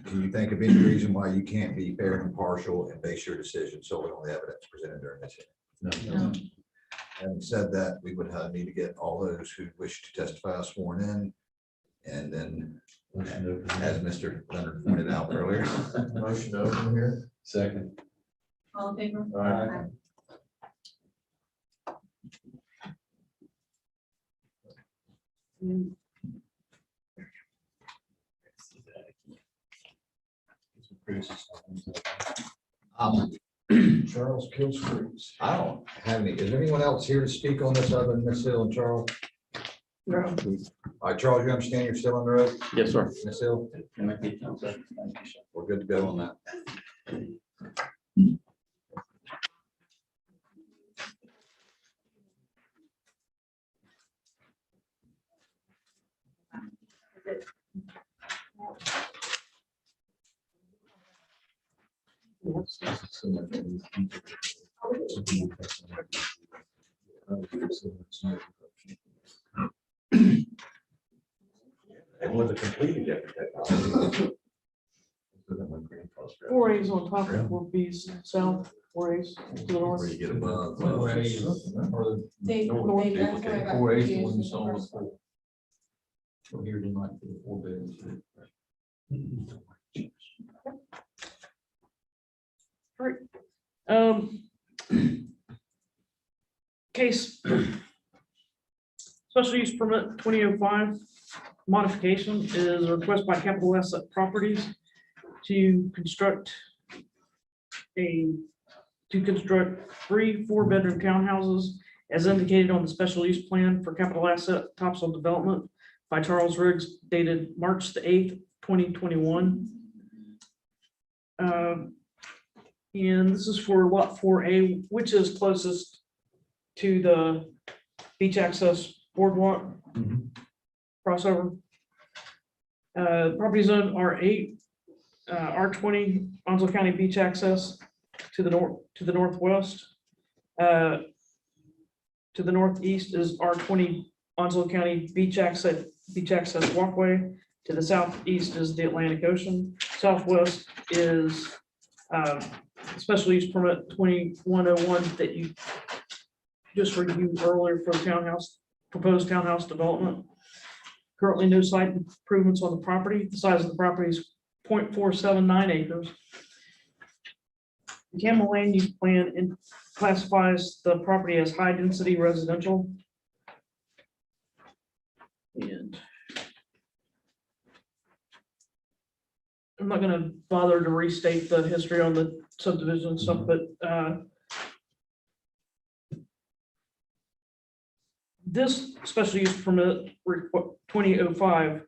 Can you think of any reason why you can't be fair and impartial and base your decision solely on the evidence presented during this hearing? No. Having said that, we would need to get all those who wish to testify sworn in. And then, as Mr. Leonard pointed out earlier. Motion to open here. Second. All in favor? All right. Charles Killscrews. I don't have any, is there anyone else here to speak on this other than Ms. Hill and Charles? No. All right, Charles, you understand you're still on the road? Yes, sir. Ms. Hill, we're good to go on that. It wasn't completed yet. 4A's on top, 4B's south, 4A's to the north. Where you get above. Dave, Dave, that's where I got confused with the first one. So here tonight for the 4 bedrooms. Case special use permit 2005 modification is a request by Capital Asset Properties to construct 3 4-bedroom townhouses as indicated on the special use plan for Capital Asset Topsoil Development by Charles Riggs dated March the 8th, 2021. And this is for lot 4A, which is closest to the beach access boardwalk crossover. Property zone R8, R20 Onslow County beach access to the northwest. To the northeast is R20 Onslow County beach access walkway. To the southeast is the Atlantic Ocean. Southwest is special use permit 2101 that you just reviewed earlier for the proposed townhouse development. Currently no site improvements on the property. The size of the property is 0.479 acres. The Campbell land use plan classifies the property as high density residential. And I'm not gonna bother to restate the history on the subdivision and stuff, but this special use permit 2005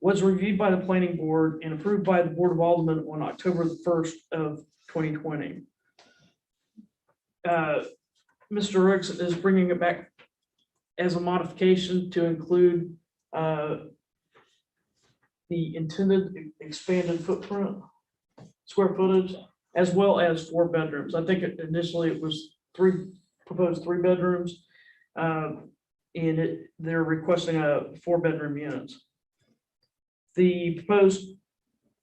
was reviewed by the planning board and approved by the Board of Aldermen on October the 1st of 2020. Mr. Riggs is bringing it back as a modification to include the intended expanded footprint, square footage, as well as 4 bedrooms. I think initially it was proposed 3 bedrooms. And they're requesting a 4-bedroom unit. The proposed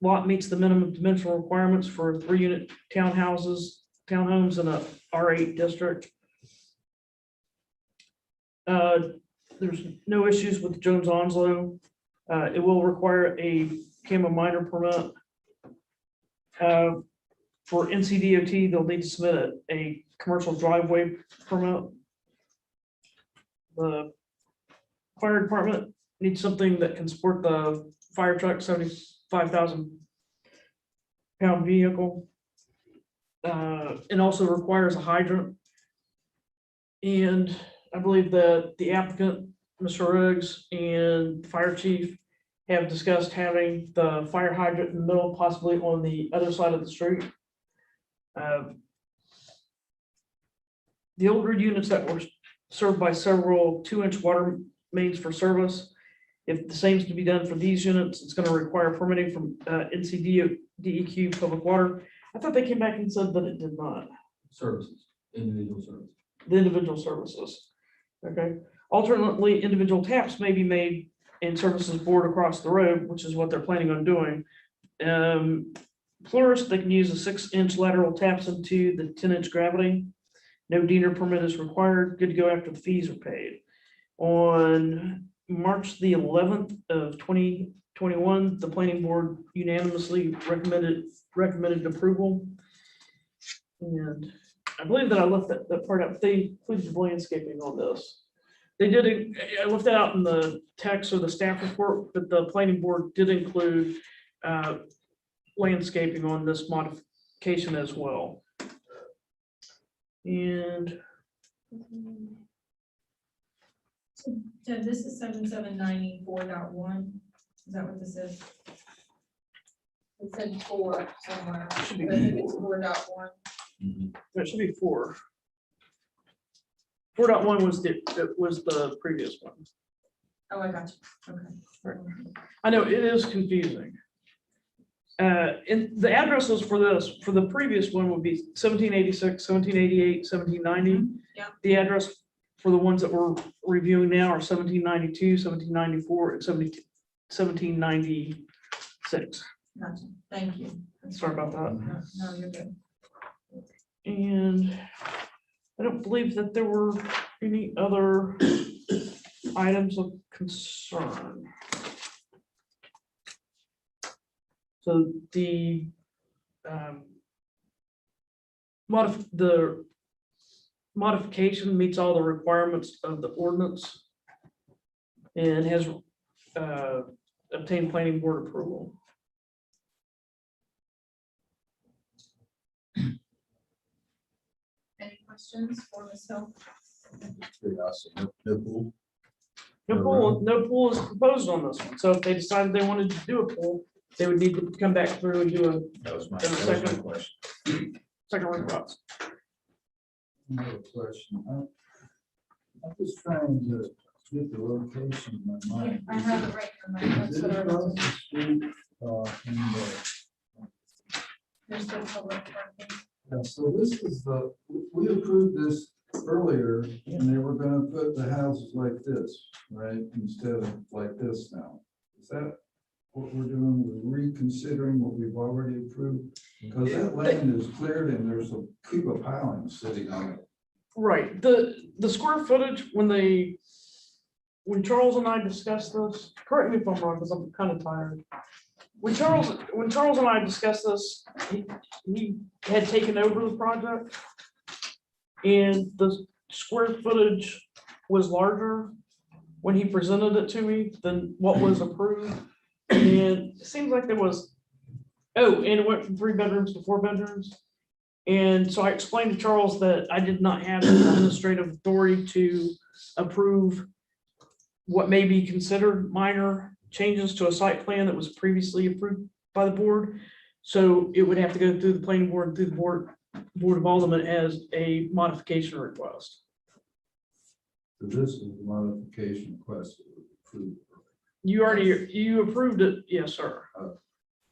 lot meets the minimum dimensional requirements for 3-unit townhomes in a R8 district. There's no issues with Jones Onslow. It will require a CAMA minor permit. For NCDOT, they'll need to submit a commercial driveway permit. The fire department needs something that can support the fire truck, 75,000 pound vehicle. And also requires a hydrant. And I believe that the applicant, Mr. Riggs, and the fire chief have discussed having the fire hydrant in the middle, possibly on the other side of the street. The older units that were served by several 2-inch water mains for service. If the same is to be done for these units, it's going to require permitting from NCDEQ Public Water. I thought they came back and said that it did not. Services, individual services. The individual services. Okay. Alternately, individual taps may be made and services bored across the road, which is what they're planning on doing. Plurist, they can use a 6-inch lateral taps into the 10-inch gravity. No dealer permit is required. Good to go after the fees are paid. On March the 11th of 2021, the planning board unanimously recommended approval. And I believe that I left that part out. They included landscaping on this. They did, I left that out in the text of the staff report, but the planning board did include landscaping on this modification as well. And So this is 7794.1. Is that what this is? It said 4 somewhere, but I should be think it's 4.1. That should be 4. 4.1 was the previous one. Oh, I got you. Okay. I know it is confusing. And the addresses for the previous one would be 1786, 1788, 1790. Yeah. The address for the ones that we're reviewing now are 1792, 1794, and 1796. Gotcha. Thank you. Sorry about that. No, you're good. And I don't believe that there were any other items of concern. So the modification meets all the requirements of the ordinance and has obtained planning board approval. Any questions for Ms. Hill? Curiosity, no pool. No pool is proposed on this one. So if they decided they wanted to do a pool, they would need to come back through and do That was my Second. question. second request. Another question. I'm just trying to get the location in my mind. I have it right from my. That's Is it what I across wrote. the street, in the There's the public parking. Yeah, so this is we approved this earlier and they were gonna put the houses like this, right, instead of like this now. Is that what we're doing? We're reconsidering what we've already approved? Because that land is cleared and there's a heap of pilings sitting on it. Right, the square footage, when Charles and I discussed this, correct me if I'm wrong, because I'm kind of tired. When Charles and I discussed this, he had taken over the project. And the square footage was larger when he presented it to me than what was approved. And it seems like there was, and it went from 3 bedrooms to 4 bedrooms. And so I explained to Charles that I did not have the administrative authority to approve what may be considered minor changes to a site plan that was previously approved by the board. So it would have to go through the planning board and through the board of Aldermen as a modification request. So this is the modification request that was approved. You approved it, yes, sir.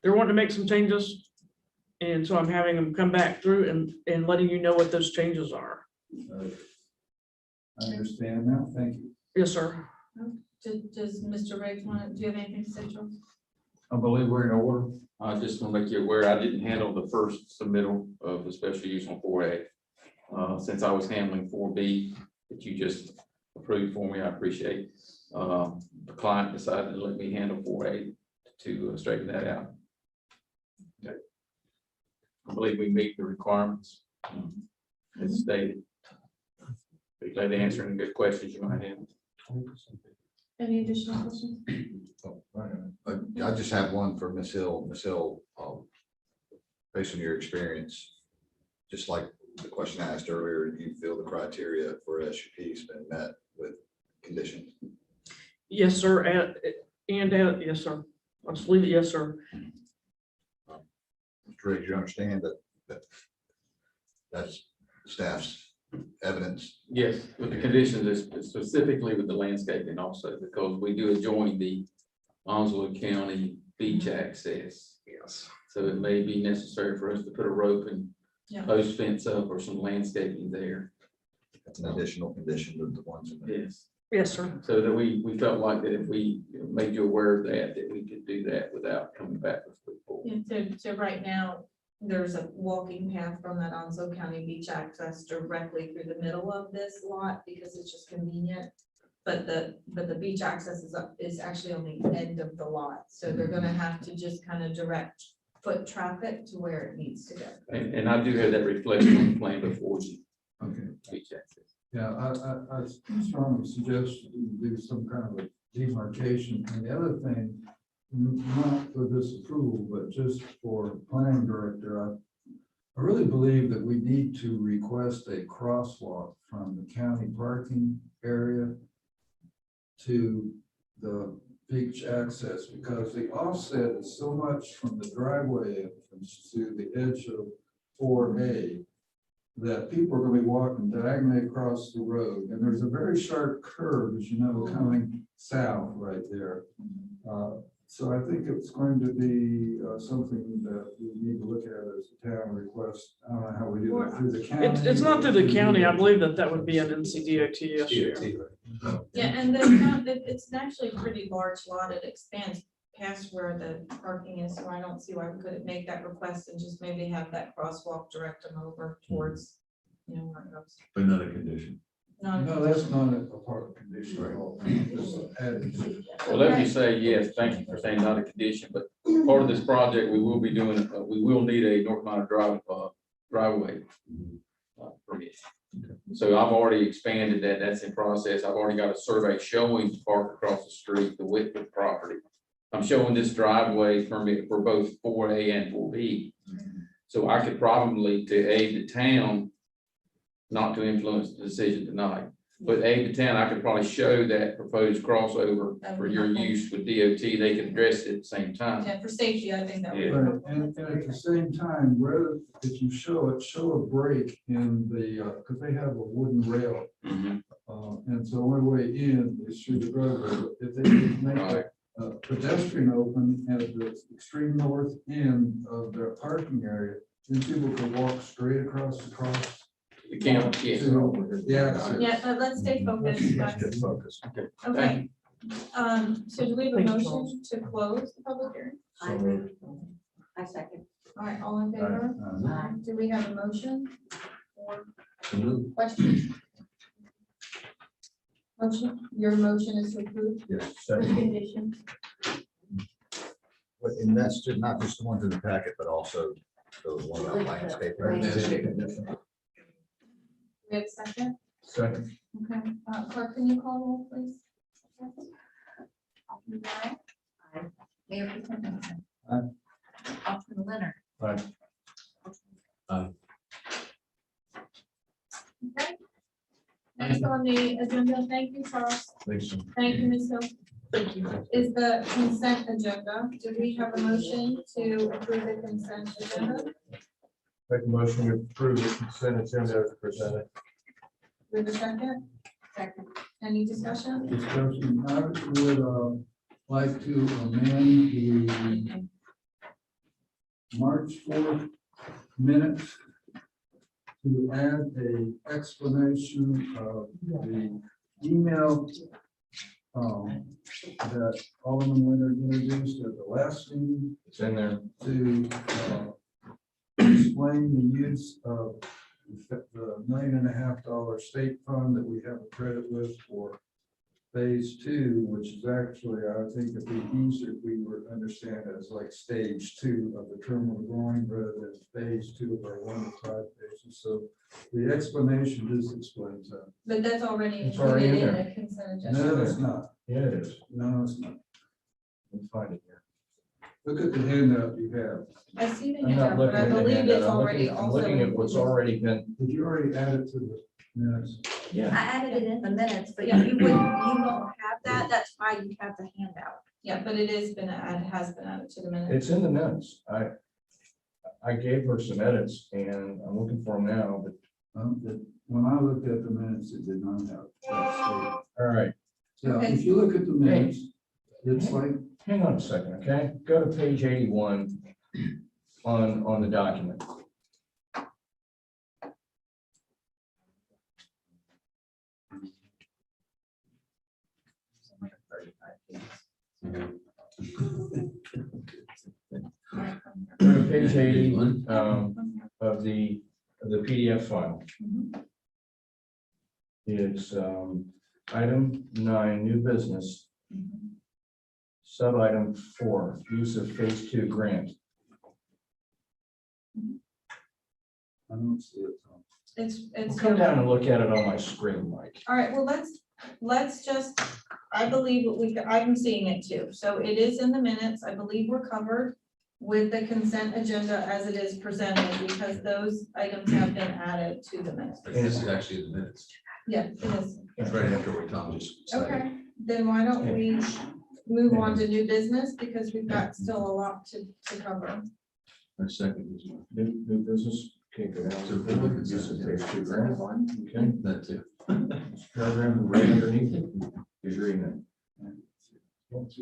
They're wanting to make some changes. And so I'm having them come back through and letting you know what those changes are. I understand now. Thank you. Yes, sir. Does Mr. Riggs want, do you have anything to say, Charles? I believe we're in order. I just want to make you aware, I didn't handle the first submittal of the special use on 4A. Since I was handling 4B that you just approved for me, I appreciate. The client decided to let me handle 4A to straighten that out. Okay. I believe we meet the requirements as stated. Be glad to answer any good questions you might have. Any additional questions? I just have one for Ms. Hill. Ms. Hill, based on your experience, just like the question I asked earlier, do you feel the criteria for SUP has been met with conditions? Yes, sir. Yes, sir. I'll just leave it. Yes, sir. Mr. Riggs, you understand that that's staff's evidence? Yes, with the conditions, specifically with the landscaping also, because we do adjoin the Onslow County beach access. Yes. So it may be necessary for us to put a rope and Yeah. post fence up or some landscaping there. That's an additional condition of the ones in the. Yes. Yes, sir. So that we felt like that if we made you aware of that we could do that without coming back with the board. Yeah, so right now, there's a walking path from that Onslow County beach access directly through the middle of this lot because it's just convenient. But the beach access is actually on the end of the lot, so they're gonna have to just kind of direct foot traffic to where it needs to go. And I do have that reflected on the plan before you. Okay. Beach access. Yeah, I strongly suggest you do some kind of a demarcation. And the other thing, not for this approval, but just for planning director, I really believe that we need to request a crosswalk from the county parking area to the beach access, because the offset is so much from the driveway entrance to the edge of 4A that people are gonna be walking diagonally across the road, and there's a very sharp curve, as you know, coming south right there. So I think it's going to be something that we need to look at as a town request. I don't know how we do that through the county. It's not through the county. I believe that would be an NCDOT issue. Yeah, and then it's actually a pretty large lot. It expands past where the parking is, so I don't see why we couldn't make that request and just maybe have that crosswalk direct them over towards, where it goes. But not a condition. No, that's not a part of condition at all. Just added. Well, let me say, yes, thank you for saying not a condition, but part of this project, we will be doing, we will need a North Carolina driveway permit. So I've already expanded that, that's in process. I've already got a survey showing to park across the street, the width of the property. I'm showing this driveway permit for both 4A and 4B. So I could probably, to aid the town, not to influence the decision tonight, but aid the town, I could probably show that proposed crossover for your use with DOT. They can address it at the same time. Yeah, for safety, I think that would. Yeah. Right, and at the same time, whether, if you show it, show a break in the, because they have a wooden rail. Mhm. And so one way in is through the roadway. If they could make a pedestrian open at the extreme north end of their parking area, then people could walk straight across The county, yes. Yeah. Yeah, but let's stay focused, Let's guys. get focused. Okay. So do we have a motion to close the public hearing? I second. All right, all in favor? Aye. Do we have a motion or questions? Motion, your motion is to approve Yes. with conditions. And that's just not just the ones in the packet, but also the one about landscape. We have a second? Second. Okay, clerk, can you call roll, please? Alderman Guy. Aye. Mayor Pro Tem Johnson. Aye. Alderman Leonard. Aye. Okay. Next on the agenda, thank you, Charles. Thanks. Thank you, Ms. Hill. Thank you. Is the consent agenda. Do we have a motion to approve the consent agenda? Make a motion to approve the consent agenda as presented. We have a second? Second. Any discussion? Discussion, I would like to amend the March 4th minutes to add a explanation of the email that Alderman Leonard introduced at the last meeting It's in there. to explain the use of the $1.5 million state fund that we have a credit with for phase 2, which is actually, I think it'd be easier if we were to understand it as like stage 2 of the terminal growing rather than phase 2 of our 1 to 5 phases. So the explanation just explains that. But that's already It's already included in in the consent No, agenda. it's not. Yeah, it is. No, it's not. Let's find it here. Look at the handout you have. I see the I'm not handout, but looking I at the believe handout. it's I'm already looking- I'm also. looking at what's included. already been, Did you already add it to the minutes? I yeah. added it in the minutes, but you wouldn't, you don't have that. That's why you have the handout. Yeah, but it has been added to the minutes. It's in the minutes. I gave her some edits and I'm looking for them now, but When I looked at the minutes, it did not have that statement. all right, Yeah, Okay. if you look at the minutes, it's like, hang on a second, okay? Go to page 81 on the document. page page 80, of the PDF file. It's, item 9, new business. Sub-item 4, use of phase 2 grant. I don't see it. It's. Come down and look at it on my screen, Mike. All right, well, let's just, I believe I'm seeing it too. So it is in the minutes. I believe we're covered with the consent agenda as it is presented because those items have been added to the minutes. This is actually the minutes. Yeah, it is. It's right after what Tom just said. Okay, then why don't we move on to new business because we've got still a lot to cover. Our second is New business. Okay, go down to the use of phase 2 grant. Okay, that too. paragraph right underneath it. Is your email.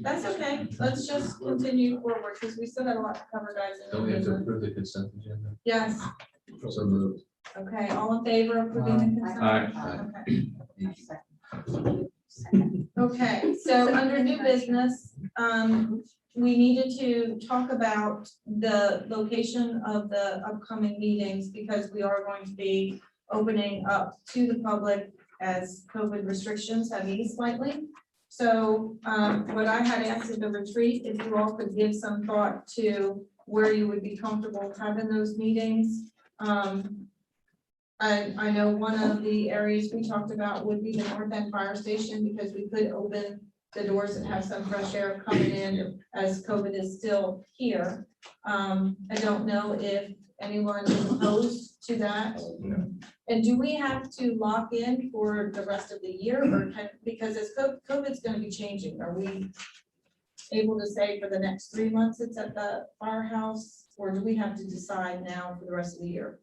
That's okay. Let's just continue forward because we still got a lot to cover, guys. in Don't new we have to business. approve the consent agenda? Yes, So moved. okay, all in favor of approving the consent? Aye. Okay. Okay, so under new business, we needed to talk about the location of the upcoming meetings because we are going to be opening up to the public as COVID restrictions have eased slightly. So what I had asked at the retreat, if you all could give some thought to where you would be comfortable having those meetings. I know one of the areas we talked about would be the North End Fire Station because we could open the doors and have some fresh air coming in as COVID is still here. I don't know if anyone is opposed to that. No. And do we have to lock in for the rest of the year or because as COVID's gonna be changing, are we able to say for the next 3 months it's at the firehouse? Or do we have to decide now for the rest of the year?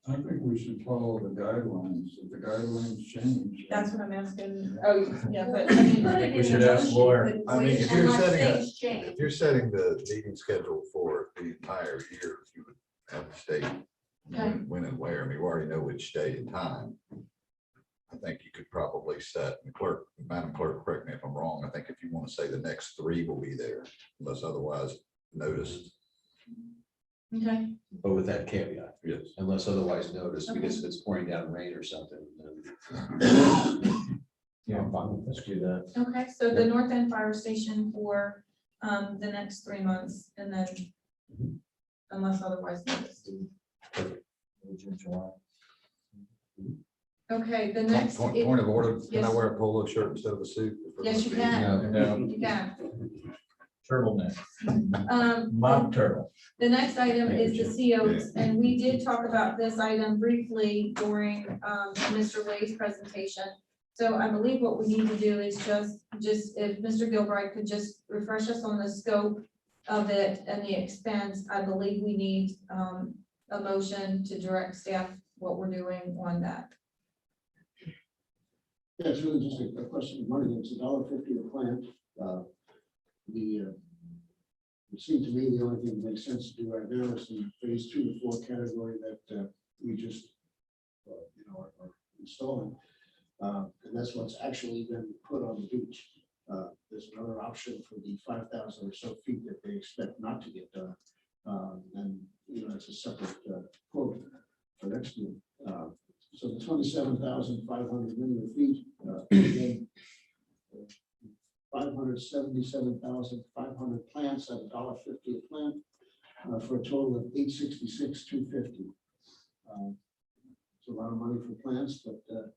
I think we should follow the guidelines. If the guidelines change. That's what I'm asking. Oh, yeah, but I mean, I think we should ask Laura. I mean, if you're Unless setting a- things change. If you're setting the meeting schedule for the entire year, you would have to state Okay. when and where. I mean, we already know which date and time. I think you could probably set, and clerk, Madam Clerk, correct me if I'm wrong. I think if you want to say the next 3 will be there unless otherwise noticed. okay, But with that caveat, Yes. unless otherwise noticed, because if it's pouring down rain or something, then. Yeah, I'm fine. Let's do that. okay, so the North End Fire Station for the next 3 months and then unless otherwise noticed. July. Okay, the next. Point of order, can I Yes. wear a polo shirt instead of a suit? Yes, you can. No, You can. turtleneck, Um, mock turtle. The next item is the COs, and we did talk about this item briefly during Mr. Lay's presentation. So I believe what we need to do is just if Mr. Gilbride could just refresh us on the scope of it and the expense, I believe we need a motion to direct staff what we're doing on that. Yeah, it's really just a question of money. It's $1.50 a plant. It seemed to me the only thing that makes sense to do right now is the phase 2 to 4 category that we just, are installing. And that's what's actually been put on the beach. There's another option for the 5,000 or so feet that they expect not to get done. And, it's a separate quote for next year. So the 27,500 linear feet, again, 577,500 plants at $1.50 a plant, for a total of $866,250. It's a lot of money for plants, but the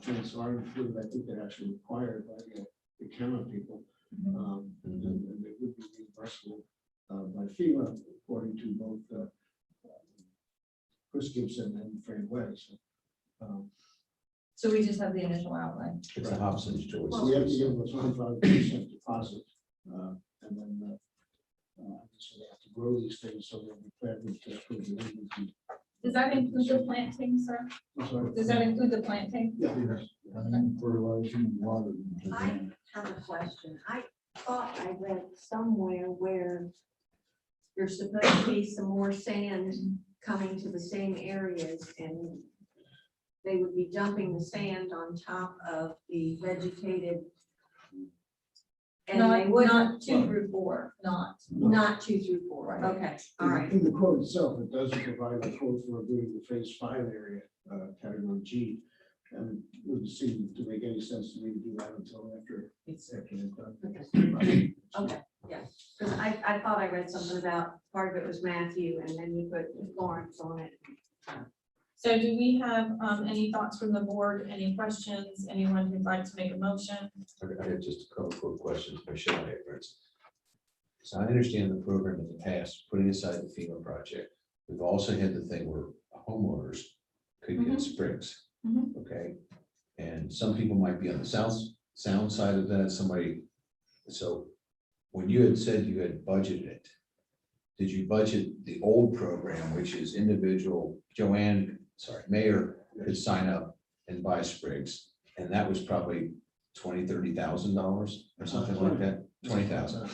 plants are included. I think they're actually required by the camera people, and they would be reimbursable by FEMA, according to both Chris Gibson and Fran Way. So we just have the initial outlay. It's a Hobson's choice. So we have to give them a 25% deposit, and then so they have to grow these things so they'll be planted to put the inventory. Does that include the planting, sir? I'm sorry. Does that include the planting? Yeah. Fertilizing water. I have a question. I thought I read somewhere where there's supposed to be some more sand coming to the same areas and they would be dumping the sand on top of the vegetated And they Not, would not 2 through 4, not. not 2 through 4. Right. Okay, all right. In the quote itself, it doesn't provide a quote for doing the phase 5 area, category G. And it wouldn't seem to make any sense to me to do that until after it's done. Okay, yeah, because I thought I read something about part of it was Matthew and then you put Florence on it. So do we have any thoughts from the board, any questions, anyone who'd like to make a motion? I have just a couple quick questions. I should have friends. So I understand the program in the past, putting aside the FEMA project. We've also had the thing where homeowners could get sprigs. Mhm. Okay, and some people might be on the sound side of that, somebody. So when you had said you had budgeted it, did you budget the old program, which is individual, mayor could sign up and buy sprigs, and that was probably $20,000-$30,000 or something like that, 20,000.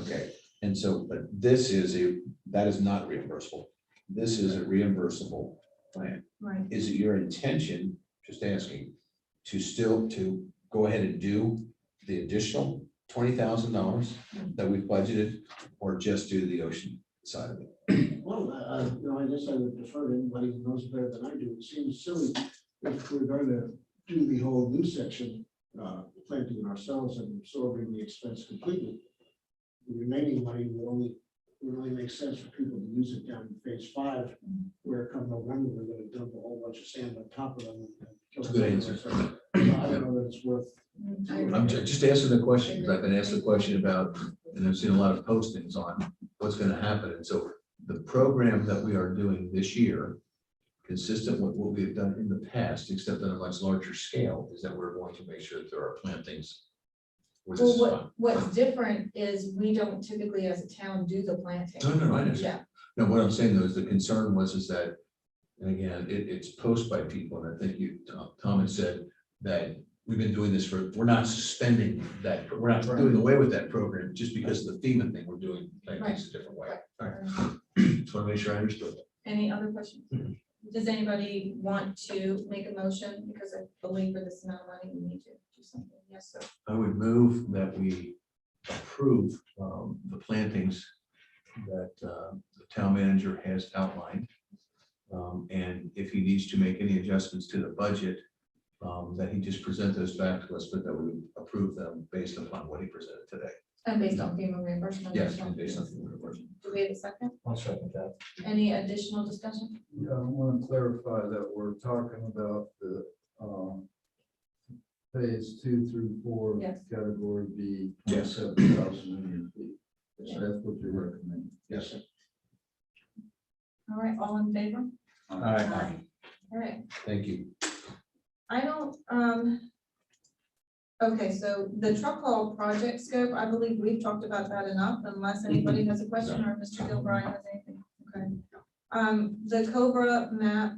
Okay, and so, but that is not reimbursable. This is a reimbursable plan. Right. Is it your intention, just asking, to go ahead and do the additional $20,000 that we've budgeted, or just do the ocean side of it? Well, I guess I would defer to anybody who knows better than I do. It seems silly if we're going to do the whole new section, planting it ourselves and absorbing the expense completely. The remaining money will only make sense for people to use it down in phase 5, where come November, we're going to dump a whole bunch of sand on top of them. And kill That's a good them. answer. So I don't know that it's worth. I'm just asking the question, because I've been asked the question about, and I've seen a lot of postings on what's going to happen. And so the program that we are doing this year, consistent with what we've done in the past, except on a much larger scale, is that we're going to make sure that there are plantings. Well, what's different is we don't typically as a town do the planting. No, I understand. Yeah, No, what I'm saying though is the concern is that, and again, it's posed by people, and I think Tom had said that we've been doing this we're not suspending that, we're not doing away with that program just because of the FEMA thing, we're doing things a different way. All right. Just want to make sure I understood. any other questions? Does anybody want to make a motion? Because I believe for this amount of money, we need to do something. Yes, sir. I would move that we approve the plantings that the town manager has outlined. And if he needs to make any adjustments to the budget, that he just present those back to us, but that we would approve them based upon what he presented today. And based on FEMA reimbursement. Yes, and based on the reimbursement. Do we have a second? I'll second that. Any additional discussion? Yeah, I want to clarify that we're talking about the phase 2 through 4 Yes. category B, Yes. 27,000 feet. Yes. So that's what you're recommending. Yes. All right, all in favor? Aye. All right, Thank you. I don't, okay, so the truck haul project scope, I believe we've talked about that enough, unless anybody has a question or Mr. Gilbride has anything, okay. The Cobra map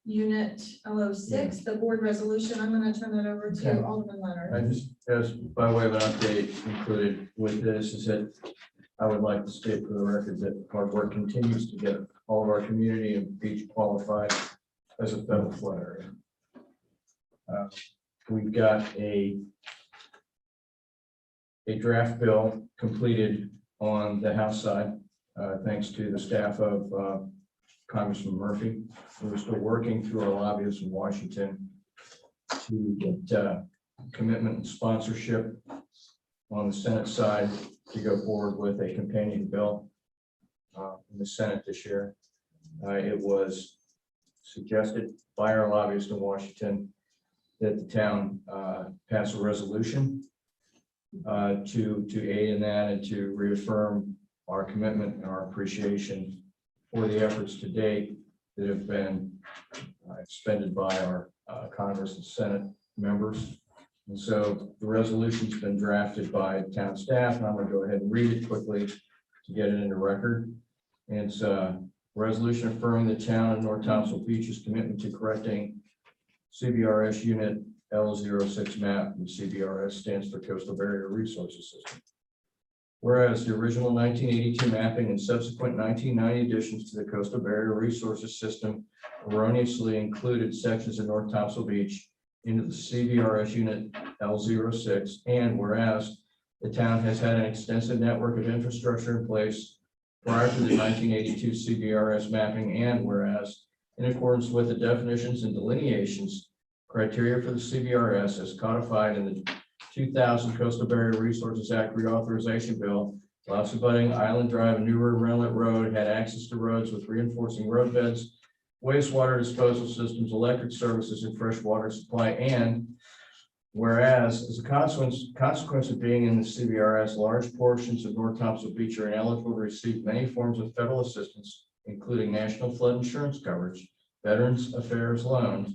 unit 006, the board resolution, I'm gonna turn that over Okay. to Alderman I Leonard. just, as by way of an update included with this is that I would like to state for the record that our work continues to get all of our community and beach qualified as a federal flood area. We've got a draft bill completed on the House side, thanks to the staff of Congressman Murphy. We're still working through our lobbyists in Washington to get commitment and sponsorship on the Senate side to go forward with a companion bill in the Senate this year. It was suggested by our lobbyists in Washington that the town pass a resolution to aid in that and to reaffirm our commitment and our appreciation for the efforts to date that have been expended by our Congress and Senate members. And so the resolution's been drafted by town staff, and I'm going to go ahead and read it quickly to get it into record. And it's a resolution affirming the town of North Townsville Beach's commitment to correcting CBRS unit L06 map, and CBRS stands for Coastal Barrier Resources System. Whereas the original 1982 mapping and subsequent 1990 additions to the Coastal Barrier Resources System erroneously included sections of North Townsville Beach into the CBRS unit L06, and whereas the town has had an extensive network of infrastructure in place prior to the 1982 CBRS mapping, and whereas in accordance with the definitions and delineations criteria for the CBRS as codified in the 2000 Coastal Barrier Resources Act reauthorization bill, lots abutting Island Drive and New River Inlet Road had access to roads with reinforcing road beds, wastewater disposal systems, electric services, and fresh water supply. And whereas as a consequence of being in the CBRS, large portions of North Thompson Beach are ineligible to receive many forms of federal assistance, including national flood insurance coverage, Veterans Affairs loans,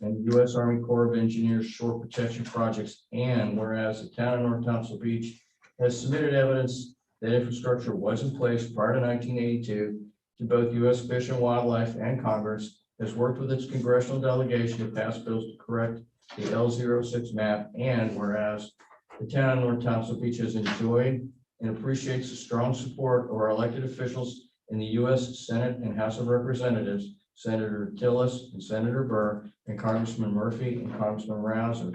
and U.S. Army Corps of Engineers shore protection projects. And whereas the town of North Thompson Beach has submitted evidence that infrastructure was in place prior to 1982 to both U.S. Fish and Wildlife and Congress, has worked with its congressional delegation to pass bills to correct the L06 map. And whereas the town of North Thompson Beach has enjoyed and appreciates the strong support of our elected officials in the U.S. Senate and House of Representatives, Senator Tillis and Senator Burr, and Congressman Murphy and Congressman Rouser.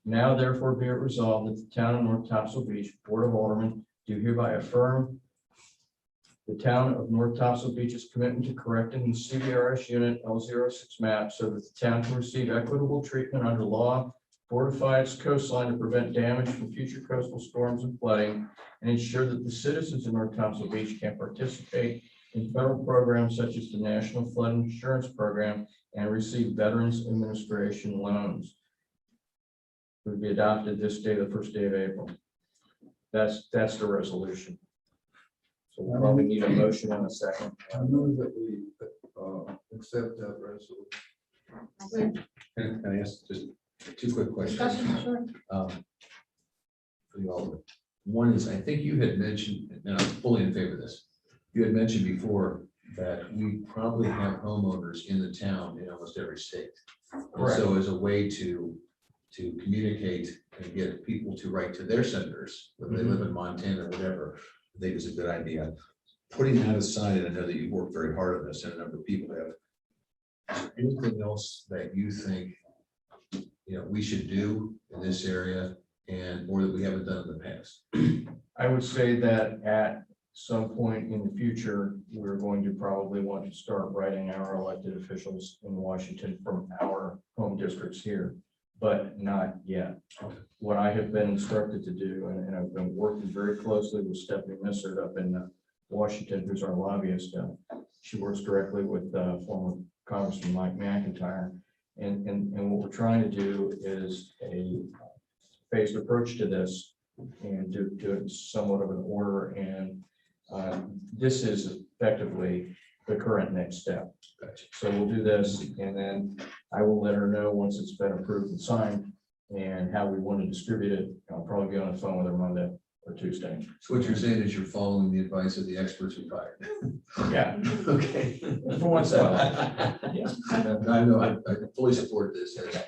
Now therefore be it resolved that the town of North Topsail Beach Board of Aldermen do hereby affirm the town of North Topsail Beach's commitment to correcting the CBRS unit L06 map so that the town can receive equitable treatment under law, fortify its coastline to prevent damage from future coastal storms and flooding, and ensure that the citizens of North Topsail Beach can participate in federal programs such as the National Flood Insurance Program and receive Veterans Administration loans. It would be adopted this day, the first day of April. That's the resolution. So we'll probably need a motion in a second. I move that we accept that resolution. Can I ask just two quick questions? Discussion, sure. For the Alderman. One is, I think you had mentioned, and I'm fully in favor of this. You had mentioned before that we probably have homeowners in the town in almost every state. And so as a way to communicate and get people to write to their senators, whether they live in Montana or whatever, I think is a good idea. Putting that aside, and I know that you worked very hard on this, and a number of people have. Is there anything else that you think, we should do in this area, or that we haven't done in the past? I would say that at some point in the future, we're going to probably want to start writing our elected officials in Washington from our home districts here, but not yet. What I have been instructed to do, and I've been working very closely with Stephanie Missard up in Washington, who's our lobbyist. She works directly with former Congressman Mike McIntyre. And what we're trying to do is a phased approach to this and do it somewhat of an order. And this is effectively the current next step. So we'll do this, and then I will let her know once it's been approved and signed and how we want to distribute it. I'll probably be on the phone with her Monday or Tuesday. So what you're saying is you're following the advice of the experts we hired. Yeah. Okay. For once. Yeah. I know, I fully support this. As Mr.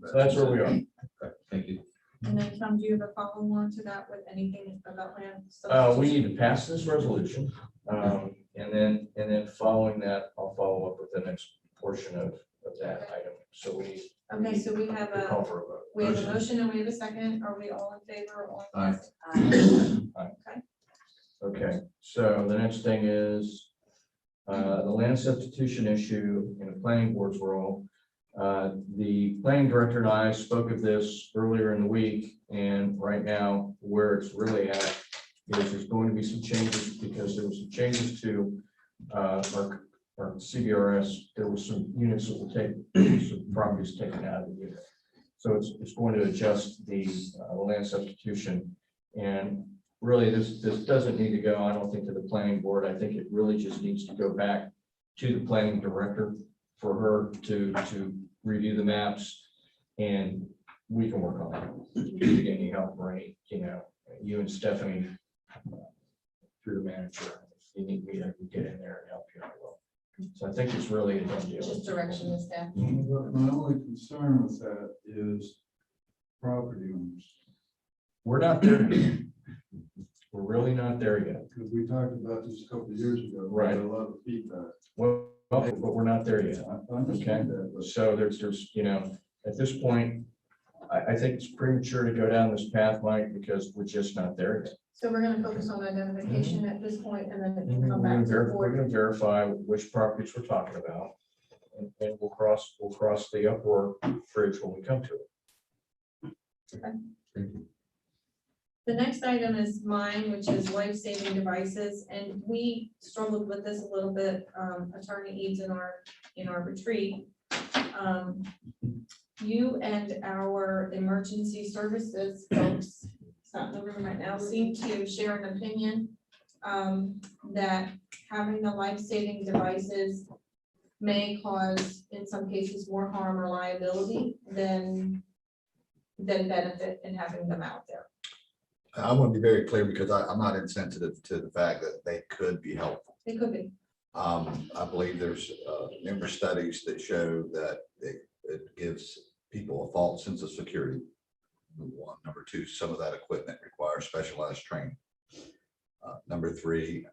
So that's where we are. Okay, thank you. And then Tom, do you have a follow on to that with anything about land? We need to pass this resolution. And then following that, I'll follow up with the next portion of that item. So we. Okay, so we have call a, for a vote. we have a motion and we have a second. Are we all in favor? Or all Aye. Okay. Okay, so the next thing is the land substitution issue in the planning board's role. The planning director and I spoke of this earlier in the week, and right now where it's really at is there's going to be some changes because there was some changes to our CBRS. There were some units that will take some properties taken out of the unit. So it's going to adjust the land substitution. And really this doesn't need to go, I don't think, to the planning board. I think it really just needs to go back to the planning director for her to review the maps, and we can work on it. If you need any help or any, you and Stephanie through the manager, if you need me to get in there and help you, I will. So I think it's really a done deal. Just direction to staff. But my only concern with that is property owners, We're not there yet. We're really not there yet. because we talked about this a couple of years ago. We Right. got a lot of feedback. Well, but we're not there yet. I understand that, but So there's, at this point, I think it's premature to go down this path, Mike, because we're just not there yet. So we're gonna focus on identification at this point and then it can come We're back to the we're board. gonna verify which properties we're talking about. And we'll cross the upper bridge when we come to it. The next item is mine, which is life-saving devices, and we struggled with this a little bit, Attorney Eads in our retreat. You and our emergency services folks, it's not in the room right now, seem to share an opinion that having the life-saving devices may cause, in some cases, more harm or liability than benefit in having them out there. I want to be very clear because I'm not insensitive to the fact that they could be helpful. They could be. I believe there's numerous studies that show that it gives people a false sense of security. Number one. Number two, some of that equipment requires specialized training. Number three,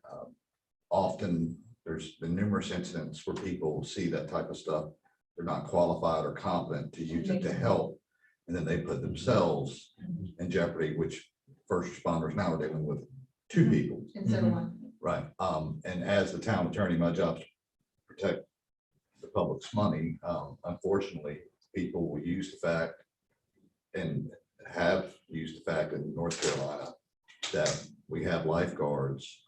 often there's been numerous incidents where people see that type of stuff. They're not qualified or competent to use it to help. And then they put themselves in jeopardy, which first responders now are dealing with two people. Instead of one. Right. And as the town attorney, my job is to protect the public's money. Unfortunately, people will use the fact and have used the fact in North Carolina that we have lifeguards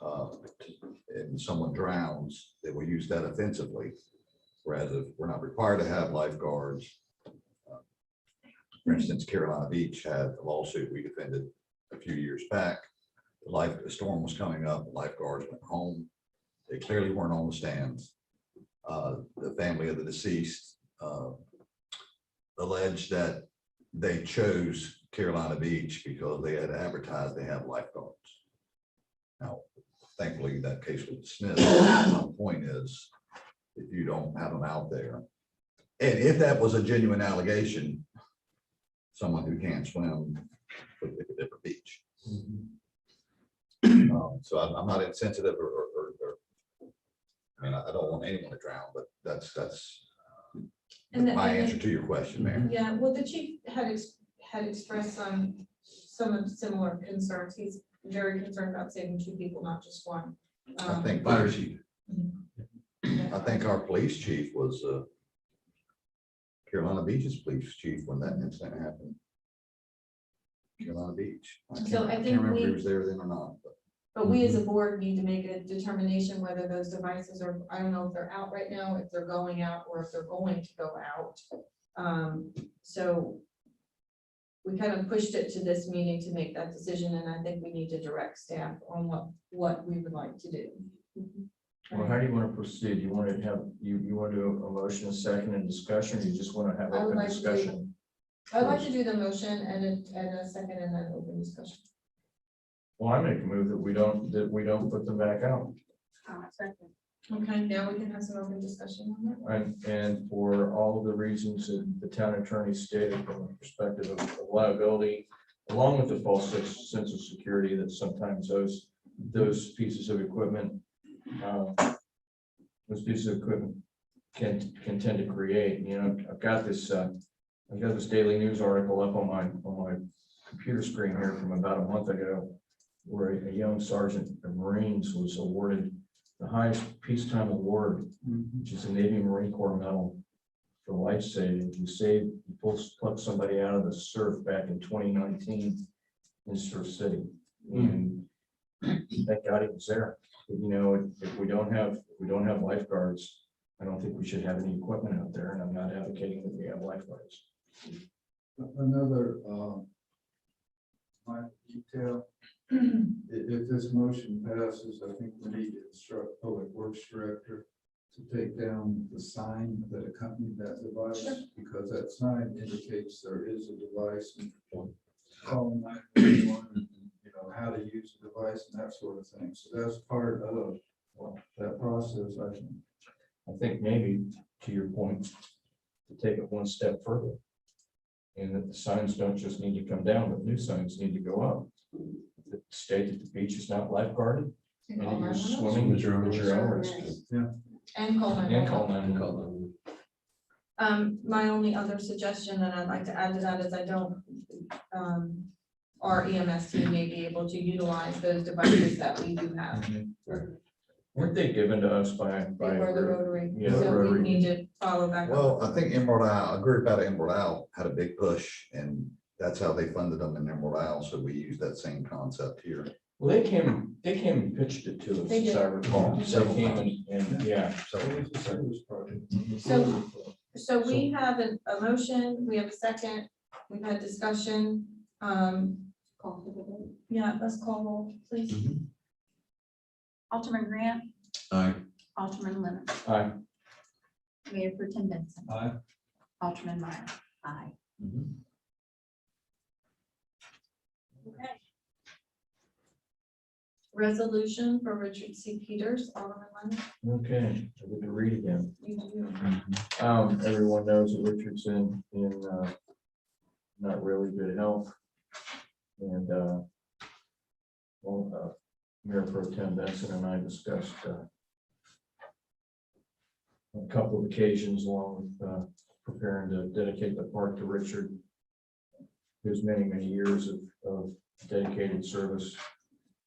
and someone drowns, they will use that offensively. Whereas if we're not required to have lifeguards. For instance, Carolina Beach had a lawsuit we defended a few years back. The storm was coming up, the lifeguards went home. They clearly weren't on the stands. The family of the deceased alleged that they chose Carolina Beach because they had advertised they have lifeguards. Now, thankfully, that case was dismissed. The point is, if you don't have them out there, and if that was a genuine allegation, someone who can't swim would pick a different beach. So I'm not insensitive or I mean, I don't want anyone to drown, but that's my answer to your question, Mayor. Yeah, well, the chief had expressed some of similar concerns. He's very concerned about saving two people, not just one. I think fire chief. I think our police chief was Carolina Beach's police chief when that incident happened. Carolina Beach. So I can't think remember if he we- was there then or not, But we as a board need to make a determination whether those devices are, I don't know if they're out right now, if they're going out, or if they're going to go out. So we kind of pushed it to this meeting to make that decision, and I think we need to direct staff on what we would like to do. Well, how do you want to proceed? You want to have, you want to do a motion, a second, and discussion, or you just want to have I would open like to do- discussion? I'd like to do the motion and a second and then open discussion. Well, I make a move that we don't put them back out. Okay, now we can have some open discussion on that. And for all of the reasons that the town attorney stated from the perspective of liability, along with the false sense of security that sometimes those pieces of equipment, can tend to create. You know, I've got this Daily News article up on my computer screen here from about a month ago, where a young sergeant of Marines was awarded the highest peacetime award, which is a Navy Marine Corps medal for life saving. He plucked somebody out of the surf back in 2019 in Surf City. And thank God he was there. You know, if we don't have lifeguards, I don't think we should have any equipment out there, and I'm not advocating that we have lifeguards. Another minor detail. If this motion passes, I think we need to instruct Public Works Director to take down the sign that accompanied that device, because that sign indicates there is a device and call 911, you know, how to use the device and that sort of thing. So that's part of that process, I think. I think maybe, to your point, to take it one step further, and that the signs don't just need to come down, but new signs need to go up. That state that the beach is not lifeguarded, and that you're swimming at your own risk. Yeah. And call 911. And call 911. My only other suggestion that I'd like to add to that is I don't, our EMS team may be able to utilize those devices that we do have. Weren't they given to us by? They were the Rotary, Yeah, so we Rotary. need to follow back. up. Well, I think Emerald Isle, a group out of Emerald Isle had a big push, and that's how they funded them in Emerald Isle, so we use that same concept here. Well, they came and pitched it to us, They as I did. recall. They came and, yeah. So So we have a motion, we have a second, we've had discussion. Call for the vote. Yeah, let's call roll, please. Alderman Grant, Aye. Alderman Lennon, Aye. Mayor Pro Tem Benson. Aye. Alderman Meyer. Aye. Okay. Resolution for Richard C. Peters, Alderman Lennon. Okay, so we can read again. You do. Everyone knows that Richard's in not really good health. And, Mayor Pro Tem Benson and I discussed, on a couple of occasions along with, preparing to dedicate the park to Richard. His many, many years of dedicated service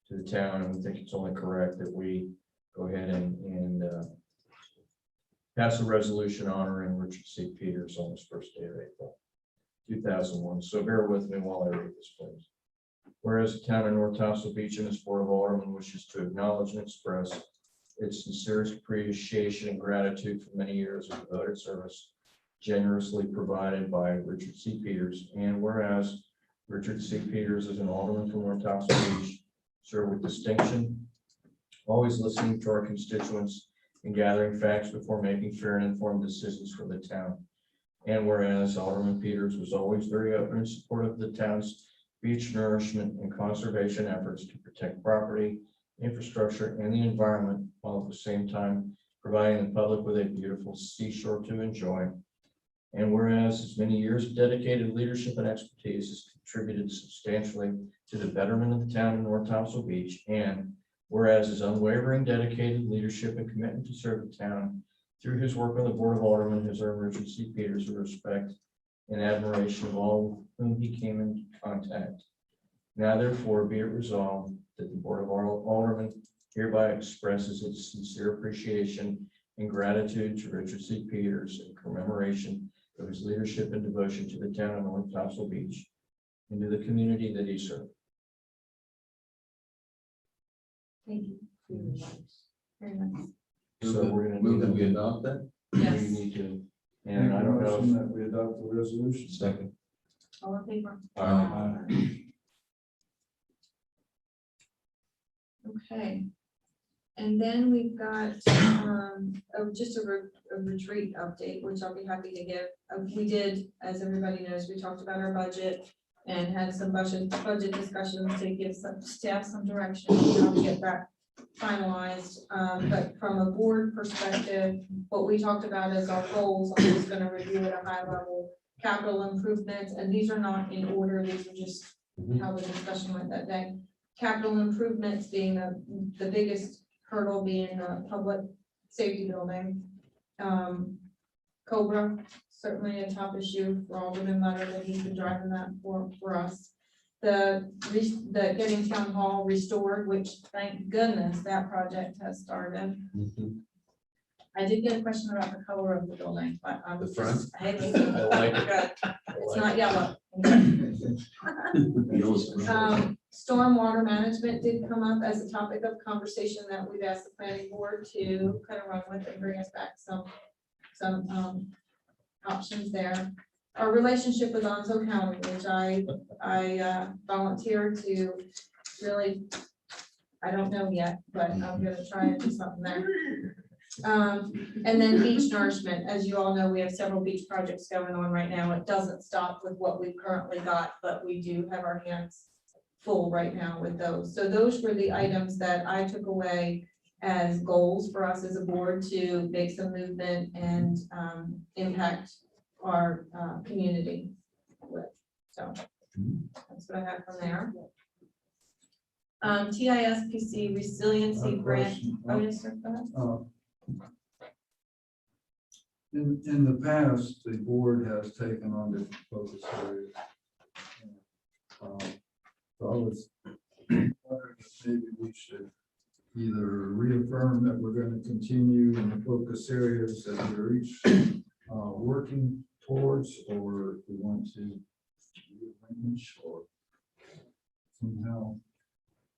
to the town, and we think it's only correct that we go ahead and pass a resolution honoring Richard C. Peters on his first day of April 2001. So bear with me while I read this, please. Whereas the town of North Tassau Beach and its Board of Aldermen wishes to acknowledge and express its sincerest appreciation and gratitude for many years of devoted service generously provided by Richard C. Peters. And whereas Richard C. Peters is an alderman from North Tassau Beach, served with distinction, always listening to our constituents and gathering facts before making fair and informed decisions for the town. And whereas Alderman Peters was always very open and supportive of the town's beach nourishment and conservation efforts to protect property, infrastructure, and the environment, while at the same time providing the public with a beautiful seashore to enjoy. And whereas his many years of dedicated leadership and expertise has contributed substantially to the betterment of the town of North Tassau Beach, and whereas his unwavering dedicated leadership and commitment to serve the town through his work on the Board of Aldermen has earned Richard C. Peters the respect and admiration of all whom he came into contact. Now therefore be it resolved that the Board of Aldermen hereby expresses its sincere appreciation and gratitude to Richard C. Peters in commemoration of his leadership and devotion to the town of North Tassau Beach and to the community that he served. Thank you. Very nice. So we're gonna Move need that we a- adopt that. we Yes, need to, and I don't know. That we adopt the resolution. Second. all in favor? Okay. And then we've got, just a retreat update, which I'll be happy to give. We did, as everybody knows, we talked about our budget and had some budget discussions to give some staff some direction, and I'll get that finalized. But from a board perspective, what we talked about is our goals. I'm just gonna review at a high level capital improvements, and these are not in order, these are just how the discussion went that day. Capital improvements being the biggest hurdle being the public safety building. Cobra, certainly a top issue for Alderman Leonard, that he's been driving that for us. The getting town hall restored, which thank goodness that project has started. I did get a question about the color of the building, but I'm The just. front? Hey, listen, I like it. good. It's not yellow. Yellow's- Stormwater management did come up as a topic of conversation that we've asked the planning board to kind of run with and bring us back some options there. Our relationship with Onzo County, which I volunteered to really, I don't know yet, but I'm gonna try and do something there. And then beach nourishment, as you all know, we have several beach projects going on right now. It doesn't stop with what we've currently got, but we do have our hands full right now with those. So those were the items that I took away as goals for us as a board to make some movement and impact our community with. So that's what I have from there. TISPC resiliency grant. Oh, yes, sir, go ahead. In the past, the board has taken on different focus areas. So I was wondering if maybe we should either reaffirm that we're going to continue in the focus areas that we're each working towards, or if we want to rearrange or somehow.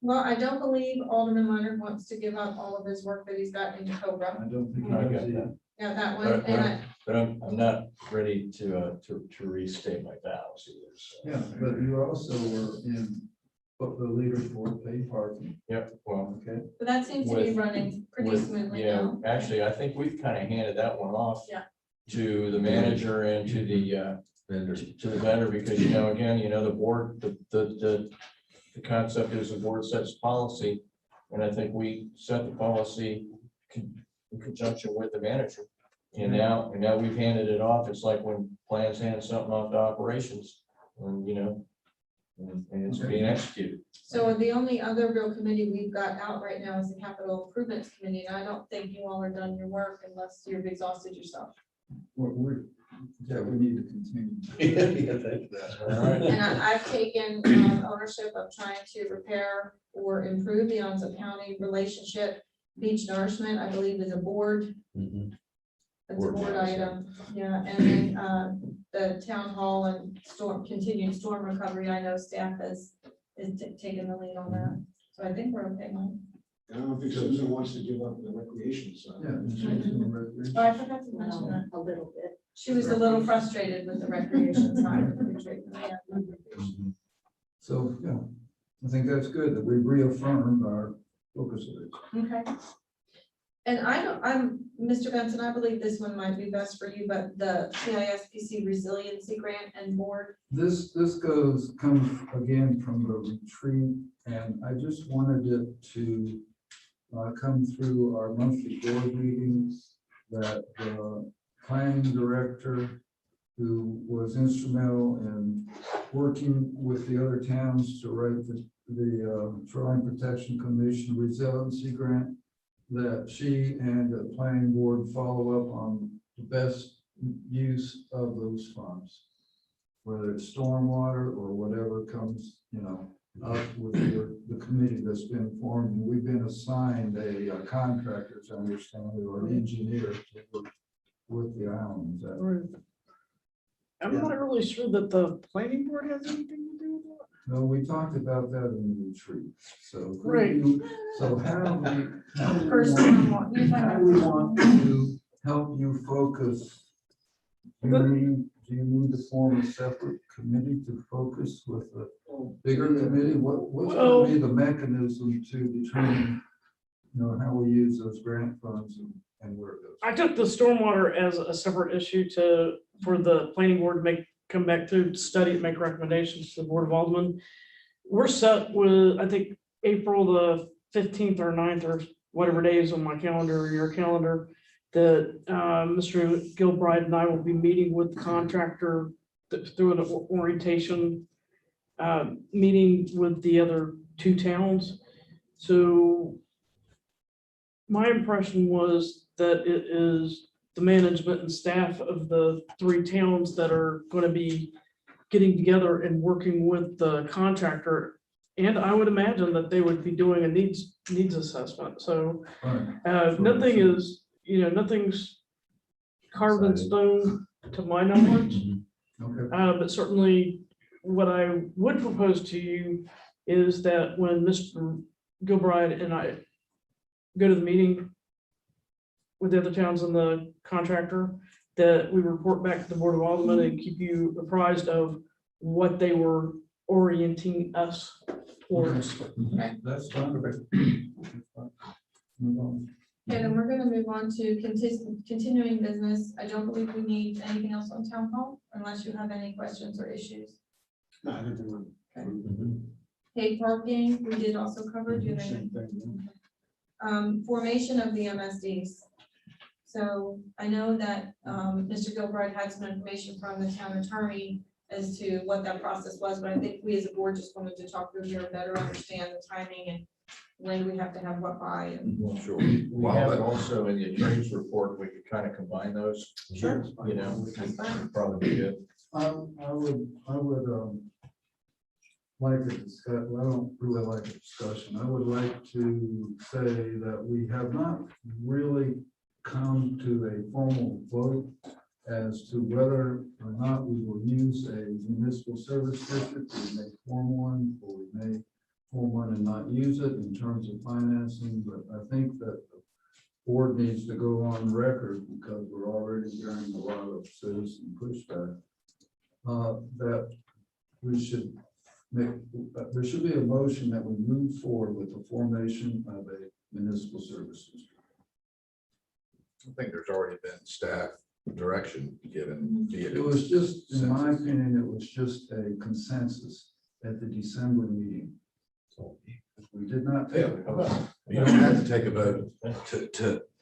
Well, I don't believe Alderman Leonard wants to give up all of his work that he's got in Cobra. I don't think. I got that. Yeah, that one, and But I'm not ready to restate my vows either. So. Yeah, but you also were in the leader for paid parking. Yep, well, Okay. but that seems to be With- running pretty smoothly yeah, now. actually, I think we've kind of handed that one off. Yeah. To the manager and to the Vendor. to the vendor, because, again, the board, the concept is the board sets policy. And I think we set the policy in conjunction with the manager. And now we've handed it off. It's like when plans hand something off to operations and, and it's being executed. So the only other real committee we've got out right now is the Capital Improvements Committee, and I don't think you all are done your work unless you've exhausted yourself. We need to continue. Yeah, thank you. All right. And I've taken ownership of trying to repair or improve the Onset County relationship. Beach nourishment, I believe, is a board. Mhm. It's a Board board policy. item, yeah, and then the town hall and continued storm recovery, I know staff is taking the lead on that. So I think we're okay, Mike. I don't think Susan wants to give up the recreation side. Yeah. and change the recreation. Oh, I forgot to mention that. A little bit. She was a little frustrated with the recreation side of the treatment. Yeah. So, yeah, I think that's good that we reaffirmed our focus areas. Okay. And I'm, Mr. Benson, I believe this one might be best for you, but the CISPC Resiliency Grant and Board. This comes again from the retreat, and I just wanted it to come through our monthly board meetings, that the planning director, who was instrumental in working with the other towns to write the Shoreline Protection Commission Resiliency Grant, that she and the planning board follow up on the best use of those funds, whether it's stormwater or whatever comes, up with the committee that's been formed. And we've been assigned a contractor, to understand it, or an engineer to work with the islands. Right. I'm not really sure that the planning board has anything to do with that. No, we talked about that in the retreat. So. Right. So how do we First want one, to help you focus? Do you need to form a separate committee to focus with a bigger committee? What's going to be the mechanism to determine, how we use those grant funds and where it goes? I took the stormwater as a separate issue for the planning board to come back to study and make recommendations to the Board of Aldermen. We're set with, I think, April the 15th or 9th or whatever days on my calendar or your calendar, that Mr. Gilbride and I will be meeting with the contractor through an orientation meeting with the other two towns. So my impression was that it is the management and staff of the three towns that are going to be getting together and working with the contractor. And I would imagine that they would be doing a needs assessment. So nothing is, nothing's carved in stone to my knowledge. Okay. But certainly what I would propose to you is that when Mr. Gilbride and I go to the meeting with the other towns and the contractor, that we report back to the Board of Aldermen and keep you apprised of what they were orienting us towards. That's fine. Move on. Okay, then we're gonna move on to continuing business. I don't believe we need anything else on town hall unless you have any questions or issues. No, I didn't want. Paid parking, we did also cover. Do you have any? Formation of the MSDs. So I know that Mr. Gilbride had some information from the town attorney as to what that process was, but I think we as a board just wanted to talk through here and better understand the timing and when we have to have what by and. Sure. We Well, have that- it also in the attorney's report, we could kind of combine those, Sure. you know, That's fine. would probably be good. I would like to discuss, well, I don't really like a discussion. I would like to say that we have not really come to a formal vote as to whether or not we will use a municipal service district. We may form one, or we may form one and not use it in terms of financing, but I think that the board needs to go on record, because we're already hearing a lot of citizen pushback, that we should make, there should be a motion that we move forward with the formation of a municipal service district. I think there's already been staff direction given. It was just, in my opinion, it was just a consensus at the December meeting. We did not take a vote. You don't have to take a vote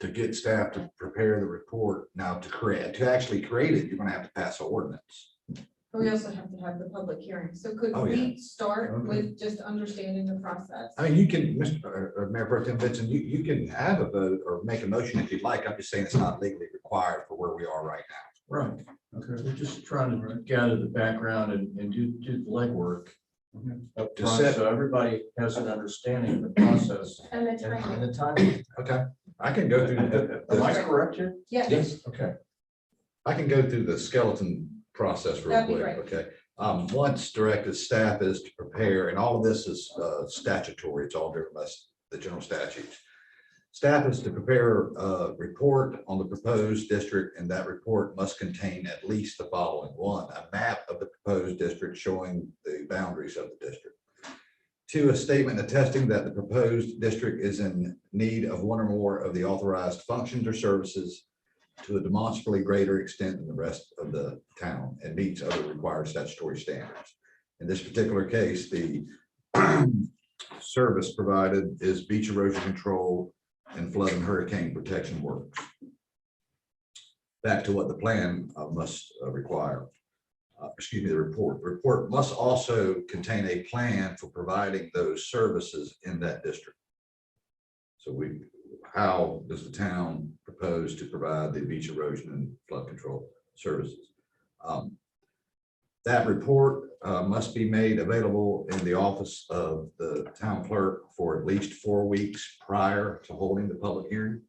to get staff to prepare the report. Now, to actually create it, you're gonna have to pass an ordinance. But we also have to have the public hearing. So could Oh, we start Okay. with just understanding the process? I mean, you can, Mayor Pro Tem Vincent, you can have a vote or make a motion if you'd like. I'm just saying it's not legally required for where we are right now. Right, okay. We're just trying to gather the background and do the legwork up To front, set- so everybody has an understanding of the process And the and training. the time. Okay, I can go through Am I correct here? Yes. Okay. I can go through the skeleton process real That'd be quick, great. okay? Once directed staff is to prepare, and all of this is statutory, it's all driven by the general statutes. Staff is to prepare a report on the proposed district, and that report must contain at least the following: one, a map of the proposed district showing the boundaries of the district. Two, a statement attesting that the proposed district is in need of one or more of the authorized functions or services to a demonstrably greater extent than the rest of the town and meets other required statutory standards. In this particular case, the service provided is beach erosion control and flood and hurricane protection works. Back to what the plan must require. Excuse me, the report. The report must also contain a plan for providing those services in that district. So how does the town propose to provide the beach erosion and flood control services? That report must be made available in the office of the town clerk for at least 4 weeks prior to holding the public hearing.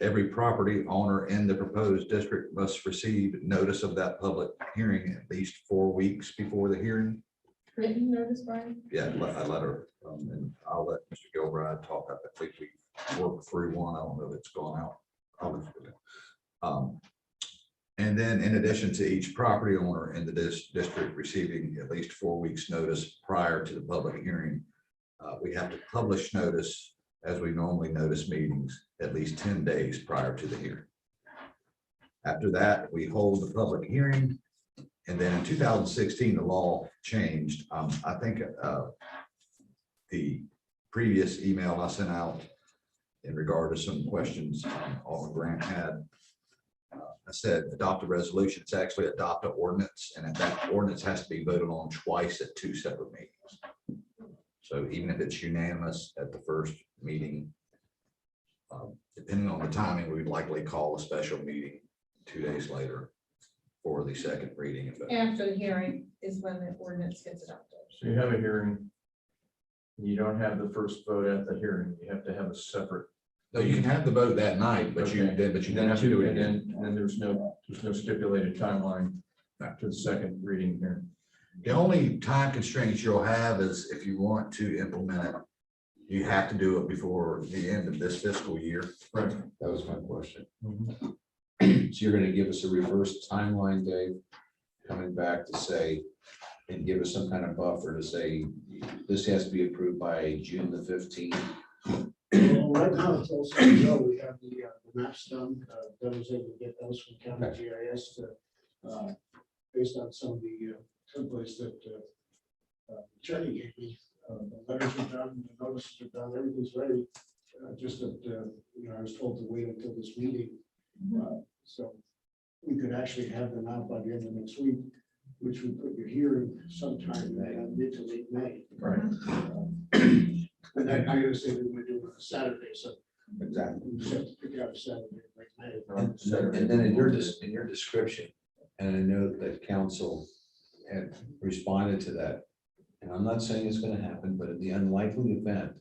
Every property owner in the proposed district must receive notice of that public hearing at least 4 weeks before the hearing. Written notice, Brian? Yeah, a letter, and I'll let Mr. Gilbride talk. I think we worked through one. I don't know if it's gone out. And then in addition to each property owner in the district receiving at least 4 weeks notice prior to the public hearing, we have to publish notice, as we normally notice meetings, at least 10 days prior to the hearing. After that, we hold the public hearing. And then in 2016, the law changed. I think the previous email I sent out in regard to some questions Alderman Grant had, I said adopt a resolution. It's actually adopt an ordinance, and that ordinance has to be voted on twice at 2 separate meetings. So even if it's unanimous at the first meeting, depending on the timing, we'd likely call a special meeting 2 days later for the second reading. After the hearing is when the ordinance gets adopted. So you have a hearing. You don't have the first vote at the hearing. You have to have a separate. No, you can have the vote that night, but you Okay. then have to do it And again. then there's no stipulated timeline to the second reading here. The only time constraints you'll have is if you want to implement it, you have to do it before the end of this fiscal year. Right. That was my question. Mhm. So you're gonna give us a reverse timeline, Dave, coming back to say, and give us some kind of buffer to say, this has to be approved by June the 15th. Well, right now, it's also, we have the maps done, that was able to get those from county GIS to, based on some of the templates that Jenny gave me. The letters are done, the notices are done, everything's ready. Just that, I was told to wait until this meeting. So we could actually have them out by the end of next week, which would put your hearing sometime mid to late May. Right. And I gotta say, we might do it on a Saturday, so Exactly. we just have to pick out a Saturday, like May. And then in your description, and I know that council had responded to that. And I'm not saying it's gonna happen, but in the unlikely event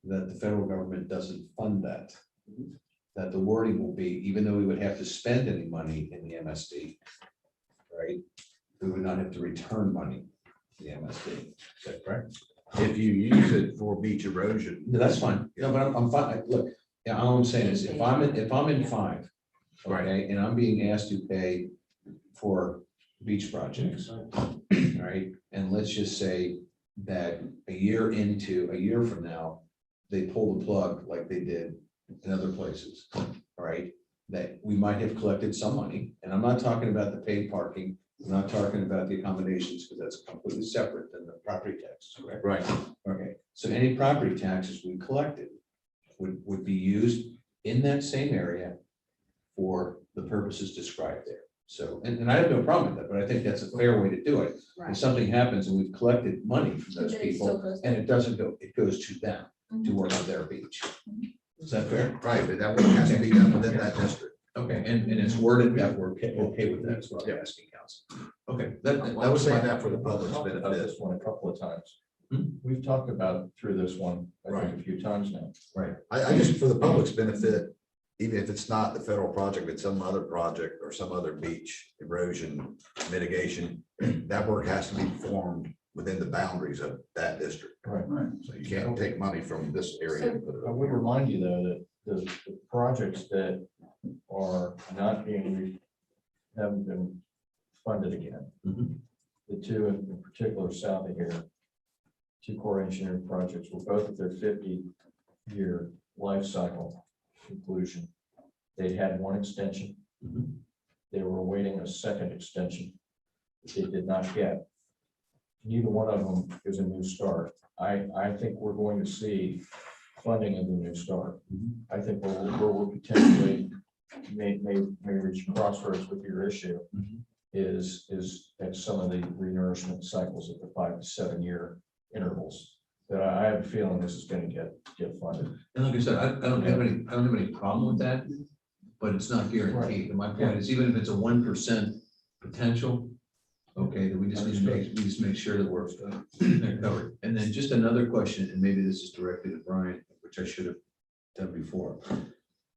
that the federal government doesn't fund that, that the wording will be, even though we would have to spend any money in the MSD, right? We would not have to return money to the MSD. Is that correct? If you use it for beach erosion. No, that's fine. No, but I'm fine. Look, yeah, all I'm saying is if I'm in five, okay, and I'm being asked to pay for beach projects, right? And let's just say that a year from now, they pull the plug like they did in other places, all right? That we might have collected some money, and I'm not talking about the paid parking, I'm not talking about the accommodations, because that's completely separate than the property taxes, correct? Right. Okay, so any property taxes we collected would be used in that same area for the purposes described there. So, and I have no problem with that, but I think that's a fair way to do it. If something happens and we've collected money from those people and it doesn't go, it goes to them to work on their beach. Is that fair? Right, but that has to be done within that district. Okay, and it's worded that we're okay with that as well, asking council. Okay, I was saying that for the public's Talked about benefit. this one a couple of times. Hmm? We've talked about it through this one, I Right. think, a few times now. Right. I just, for the public's benefit, even if it's not the federal project, it's some other project or some other beach erosion mitigation, that work has to be performed within the boundaries of that district. Right. So you can't take money from this area and put it I over would there. remind you, though, that the projects that are not haven't been funded again. Mhm. The two in particular south of here, two core engineering projects were both at their 50-year life cycle conclusion. They had one extension. Mhm. They were awaiting a second extension. That they did not get. Neither one of them is a new start. I think we're going to see funding of the new start. I think we're potentially may reach crossroads with your issue Mhm. is at some of the renourishment cycles at the 5 to 7 year intervals. That I have a feeling this is going to get funded. And like I said, I don't have any problem with that, but it's not guaranteed. And my point is, even if it's a 1% potential, okay, that we just need to make sure that we're they're covered. And then just another question, and maybe this is directed at Brian, which I should have done before.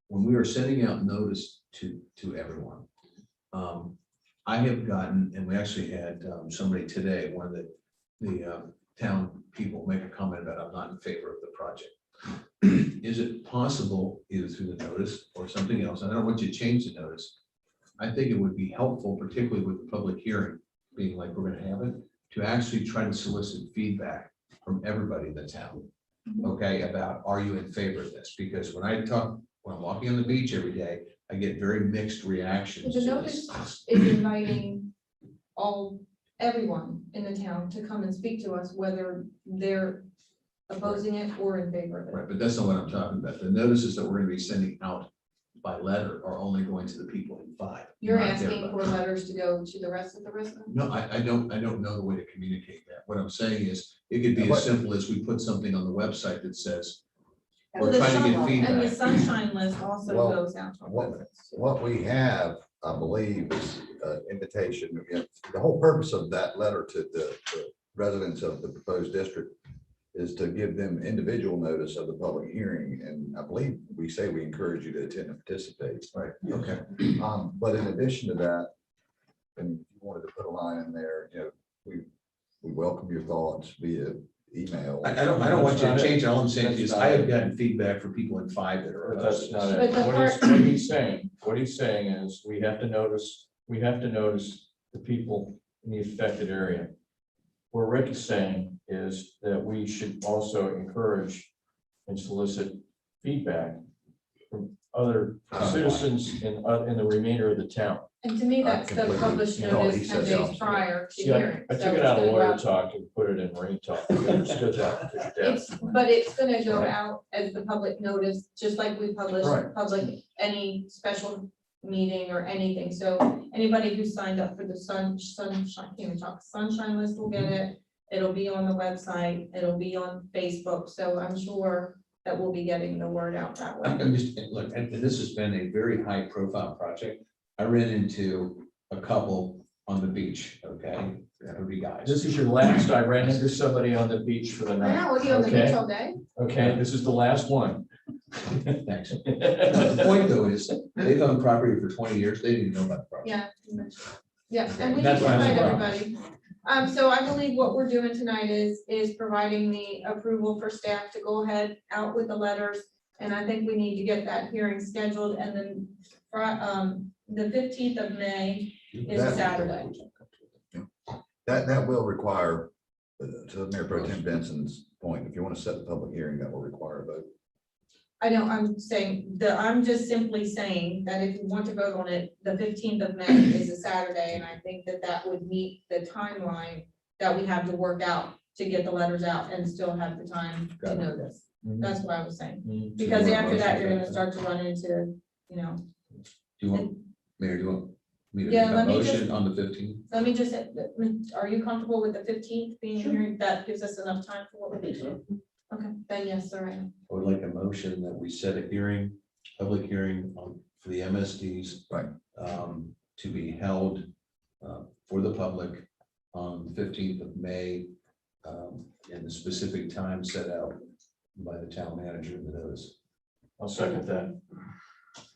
When we are sending out notice to everyone, I have gotten, and we actually had somebody today, one of the town people make a comment about, I'm not in favor of the project. Is it possible, either through the notice or something else, and I don't want you to change the notice, I think it would be helpful, particularly with the public hearing being like we're gonna have it, to actually try to solicit feedback from everybody in the town. Okay, about, are you in favor of this? Because when I'm walking on the beach every day, I get very mixed reactions. The to notice this. is inviting everyone in the town to come and speak to us, whether they're opposing it or in favor of it. Right, but that's not what I'm talking about. The notices that we're gonna be sending out by letter are only going to the people in 5. You're not asking everybody. for letters to go to the rest of the residents? No, I don't know the way to communicate that. What I'm saying is, it could be as simple as we put something on the website that says, Well, we're the trying to get sun- And the feedback. sunshine list also Well, goes out to what- residents. What we have, I believe, is invitation. The whole purpose of that letter to the residents of the proposed district is to give them individual notice of the public hearing. And I believe we say we encourage you to attend and participate. Right, okay. But in addition to that, and if you wanted to put a line in there, we welcome your thoughts via email. I don't want you to change it. All I'm saying That's is, not I have it. gotten feedback from people in 5 that are. But that's not But it. the What he's saying is, we have to notice the people in the affected area. What Rick is saying is that we should also encourage and solicit feedback from other citizens in the remainder of the town. And to me, that's the completely- published you know, notice he 10 said days so. prior to See, I hearing. took So it it's out of gonna go lawyer out- talk and put it in marine talk. You understood that. Took it down. But it's gonna go Right. out as the public notice, just like we publish Right. public, any special meeting or anything. So anybody who signed up for the sunshine list will get it. It'll be on the website, it'll be on Facebook, so I'm sure that we'll be getting the word out that way. I'm just, look, and this has been a very high profile project. I ran into a couple on the beach, okay, for you guys. This is your last. I ran into somebody on the beach for the I night. know, what are you on the beach Okay. all day? Okay, this is the last one. Thanks. The point though is, they've owned property for 20 years, they didn't know about the project. Yeah. Yeah, and we need That's to why I'm invite surprised. everybody. So I believe what we're doing tonight is providing the approval for staff to go ahead out with the letters. And I think we need to get that hearing scheduled, and then, the 15th of May is a Saturday. That will require, to Mayor Pro Tem Benson's point, if you want to set the public hearing, that will require a vote. I know, I'm just simply saying that if you want to vote on it, the 15th of May is a Saturday, and I think that that would meet the timeline that we have to work out to get the letters out and still have the time to Got it. notice. Mhm. That's what I was saying, Mhm. because So you want a after that, motion you're to gonna that? start to run into, you know, Do you want, Mayor, do you want me to Yeah, make a let me motion just- on the 15th? let me just, are you comfortable with the 15th being here? That gives us enough time for what we need to do. Okay, then yes, all right. I would like a motion that we set a hearing, public hearing for the MSDs. Right. To be held for the public on the 15th of May, in the specific time set out by the town manager in the notice. I'll second that.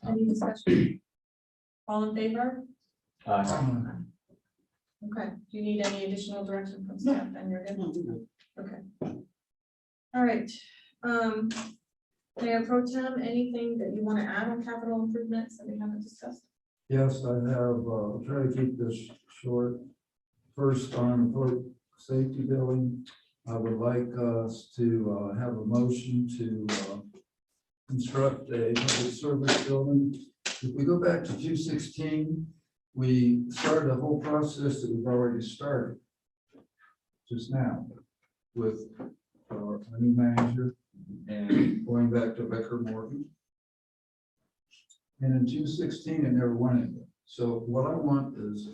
Any discussion? All in favor? Aye. Okay, do you need any additional direction from staff? Then you're good? Okay. All right, Mayor Pro Tem, anything that you want to add on capital improvements that we haven't discussed? Yes, I have, I'll try to keep this short. First, on public safety building, I would like us to have a motion to construct a public service building. If we go back to 216, we started a whole process that we've already started just now with our new manager and going back to Becker Morgan. And in 216, it never went anywhere. So what I want is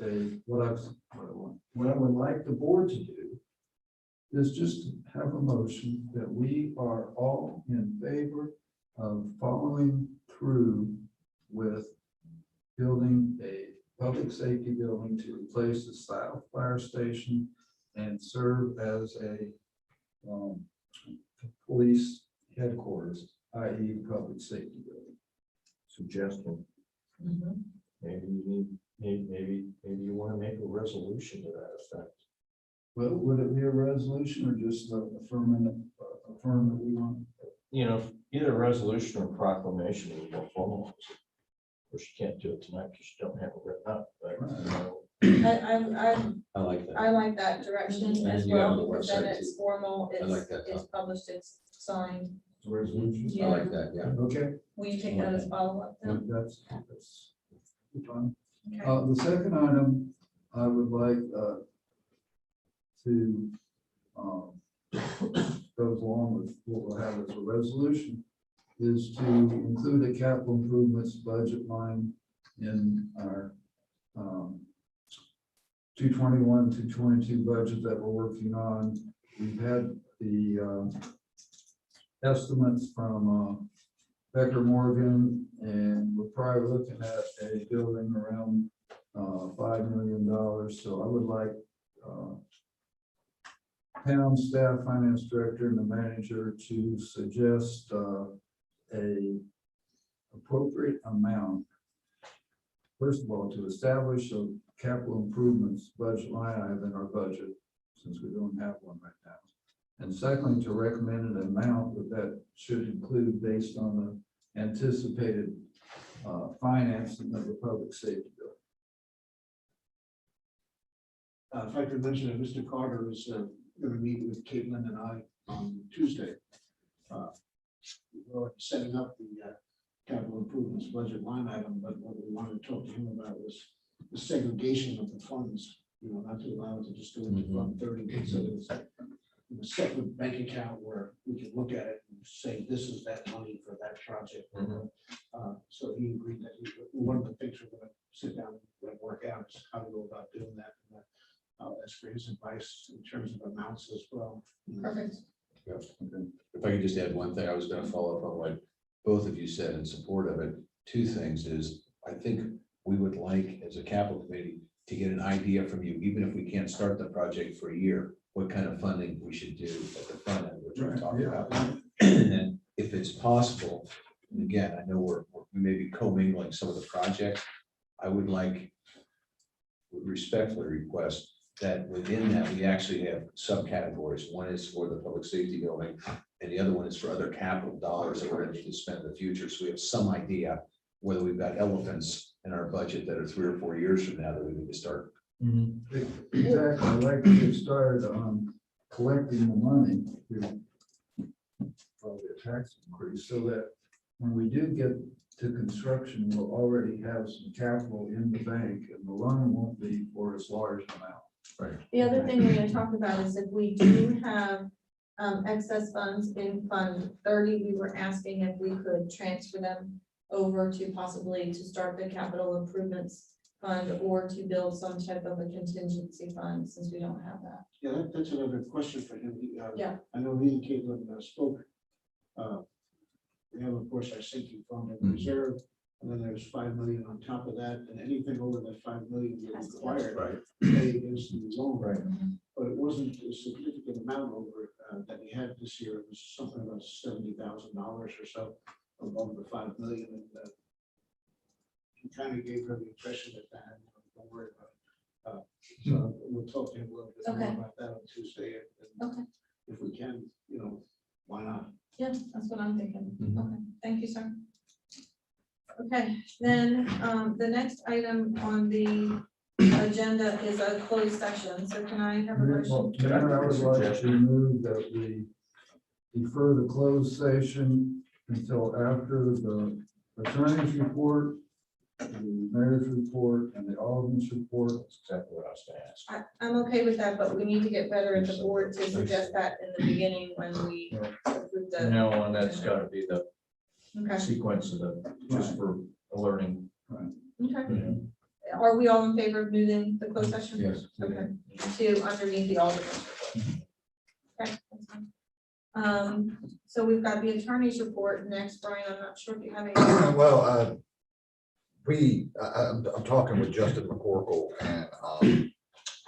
what I would like the board to do is just to have a motion that we are all in favor of following through with building a public safety building to replace the South Fire Station and serve as a police headquarters, i.e. public safety building. Suggestion. Maybe you need, maybe you want to make a resolution to that effect. Well, would it be a resolution or just affirm that we want? You know, either a resolution or proclamation is more formal. Of course, you can't do it tonight because you don't have it written up, but you know, I like that. I like that direction And as you have well, the because then website, it's too. formal, I like that, it's published, it's signed. Resolution. I like that, yeah. Okay, Will you take that as follow-up then? that's fine. Okay. The second item, I would like to goes along with what we'll have as a resolution, is to include a capital improvements budget line in our 221, 222 budget that we're working on. We've had the estimates from Becker Morgan, and we're probably looking at a building around $5 million. So I would like town staff, finance director, and the manager to suggest a appropriate amount. First of all, to establish a capital improvements budget line item in our budget, since we don't have one right now. And secondly, to recommend an amount that should include based on the anticipated financing of the public safety bill. If I could mention that Mr. Carter is going to meet with Caitlin and I on Tuesday. We're setting up the capital improvements budget line item, but what we wanted to talk to him about was the segregation of the funds, not to allow it to just go into Fund 30, but so there's a separate bank account where we can look at it and say, this is that money for that project. So he agreed that one of the things we're going to sit down and work out is how to go about doing that. ask for his advice in terms of amounts as well. Perfect. Yeah, okay. If I could just add one thing, I was gonna follow up on what both of you said in support of it. Two things is, I think we would like, as a capital committee, to get an idea from you, even if we can't start the project for a year, what kind of funding we should do at the front end, which we're talking about. And then if it's possible, and again, I know we may be commingling some of the projects, I would like, would respectfully request that within that, we actually have subcategories. One is for the public safety building, and the other one is for other capital dollars that we're going to need to spend in the future. So we have some idea whether we've got elephants in our budget that are 3 or 4 years from now that we need to start. Exactly, I'd like to get started on collecting the money through probably a tax increase, so that when we do get to construction, we'll already have some capital in the bank, and the loan won't be for as large an amount. Right. The other thing we're gonna talk about is if we do have excess funds in Fund 30, we were asking if we could transfer them over to possibly to start the capital improvements fund or to build some type of a contingency fund, since we don't have that. Yeah, that's another question for him. Yeah. I know he and Caitlin spoke. We have, of course, our sinking fund and reserve, and then there's 5 million on top of that, and anything over that 5 million you're Has to be required Right. to pay against the loan. Right. But it wasn't a significant amount over that he had this year. It was something about $70,000 or so above the 5 million. And he kind of gave her the impression that don't worry about it. So we'll talk to him a little bit more Okay. about that on Tuesday. And Okay. if we can, why not? Yeah, that's what I'm thinking. Mhm. Okay, thank you, sir. Okay, then, the next item on the agenda is a closed session, so can I have a motion? Mayor, I would like to move that we defer the closed session until after the attorney's report, the mayor's report, and the alderman's report. That's exactly what I was going to ask. I'm okay with that, but we need to get better at the board to suggest that in the beginning when we approve the. No, and that's gotta be the Okay, sequence of the, just for alerting. okay. Are we all in favor of moving the closed session? Yes. Okay, to underneath the alderman's report. Okay, that's fine. So we've got the attorney's report next, Brian. I'm not sure if you have any. Well, I'm talking with Justin McCorkle and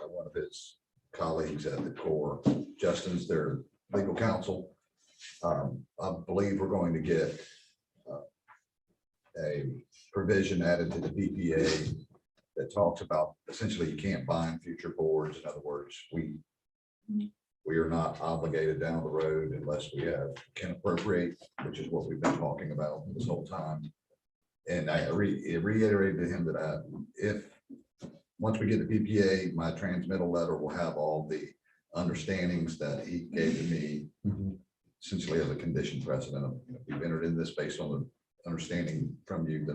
one of his colleagues at the Corps. Justin's their legal counsel. I believe we're going to get a provision added to the BPA that talks about essentially you can't bind future boards. In other words, we are not obligated down the road unless we can appropriate, which is what we've been talking about this whole time. And I reiterated to him that once we get the PPA, my transmittal letter will have all the understandings that he gave to me, essentially as a condition precedent. We've entered in this based on the understanding from you.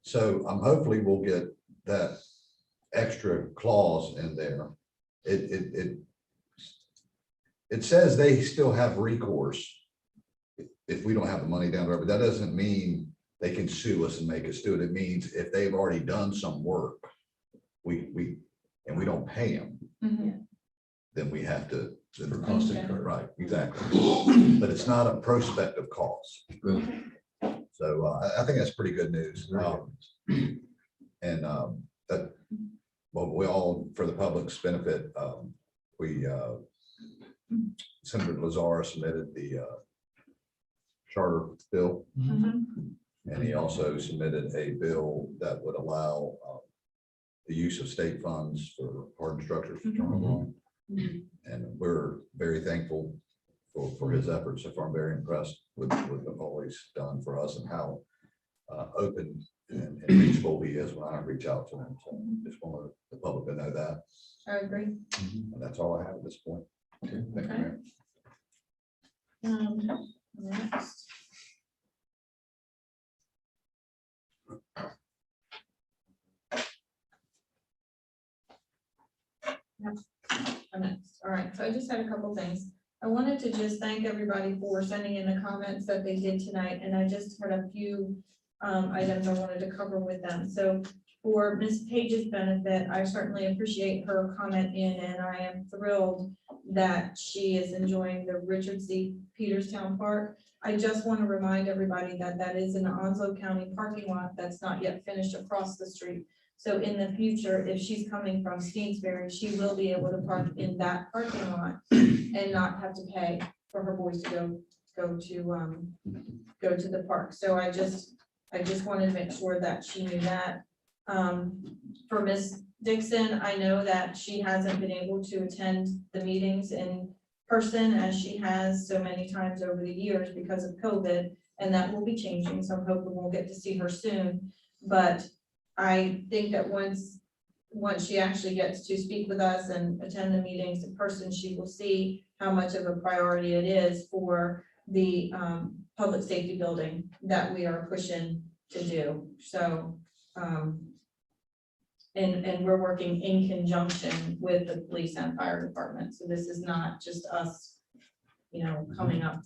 So hopefully we'll get that extra clause in there. It says they still have recourse if we don't have the money down the road, but that doesn't mean they can sue us and make us do it. It means if they've already done some work, we don't pay them, then we have to. For cost incurred. Right, exactly. But it's not a prospective cost. So I think that's pretty good news. That, well, we all, for the public's benefit, Senator Lazar submitted the charter bill. And he also submitted a bill that would allow the use of state funds for hardened structures. And we're very thankful for his efforts. So far, I'm very impressed with all he's done for us and how open and reachable he is when I reach out to him. So just want the public to know that. I agree. And that's all I have at this point. Okay. Thank you, Mayor. Next. Next. All right, so I just had a couple things. I wanted to just thank everybody for sending in the comments that they did tonight, and I just had a few items I wanted to cover with them. So for Ms. Page's benefit, I certainly appreciate her comment in, and I am thrilled that she is enjoying the Richard C. Peterstown Park. I just want to remind everybody that that is an Onslow County parking lot that's not yet finished across the street. So in the future, if she's coming from Steensbury, she will be able to park in that parking lot and not have to pay for her boys to go to the park. So I just wanted to make sure that she knew that. For Ms. Dixon, I know that she hasn't been able to attend the meetings in person as she has so many times over the years because of COVID, and that will be changing. So I'm hoping we'll get to see her soon. But I think that once she actually gets to speak with us and attend the meetings in person, she will see how much of a priority it is for the public safety building that we are pushing to do. So, and we're working in conjunction with the police and fire department. So this is not just us, coming up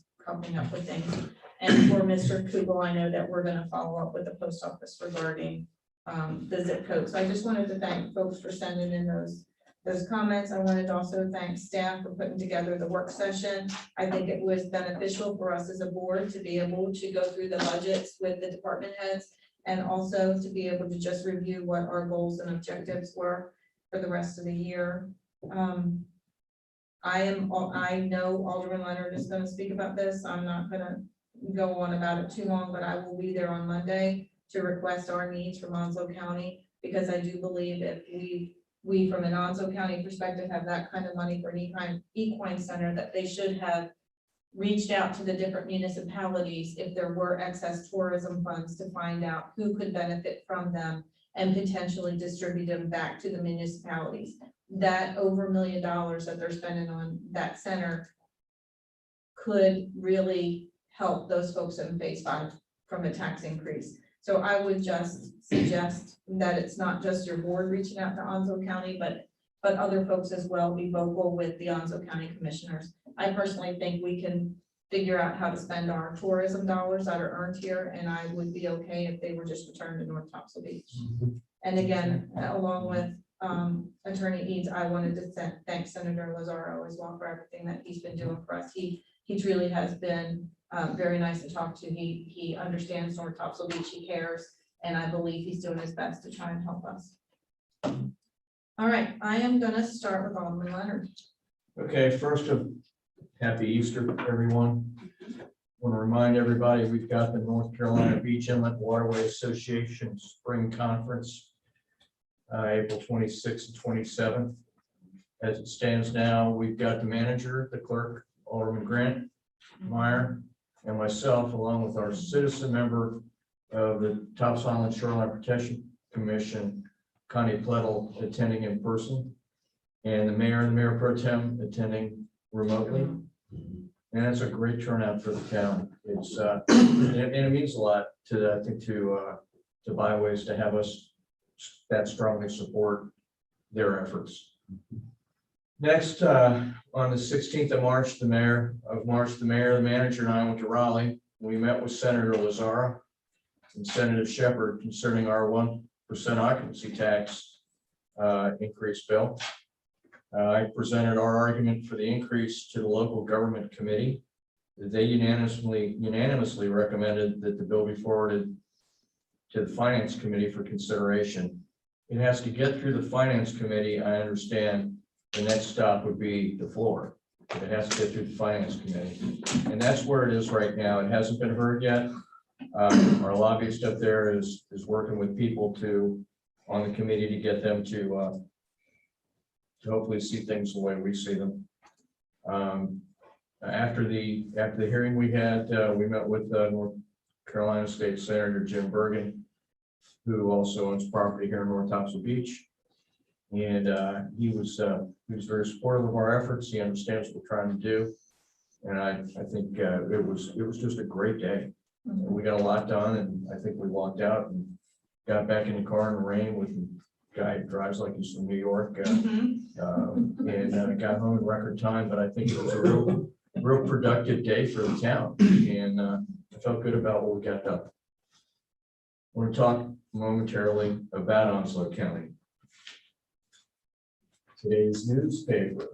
with things. And for Mr. Kugel, I know that we're gonna follow up with the post office regarding the zip code. So I just wanted to thank folks for sending in those comments. I wanted to also thank staff for putting together the work session. I think it was beneficial for us as a board to be able to go through the budgets with the department heads and also to be able to just review what our goals and objectives were for the rest of the year. I know Alderman Leonard is going to speak about this. I'm not going to go on about it too long, but I will be there on Monday to request our needs from Onslow County, because I do believe if we from an Onslow County perspective have that kind of money for an equine center, that they should have reached out to the different municipalities if there were excess tourism funds to find out who could benefit from them and potentially distribute them back to the municipalities. That over $1 million that they're spending on that center could really help those folks in phase 5 from a tax increase. So I would just suggest that it's not just your board reaching out to Onslow County, but other folks as well be vocal with the Onslow County commissioners. I personally think we can figure out how to spend our tourism dollars that are earned here, and I would be okay if they were just returned to North Topsail Beach. And again, along with Attorney Eads, I wanted to thank Senator Lazaro as well for everything that he's been doing for us. He truly has been very nice to talk to. He understands North Topsail Beach, he cares, and I believe he's doing his best to try and help us. All right, I am gonna start with Alderman Leonard. Okay, first of happy Easter, everyone. Want to remind everybody, we've got the North Carolina Beach Inlet Waterway Association Spring Conference, April 26th and 27th. As it stands now, we've got the manager, the clerk, Alderman Grant Meyer, and myself, along with our citizen member of the Topsail Island Shoreline Protection Commission, Connie Plettle, attending in person, and the mayor and the mayor pro tem attending remotely. And that's a great turnout for the town. It's and it means a lot to, I think, to Byways to have us that strongly support their efforts. Next, on the 16th of March, the mayor, the manager, and I went to Raleigh. We met with Senator Lazaro and Senator Shepherd concerning our 1% occupancy tax increase bill. I presented our argument for the increase to the local government committee. They unanimously recommended that the bill be forwarded to the finance committee for consideration. It has to get through the finance committee, I understand. The next stop would be the floor. But it has to get through the finance committee. And that's where it is right now. It hasn't been heard yet. Our lobbyist up there is working with people on the committee to get them to hopefully see things the way we see them. After the hearing we had, we met with North Carolina State Senator Jim Bergen, who also owns property here in North Topsail Beach. And he was very supportive of our efforts. He understands what we're trying to do. And I think it was just a great day. We got a lot done, and I think we walked out and got back in the car in the rain with a guy who drives like he's from New York, and got home in record time. But I think it was a real productive day for the town, and I felt good about what we got done. want to talk momentarily about Onslow County. Today's newspaper,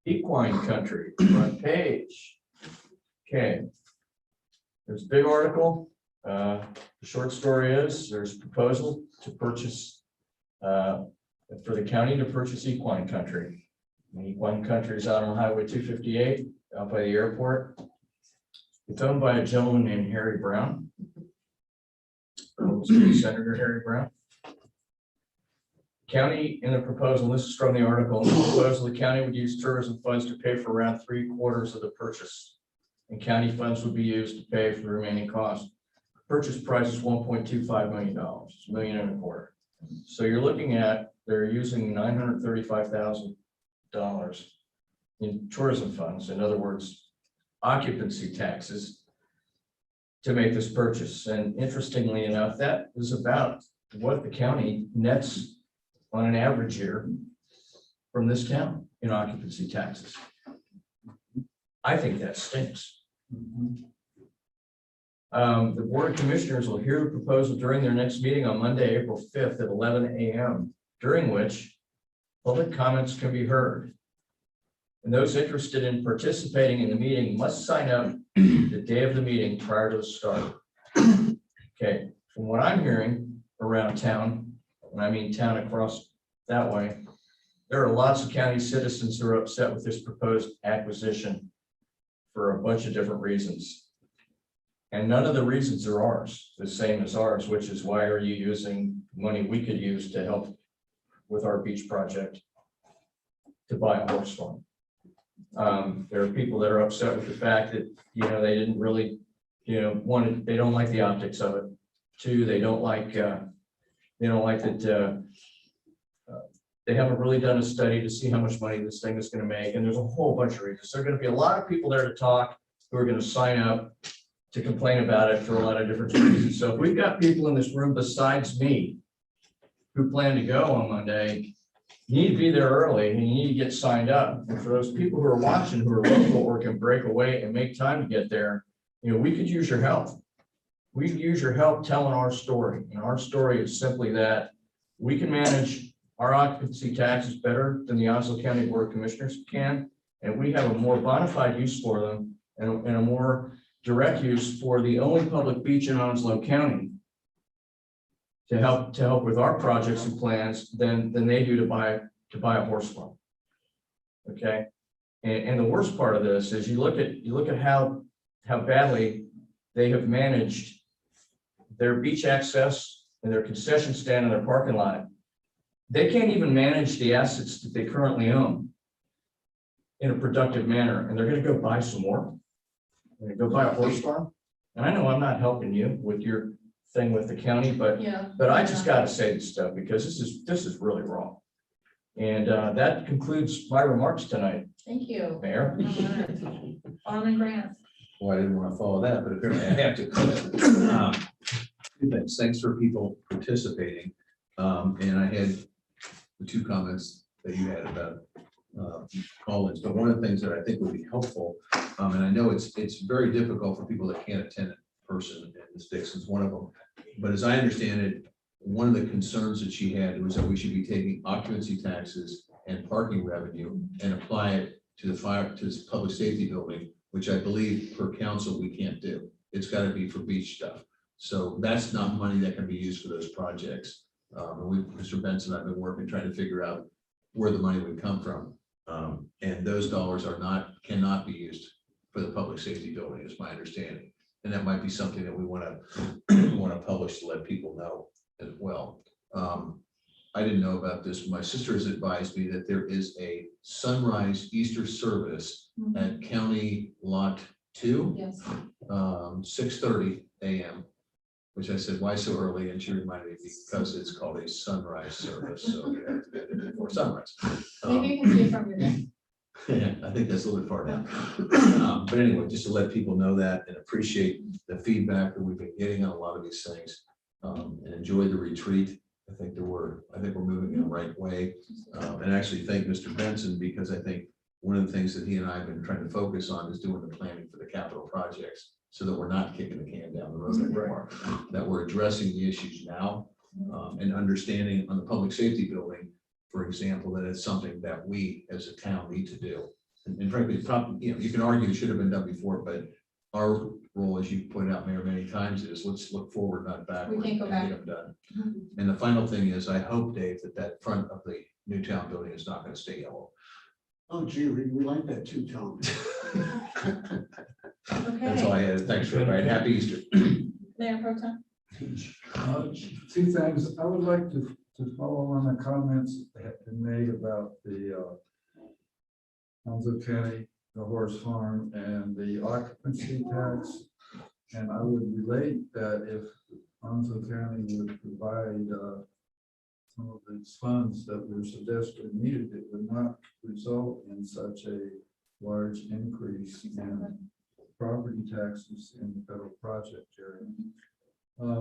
Equine Country, front page. Okay. There's a big article. The short story is there's a proposal to purchase, for the county to purchase Equine Country. And Equine Country is out on Highway 258, out by the airport. It's owned by a gentleman named Harry Brown. Senator Harry Brown. County in the proposal, this is from the article, in the proposal, the county would use tourism funds to pay for around 3/4 of the purchase. And county funds would be used to pay for the remaining cost. Purchase price is $1.25 million, $1.25 million. So you're looking at, they're using $935,000 in tourism funds, in other words, occupancy taxes, to make this purchase. And interestingly enough, that is about what the county nets on an average year from this town in occupancy taxes. I think that stinks. The Board of Commissioners will hear the proposal during their next meeting on Monday, April 5th at 11 a.m., during which public comments can be heard. And those interested in participating in the meeting must sign up the day of the meeting prior to the start. Okay, from what I'm hearing around town, when I mean town across that way, there are lots of county citizens who are upset with this proposed acquisition for a bunch of different reasons. And none of the reasons are ours, the same as ours, which is why are you using money we could use to help with our beach project to buy a horse farm? There are people that are upset with the fact that, they didn't really, they don't like the optics of it. Two, they don't like that they haven't really done a study to see how much money this thing is going to make. And there's a whole bunch of reasons. There are going to be a lot of people there to talk who are going to sign up to complain about it for a lot of different reasons. So if we've got people in this room besides me who plan to go on Monday, you need to be there early and you need to get signed up. And for those people who are watching, who are local or can break away and make time to get there, we could use your help. We could use your help telling our story. And our story is simply that we can manage our occupancy taxes better than the Onslow County Board of Commissioners can. And we have a more bona fide use for them and a more direct use for the only public beach in Onslow County to help with our projects and plans than they do to buy a horse farm. Okay. And the worst part of this is you look at how badly they have managed their beach access and their concession stand and their parking lot. They can't even manage the assets that they currently own in a productive manner. And they're going to go buy some more. They're going to go buy a horse farm. And I know I'm not helping you with your thing with the county, but I just got to say this stuff because this is really wrong. And that concludes my remarks tonight. Thank you. Mayor. Alderman Grant. Well, I didn't want to follow that, but apparently I have to. Two things. Thanks for people participating. And I had the two comments that you had about call-ins, but one of the things that I think would be helpful, and I know it's very difficult for people that can't attend in person, and Ms. Dixon's one of them. But as I understand it, one of the concerns that she had was that we should be taking occupancy taxes and parking revenue and apply it to this public safety building, which I believe per council we can't do. It's got to be for beach stuff. So that's not money that can be used for those projects. And Mr. Benson, I've been working trying to figure out where the money would come from. And those dollars cannot be used for the public safety building, is my understanding. And that might be something that we want to publish to let people know as well. I didn't know about this. My sister has advised me that there is a sunrise Easter service at County Lot 2, Yes. 6:30 a.m. Which I said, why so early? And she reminded me because it's called a sunrise service. So we have to get it before sunrise. Maybe you can see from your day. Yeah, I think that's a little bit far down. But anyway, just to let people know that and appreciate the feedback that we've been getting on a lot of these things, and enjoy the retreat. I think we're moving in the right way. And actually thank Mr. Benson, because I think one of the things that he and I have been trying to focus on is doing the planning for the capital projects, so that we're not kicking the can down the road anymore, that we're addressing the issues now, and understanding on the public safety building, for example, that it's something that we as a town need to do. And frankly, you can argue it should have been done before, but our role, as you pointed out, Mayor, many times, is let's look forward, not backward. can't go and back. get them done. And the final thing is, I hope, Dave, that front of the new town building is not going to stay yellow. Oh, gee, we like that too, Tom. That's all I had. Thanks for it. Happy Easter. Mayor Pro Tem? Two things. I would like to follow on the comments that have been made about the Hounslow County, the horse farm, and the occupancy tax. And I would relate that if Hounslow County would provide some of these funds that were suggested needed, it would not result in such a large increase in property taxes in the federal project area.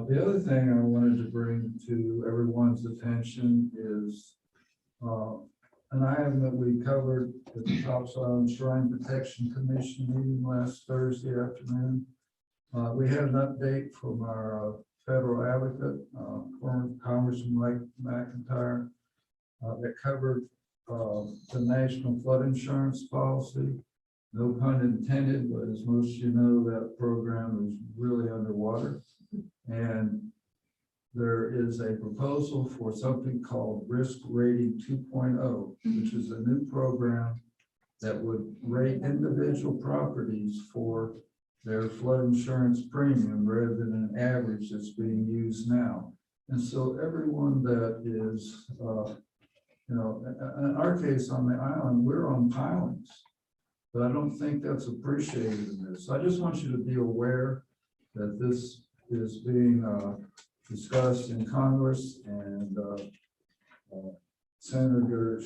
The other thing I wanted to bring to everyone's attention is an item that we covered at the Topsail Shrine Protection Commission meeting last Thursday afternoon. We had an update from our federal advocate, former Congressman Mike McIntyre, that covered the national flood insurance policy. No pun intended, but as most of you know, that program is really underwater. And there is a proposal for something called Risk Rating 2.0, which is a new program that would rate individual properties for their flood insurance premium rather than an average that's being used now. And so everyone that is, in our case on the island, we're on pilings, but I don't think that's appreciated in this. So I just want you to be aware that this is being discussed in Congress, and Senator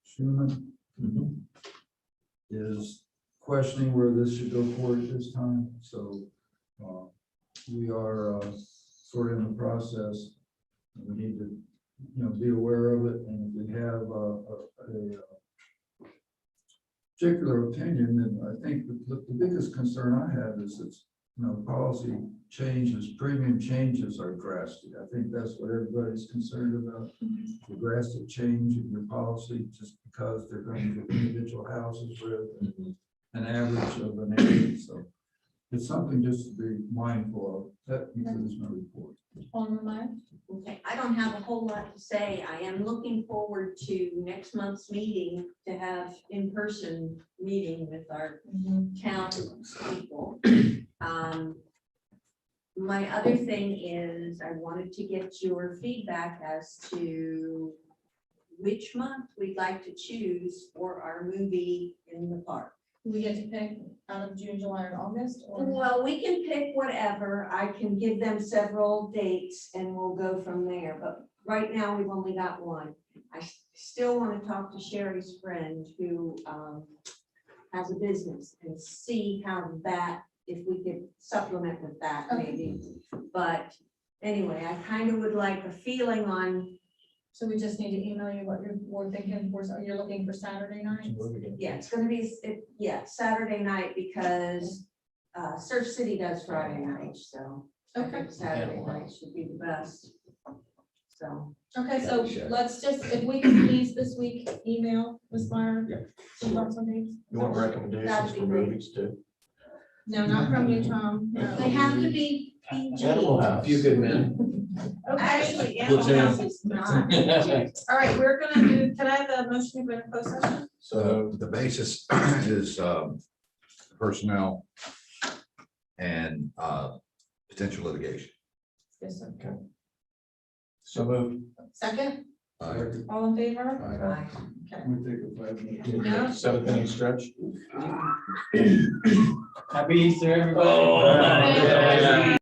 Schumer is questioning where this should go forward at this time. So we are sort of in the process. We need to, be aware of it. And if we have a particular opinion, then I think the biggest concern I have is it's, policy changes, premium changes are drastic. I think that's what everybody's concerned about. The drastic change in your policy just because they're going to individual houses rather than an average of an area. So it's something just to be mindful of. That concludes my report. Alderman Meyer? Okay, I don't have a whole lot to say. I am looking forward to next month's meeting to have in-person meeting with our town people. My other thing is I wanted to get your feedback as to which month we'd like to choose for our movie in the park. We get to pick out of June, July, or August, or? Well, we can pick whatever. I can give them several dates and we'll go from there, but right now we've only got one. I still want to talk to Sherry's friend who has a business and see how that, if we could supplement with that maybe. But anyway, I kind of would like a feeling on. So we just need to email you what we're thinking for, so you're looking for Saturday night? Yeah, it's gonna be, Saturday night because Surf City does Friday night, so I think Saturday night should be the best. So. Okay, so let's just, if we can please this week, email Ms. Meyer. Yeah. Some thoughts on dates? You want recommendations That'd be for great. movies too? No, not from you, Tom. No. They have to be PG. A few good men. Actually, Platoon. Animal House is not. All right, we're gonna do, can I have the motion to go into closed session? So the basis is personnel and potential litigation. Yes, sir. Okay. So moved. Second, Uh, all in favor? Aye. Okay. I'm gonna take a 5 minute. Yeah. 7th stretch. Happy Easter, everybody. Thank you.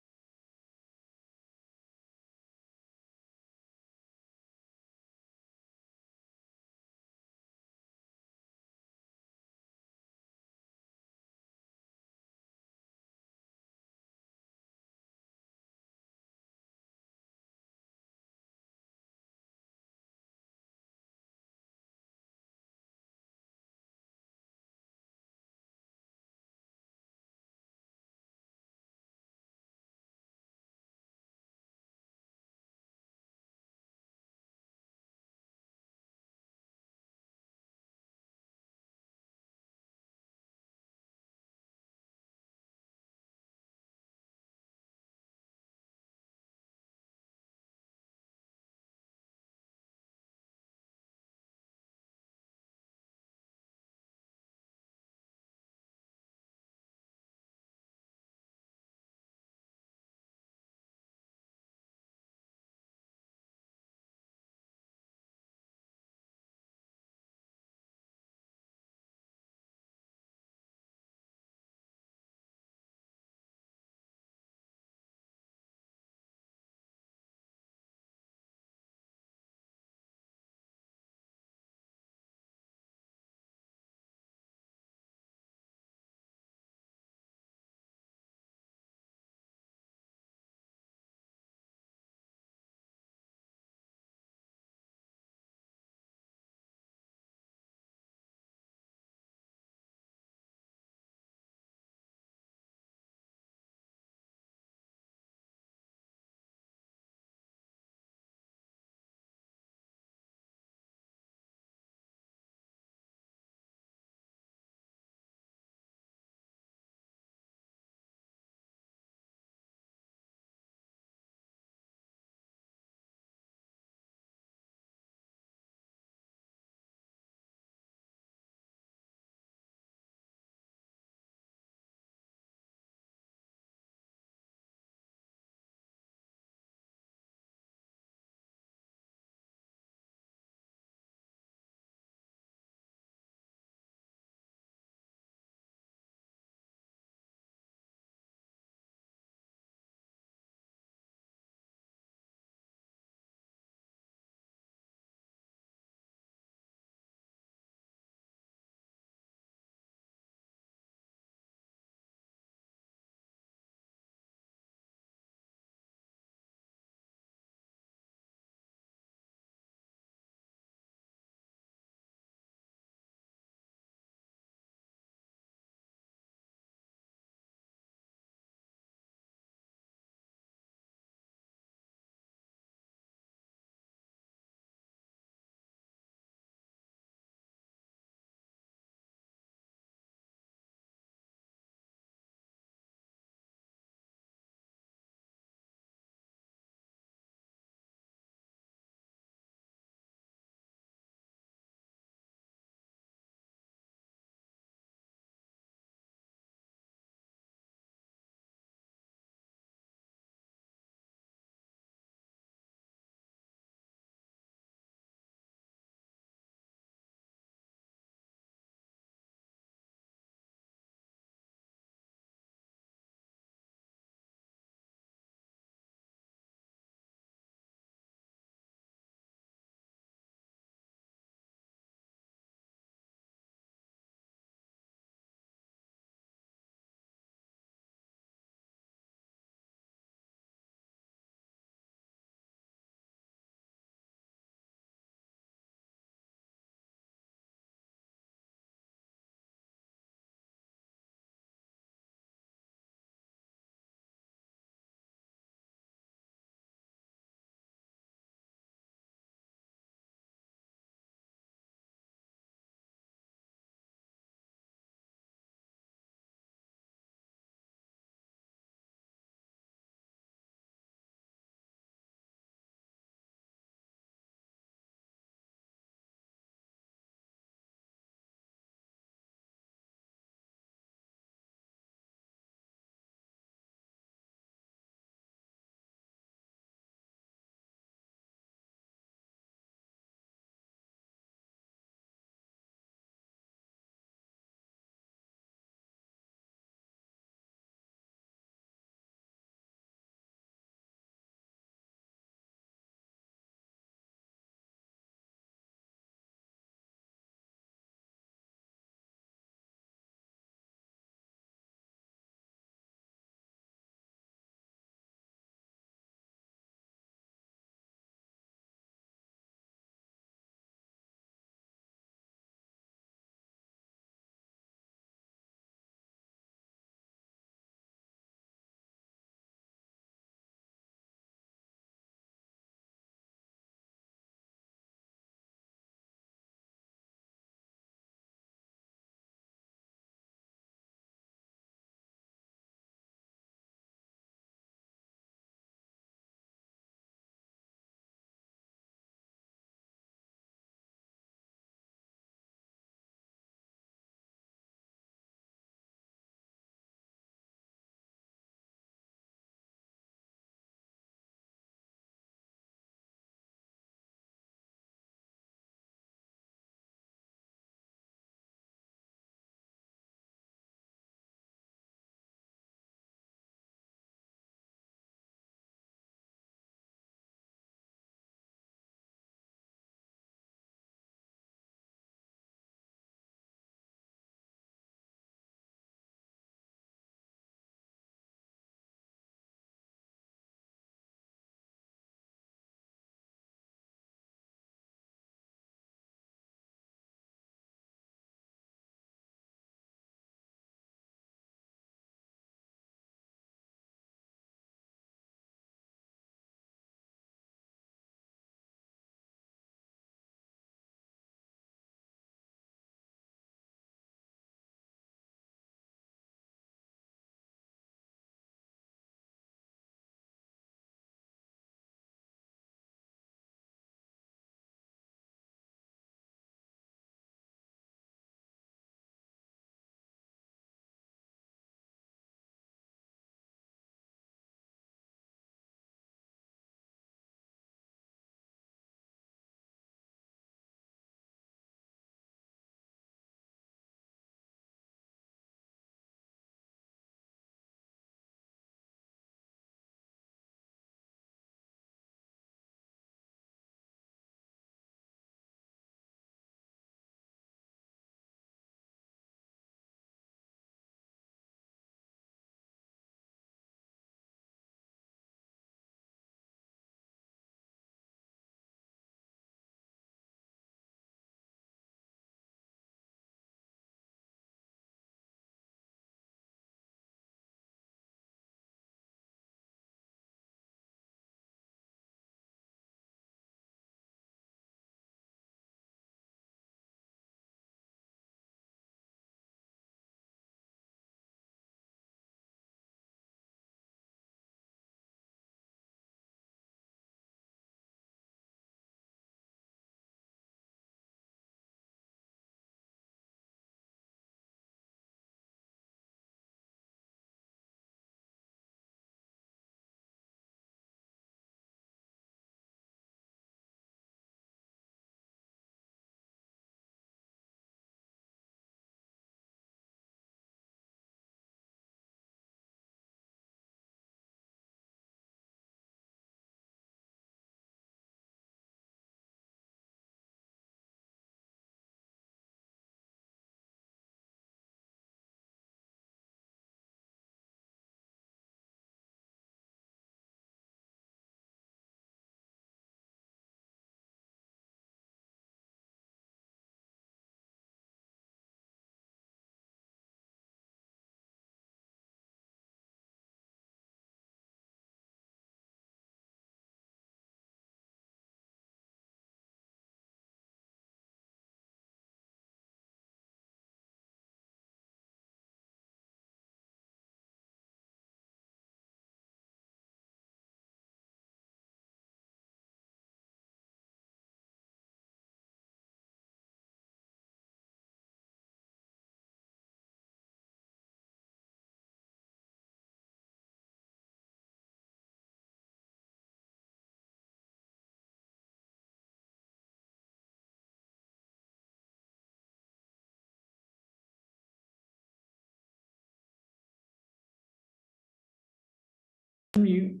You.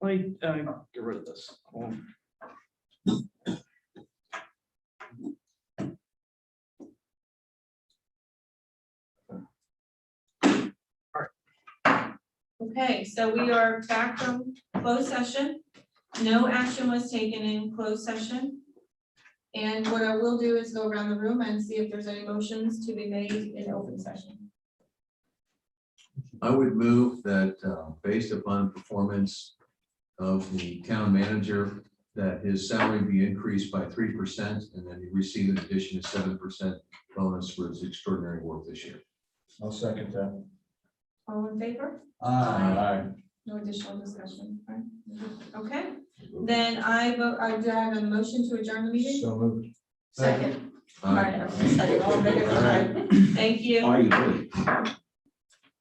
Let me get rid of this. Okay, so we are back from closed session. No action was taken in closed session. And what I will do is go around the room and see if there's any motions to be made in open session. I would move that, based upon performance of the town manager, that his salary be increased by 3% and then he receive an addition of 7% bonus for his extraordinary work this year. I'll second that. All in favor? Aye. No additional discussion, right? Okay, then I vote, I do have a motion to adjourn the meeting. So moved. Second. Aye. All in favor? Thank you. Are you really?